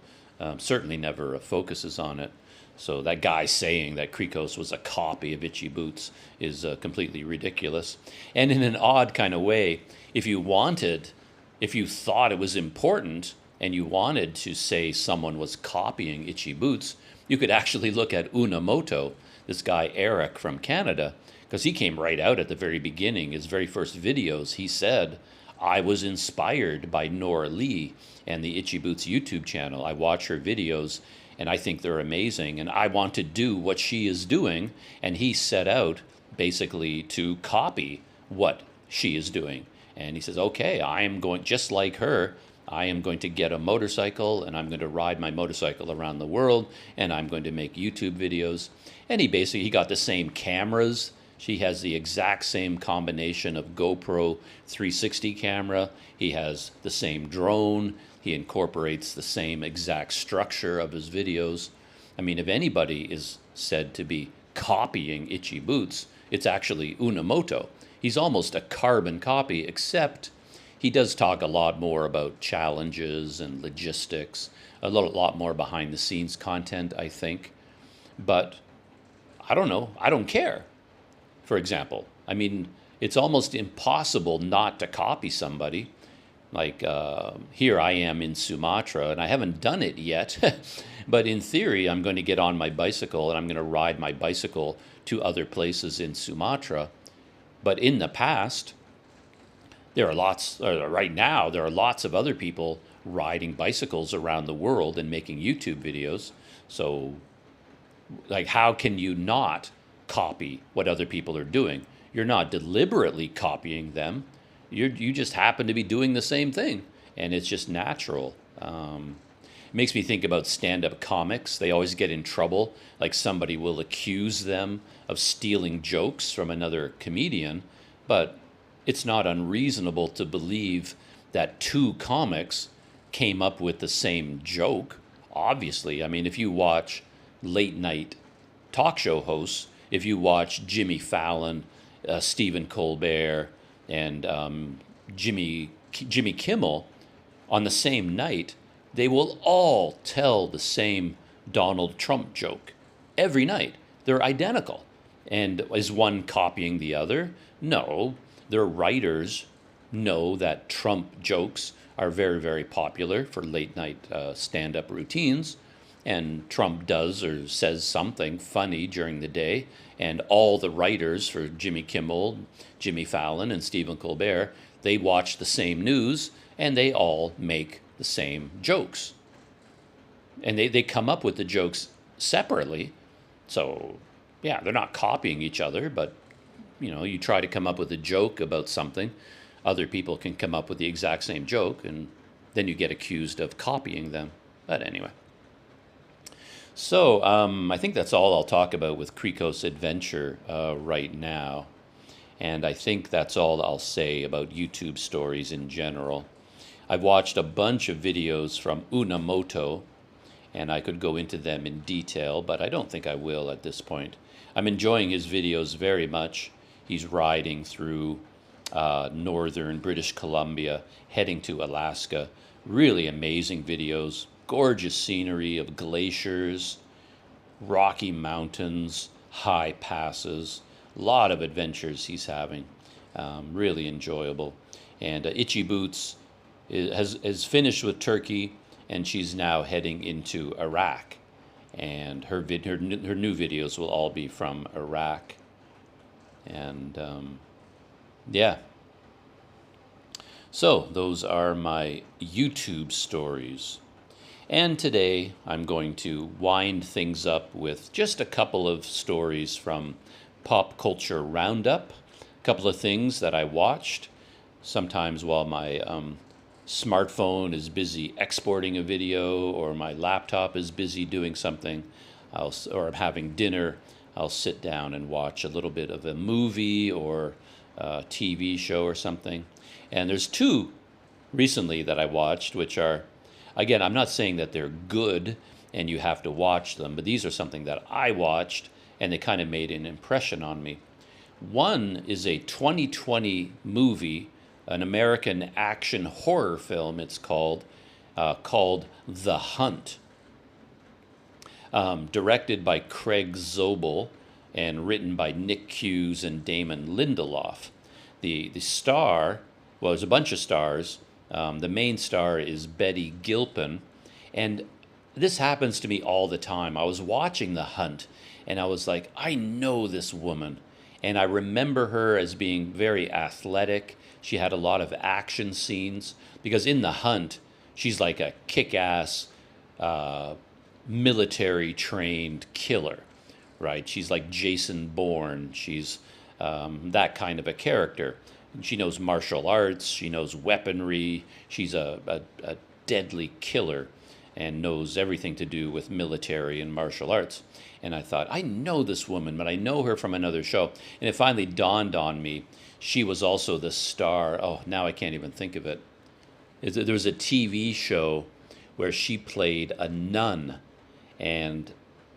certainly never focuses on it. So that guy saying that Krikos was a copy of Itchy Boots is completely ridiculous. And in an odd kind of way, if you thought it was important and you wanted to say someone was copying Itchy Boots, you could actually look at Unamoto, this guy Eric from Canada, because he came right out at the very beginning. His very first videos, he said, I was inspired by Nora Lee and the Itchy Boots YouTube channel. I watch her videos and I think they're amazing, and I want to do what she is doing. And he set out basically to copy what she is doing. And he says, okay, I am going, just like her, I am going to get a motorcycle and I'm going to ride my motorcycle around the world and I'm going to make YouTube videos. And he got the same cameras. She has the exact same combination of GoPro 360 camera. He has the same drone. He incorporates the same exact structure of his videos. I mean, if anybody is said to be copying Itchy Boots, it's actually Unamoto. He's almost a carbon copy, except he does talk a lot more about challenges and logistics, a lot more behind the scenes content, I think. But I don't know. I don't care, for example. I mean, it's almost impossible not to copy somebody. Like here I am in Sumatra, and I haven't done it yet. But in theory, I'm going to get on my bicycle, and I'm going to ride my bicycle to other places in Sumatra. But in the past, right now, there are lots of other people riding bicycles around the world and making YouTube videos. So, like, how can you not copy what other people are doing? You're not deliberately copying them. You just happen to be doing the same thing, and it's just natural. It makes me think about stand-up comics. They always get in trouble. Like somebody will accuse them of stealing jokes from another comedian, but it's not unreasonable to believe that two comics came up with the same joke. Obviously, I mean, if you watch late night talk show hosts, if you watch Jimmy Fallon, Stephen Colbert, and Jimmy Kimmel on the same night, they will all tell the same Donald Trump joke every night. They're identical. And is one copying the other? No. Their writers know that Trump jokes are very, very popular for late night stand-up routines. And Trump does or says something funny during the day. And all the writers for Jimmy Kimmel, Jimmy Fallon, and Stephen Colbert, they watch the same news and they all make the same jokes. And they come up with the jokes separately. So, yeah, they're not copying each other, but, you know, you try to come up with a joke about something, other people can come up with the exact same joke, and then you get accused of copying them. But anyway. So, I think that's all I'll talk about with Krikos Adventure right now. And I think that's all I'll say about YouTube stories in general. I've watched a bunch of videos from Unamoto, and I could go into them in detail, but I don't think I will at this point. I'm enjoying his videos very much. He's riding through northern British Columbia, heading to Alaska. Really amazing videos. Gorgeous scenery of glaciers, rocky mountains, high passes. A lot of adventures he's having. Really enjoyable. And Itchy Boots has finished with Turkey, and she's now heading into Iraq. And her new videos will all be from Iraq. And yeah. So those are my YouTube stories. And today I'm going to wind things up with just a couple of stories from Pop Culture Roundup. A couple of things that I watched. Sometimes while my smartphone is busy exporting a video, or my laptop is busy doing something, or I'm having dinner, I'll sit down and watch a little bit of a movie or a TV show or something. And there's two recently that I watched, which are, again, I'm not saying that they're good and you have to watch them, but these are something that I watched and they kind of made an impression on me. One is a 2020 movie, an American action horror film, it's called The Hunt. Directed by Craig Zobel and written by Nick Hughes and Damon Lindelof. The star, well, there's a bunch of stars. The main star is Betty Gilpin, and this happens to me all the time. I was watching The Hunt, and I was like, I know this woman, and I remember her as being very athletic. She had a lot of action scenes, because in The Hunt, she's like a kick-ass military-trained killer, right? She's like Jason Bourne. She's that kind of a character. She knows martial arts, she knows weaponry, she's a deadly killer and knows everything to do with military and martial arts. And I thought, I know this woman, but I know her from another show. And it finally dawned on me, she was also the star. Oh, now I can't even think of it. There was a TV show where she played a nun, and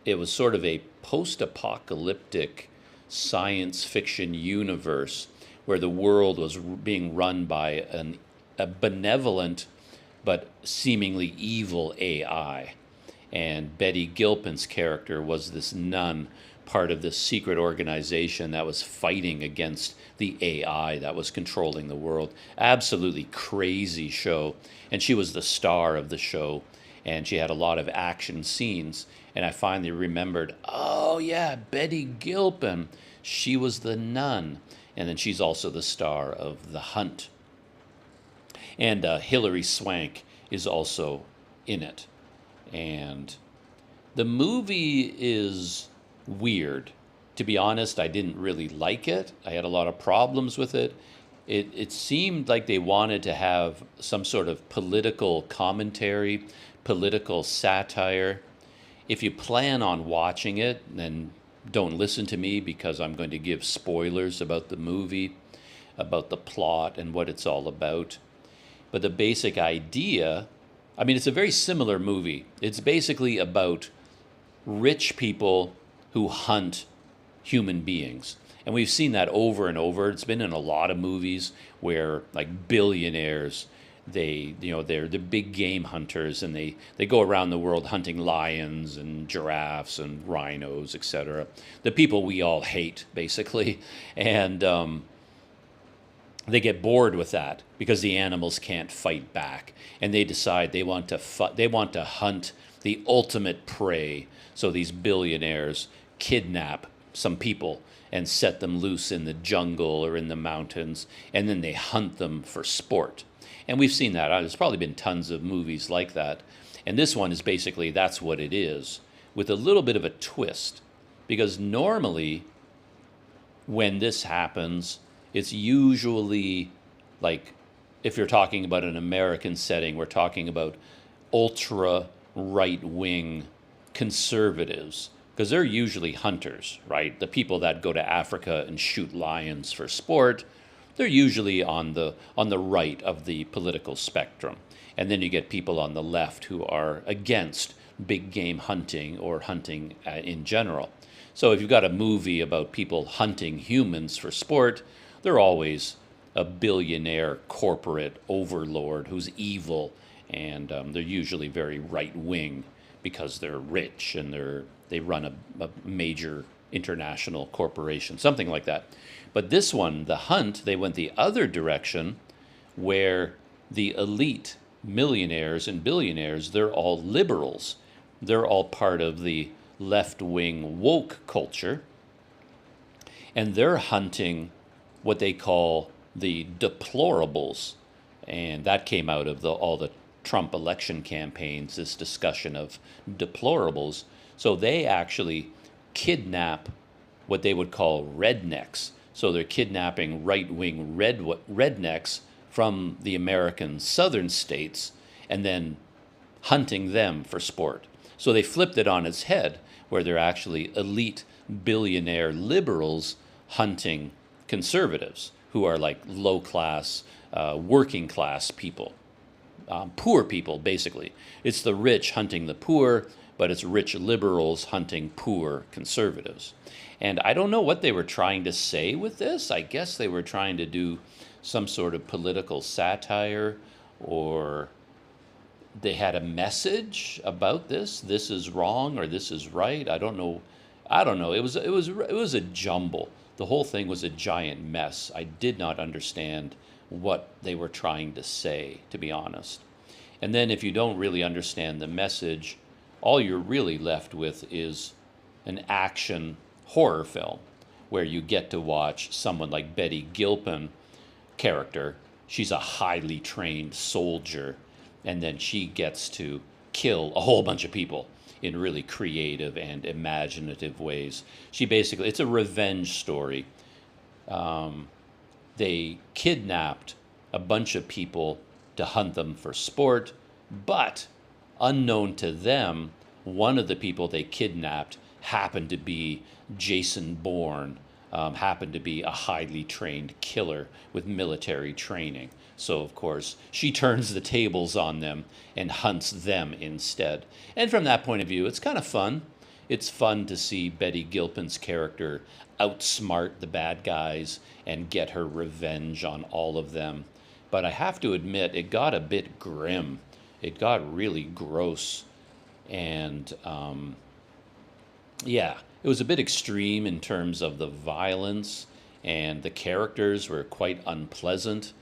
it was sort of a post-apocalyptic science fiction universe where the world was being run by a benevolent but seemingly evil AI. And Betty Gilpin's character was this nun, part of this secret organization that was fighting against the AI that was controlling the world. Absolutely crazy show. And she was the star of the show, and she had a lot of action scenes. And I finally remembered, oh yeah, Betty Gilpin, she was the nun. And then she's also the star of The Hunt. And Hilary Swank is also in it. And the movie is weird. To be honest, I didn't really like it. I had a lot of problems with it. It seemed like they wanted to have some sort of political commentary, political satire. If you plan on watching it, then don't listen to me because I'm going to give spoilers about the movie, about the plot and what it's all about. But the basic idea, I mean, it's a very similar movie. It's basically about rich people who hunt human beings. And we've seen that over and over. It's been in a lot of movies where like billionaires, they're the big game hunters, and they go around the world hunting lions and giraffes and rhinos, etc. The people we all hate, basically. And they get bored with that because the animals can't fight back, and they decide they want to hunt the ultimate prey. So these billionaires kidnap some people and set them loose in the jungle or in the mountains, and then they hunt them for sport. And we've seen that. There's probably been tons of movies like that. And this one is basically, that's what it is, with a little bit of a twist. Because normally, when this happens, it's usually like, if you're talking about an American setting, we're talking about ultra right-wing conservatives, because they're usually hunters, right? The people that go to Africa and shoot lions for sport, they're usually on the right of the political spectrum. And then you get people on the left who are against big game hunting or hunting in general. So if you've got a movie about people hunting humans for sport, they're always a billionaire corporate overlord who's evil, and they're usually very right-wing because they're rich and they run a major international corporation, something like that. But this one, The Hunt, they went the other direction, where the elite millionaires and billionaires, they're all liberals. They're all part of the left-wing woke culture, and they're hunting what they call the deplorables. And that came out of all the Trump election campaigns, this discussion of deplorables. So they actually kidnap what they would call rednecks. So they're kidnapping right-wing rednecks from the American southern states and then hunting them for sport. So they flipped it on its head, where they're actually elite billionaire liberals hunting conservatives who are like low-class, working-class people, poor people, basically. It's the rich hunting the poor, but it's rich liberals hunting poor conservatives. And I don't know what they were trying to say with this. I guess they were trying to do some sort of political satire, or they had a message about this. This is wrong or this is right. I don't know. It was a jumble. The whole thing was a giant mess. I did not understand what they were trying to say, to be honest. And then if you don't really understand the message, all you're really left with is an action horror film where you get to watch someone like Betty Gilpin character. She's a highly trained soldier, and then she gets to kill a whole bunch of people in really creative and imaginative ways. It's a revenge story. They kidnapped a bunch of people to hunt them for sport, but unknown to them, one of the people they kidnapped happened to be Jason Bourne, happened to be a highly trained killer with military training. So, of course, she turns the tables on them and hunts them instead. And from that point of view, it's kind of fun. It's fun to see Betty Gilpin's character outsmart the bad guys and get her revenge on all of them. But I have to admit, it got a bit grim. It got really gross. And yeah, it was a bit extreme in terms of the violence, and the characters were quite unpleasant,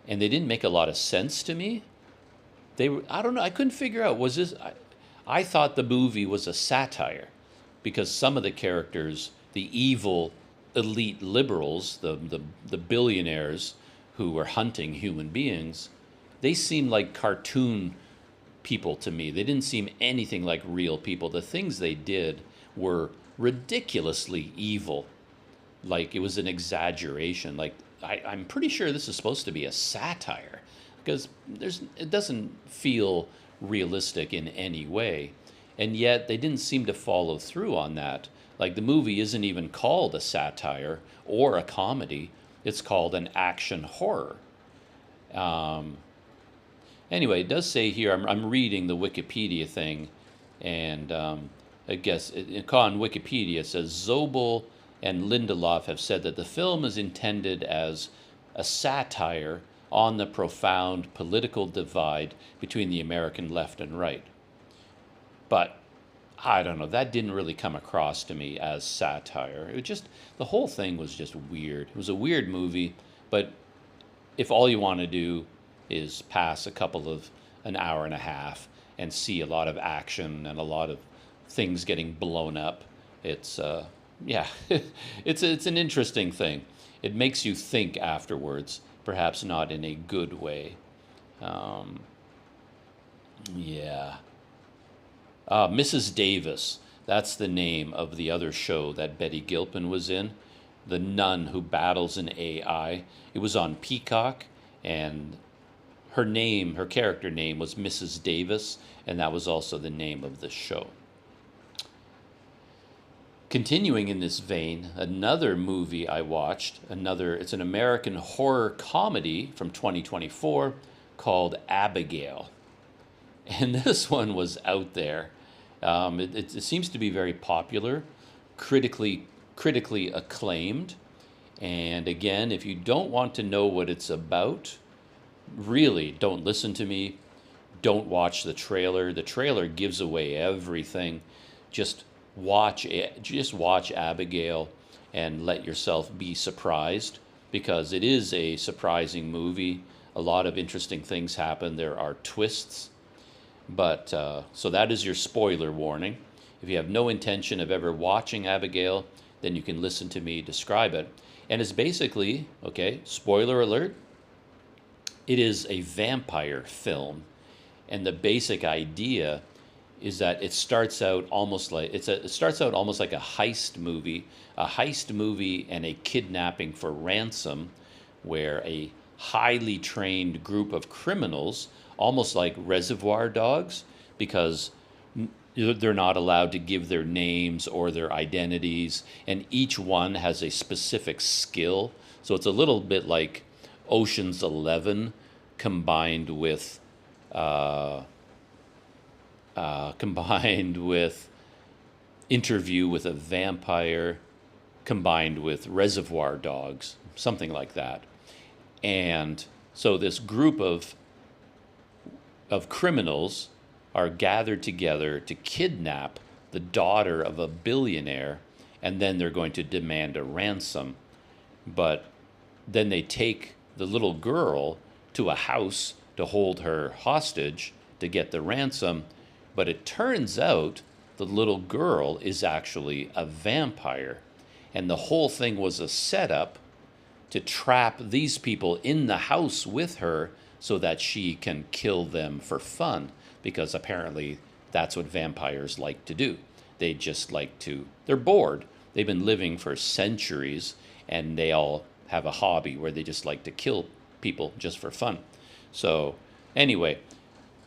and they didn't make a lot of sense to me. They were, I don't know, I couldn't figure out, was this, I thought the movie was a satire because some of the characters, the evil elite liberals, the billionaires who were hunting human beings, they seemed like cartoon people to me. They didn't seem anything like real people. The things they did were ridiculously evil. Like it was an exaggeration. Like I'm pretty sure this is supposed to be a satire because it doesn't feel realistic in any way. And yet they didn't seem to follow through on that. Like the movie isn't even called a satire or a comedy. It's called an action horror. Anyway, it does say here, I'm reading the Wikipedia thing, and I guess on Wikipedia it says Zobel and Lindelof have said that the film is intended as a satire on the profound political divide between the American left and right. But I don't know, that didn't really come across to me as satire. It just, the whole thing was just weird. It was a weird movie, but if all you want to do is pass an hour and a half and see a lot of action and a lot of things getting blown up, it's yeah, it's an interesting thing. It makes you think afterwards, perhaps not in a good way. Yeah. Mrs. Davis, that's the name of the other show that Betty Gilpin was in, the nun who battles an AI. It was on Peacock, and her character name was Mrs. Davis, and that was also the name of the show. Continuing in this vein, another movie I watched, it's an American horror comedy from 2024 called Abigail. And this one was out there. It seems to be very popular, critically acclaimed. And again, if you don't want to know what it's about, really don't listen to me. Don't watch the trailer. The trailer gives away everything. Just watch Abigail and let yourself be surprised, because it is a surprising movie. A lot of interesting things happen. There are twists. But so that is your spoiler warning. If you have no intention of ever watching Abigail, then you can listen to me describe it. And it's basically, okay, spoiler alert, it is a vampire film. And the basic idea is that it starts out almost like a heist movie and a kidnapping for ransom, where a highly trained group of criminals, almost like Reservoir Dogs, because they're not allowed to give their names or their identities, and each one has a specific skill. So it's a little bit like Ocean's 11 combined with Interview with a Vampire, combined with Reservoir Dogs, something like that. And so this group of criminals are gathered together to kidnap the daughter of a billionaire, and then they're going to demand a ransom. But then they take the little girl to a house to hold her hostage to get the ransom. But it turns out the little girl is actually a vampire. And the whole thing was a setup to trap these people in the house with her so that she can kill them for fun, because apparently that's what vampires like to do. They're bored. They've been living for centuries, and they all have a hobby where they just like to kill people just for fun. So anyway,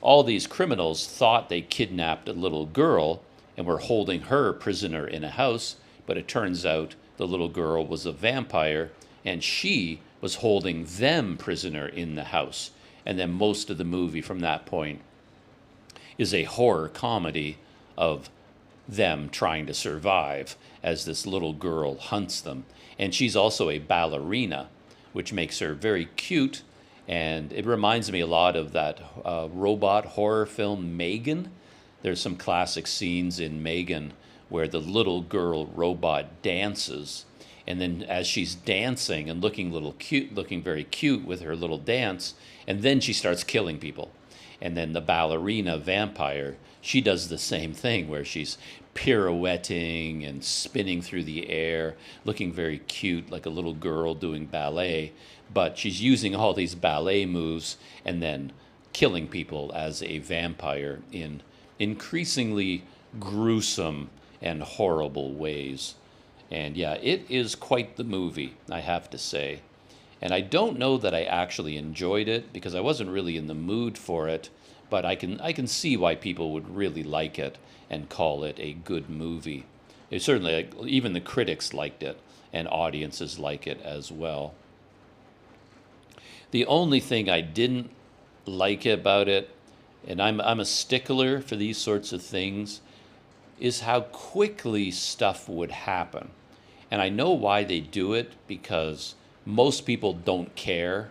all these criminals thought they kidnapped a little girl and were holding her prisoner in a house, but it turns out the little girl was a vampire and she was holding them prisoner in the house. And then most of the movie from that point is a horror comedy of them trying to survive as this little girl hunts them. And she's also a ballerina, which makes her very cute. And it reminds me a lot of that robot horror film Megan. There's some classic scenes in Megan where the little girl robot dances. And then as she's dancing and looking very cute with her little dance, and then she starts killing people. And then the ballerina vampire, she does the same thing where she's pirouetting and spinning through the air, looking very cute like a little girl doing ballet. But she's using all these ballet moves and then killing people as a vampire in increasingly gruesome and horrible ways. And yeah, it is quite the movie, I have to say. And I don't know that I actually enjoyed it because I wasn't really in the mood for it, but I can see why people would really like it and call it a good movie. It certainly, even the critics liked it, and audiences like it as well. The only thing I didn't like about it, and I'm a stickler for these sorts of things, is how quickly stuff would happen. And I know why they do it, because most people don't care.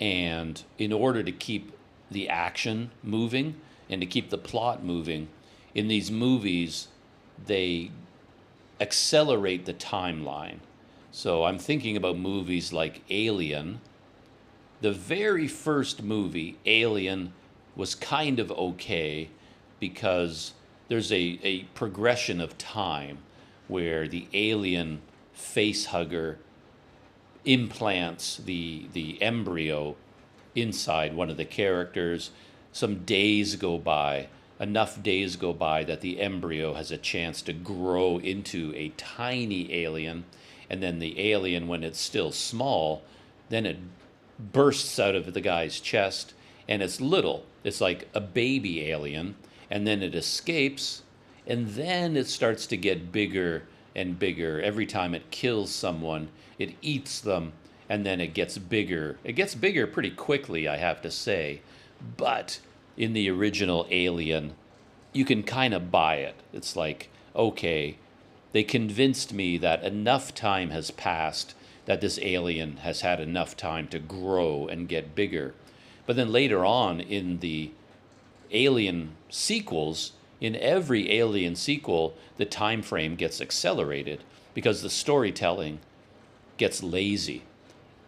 And in order to keep the action moving and to keep the plot moving, in these movies, they accelerate the timeline. So I'm thinking about movies like Alien. The very first movie, Alien, was kind of okay because there's a progression of time where the alien face hugger implants the embryo inside one of the characters. Some days go by, enough days go by that the embryo has a chance to grow into a tiny alien, and then the alien, when it's still small, then it bursts out of the guy's chest, and it's little. It's like a baby alien, and then it escapes, and then it starts to get bigger and bigger. Every time it kills someone, it eats them, and then it gets bigger. It gets bigger pretty quickly, I have to say. But in the original Alien, you can kind of buy it. It's like, okay, they convinced me that enough time has passed that this alien has had enough time to grow and get bigger. But then later on in the Alien sequels, in every Alien sequel, the time frame gets accelerated because the storytelling gets lazy.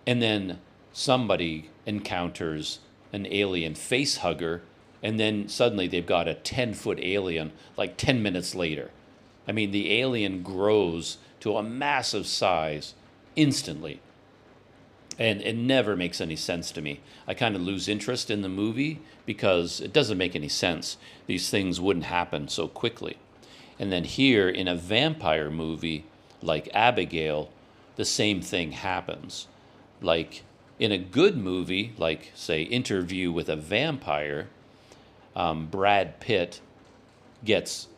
And then somebody encounters an alien face hugger, and then suddenly they've got a 10-foot alien like 10 minutes later. I mean, the alien grows to a massive size instantly. And it never makes any sense to me. I kind of lose interest in the movie because it doesn't make any sense. These things wouldn't happen so quickly. And then here in a vampire movie like Abigail, the same thing happens. Like in a good movie, like say Interview with a Vampire, Brad Pitt gets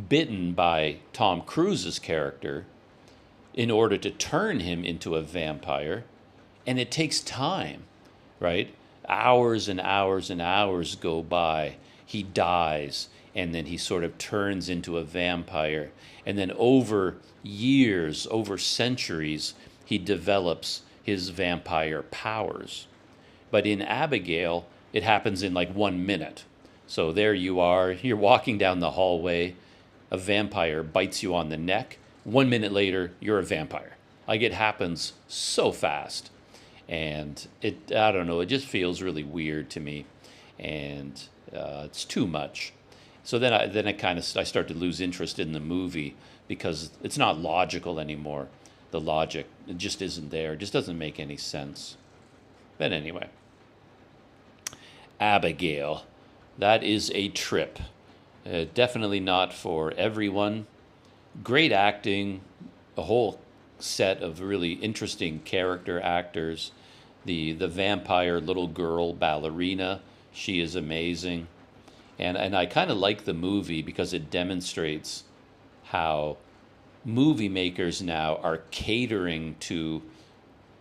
bitten by Tom Cruise's character in order to turn him into a vampire. And it takes time, right? Hours and hours and hours go by. He dies, and then he sort of turns into a vampire. And then over years, over centuries, he develops his vampire powers. But in Abigail, it happens in like 1 minute. So there you are, you're walking down the hallway, a vampire bites you on the neck. 1 minute later, you're a vampire. Like, it happens so fast. And I don't know, it just feels really weird to me. And it's too much. So then I start to lose interest in the movie because it's not logical anymore. The logic, it just isn't there. It just doesn't make any sense. But anyway, Abigail, that is a trip. Definitely not for everyone. Great acting, a whole set of really interesting character actors. The vampire little girl ballerina, she is amazing. And I kind of like the movie because it demonstrates how movie makers now are catering to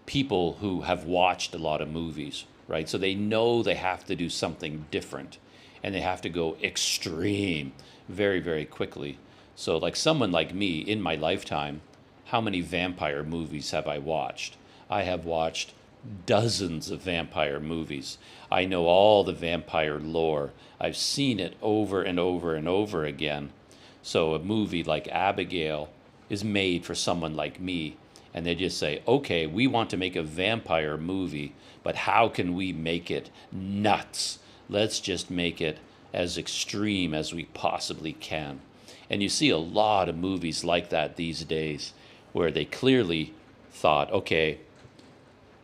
people who have watched a lot of movies, right? So they know they have to do something different and they have to go extreme very, very quickly. So, like someone like me in my lifetime, how many vampire movies have I watched? I have watched dozens of vampire movies. I know all the vampire lore. I've seen it over and over and over again. So, a movie like Abigail is made for someone like me. And they just say, okay, we want to make a vampire movie, but how can we make it nuts? Let's just make it as extreme as we possibly can. And you see a lot of movies like that these days where they clearly thought, okay,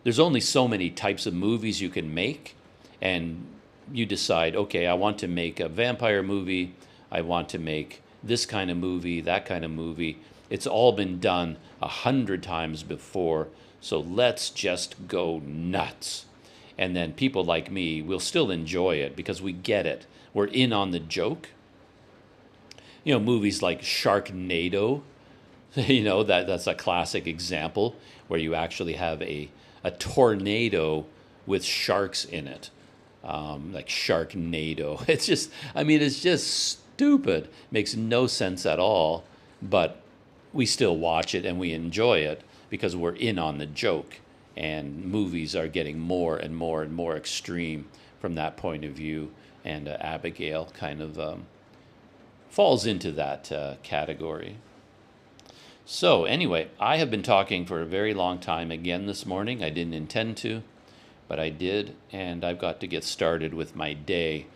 there's only so many types of movies you can make, and you decide, okay, I want to make a vampire movie, I want to make this kind of movie, that kind of movie. It's all been done 100 times before, so let's just go nuts. And then people like me will still enjoy it because we get it. We're in on the joke. You know, movies like Sharknado, that's a classic example where you actually have a tornado with sharks in it, like Sharknado. It's just stupid. Makes no sense at all, but we still watch it and we enjoy it because we're in on the joke. And movies are getting more and more and more extreme from that point of view. And Abigail kind of falls into that category. So anyway, I have been talking for a very long time again this morning. I didn't intend to, but I did, and I've got to get started with my day.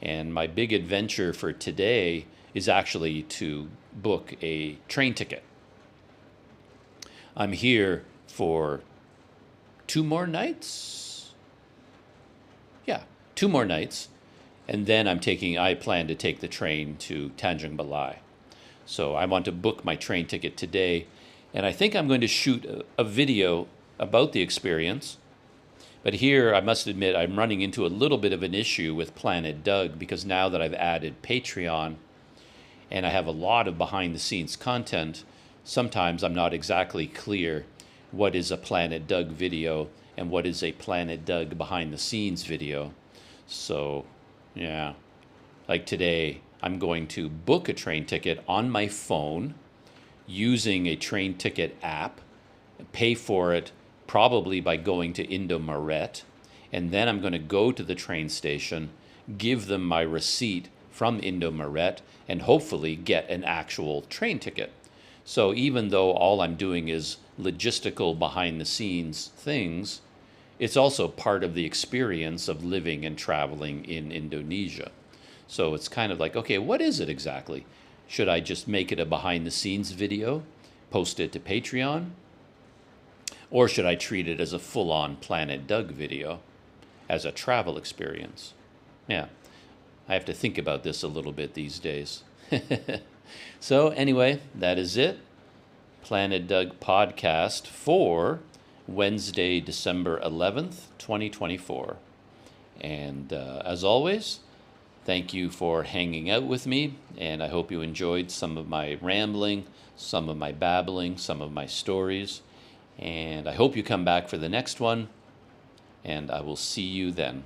And my big adventure for today is actually to book a train ticket. I'm here for 2 more nights? Yeah, 2 more nights. And then I plan to take the train to Tanjung Balai. So I want to book my train ticket today, and I think I'm going to shoot a video about the experience. But here, I must admit, I'm running into a little bit of an issue with Planet Doug because now that I've added Patreon and I have a lot of behind-the-scenes content, sometimes I'm not exactly clear what is a Planet Doug video and what is a Planet Doug behind-the-scenes video. So, yeah, like today, I'm going to book a train ticket on my phone using a train ticket app, pay for it probably by going to Indo-Maret, and then I'm going to go to the train station, give them my receipt from Indo-Maret, and hopefully get an actual train ticket. So even though all I'm doing is logistical behind-the-scenes things, it's also part of the experience of living and traveling in Indonesia. So it's kind of like, okay, what is it exactly? Should I just make it a behind-the-scenes video, post it to Patreon? Or should I treat it as a full-on Planet Doug video, as a travel experience? Yeah, I have to think about this a little bit these days. So anyway, that is it. Planet Doug podcast for Wednesday, December 11th, 2024. And as always, thank you for hanging out with me, and I hope you enjoyed some of my rambling, some of my babbling, some of my stories. And I hope you come back for the next one, and I will see you then.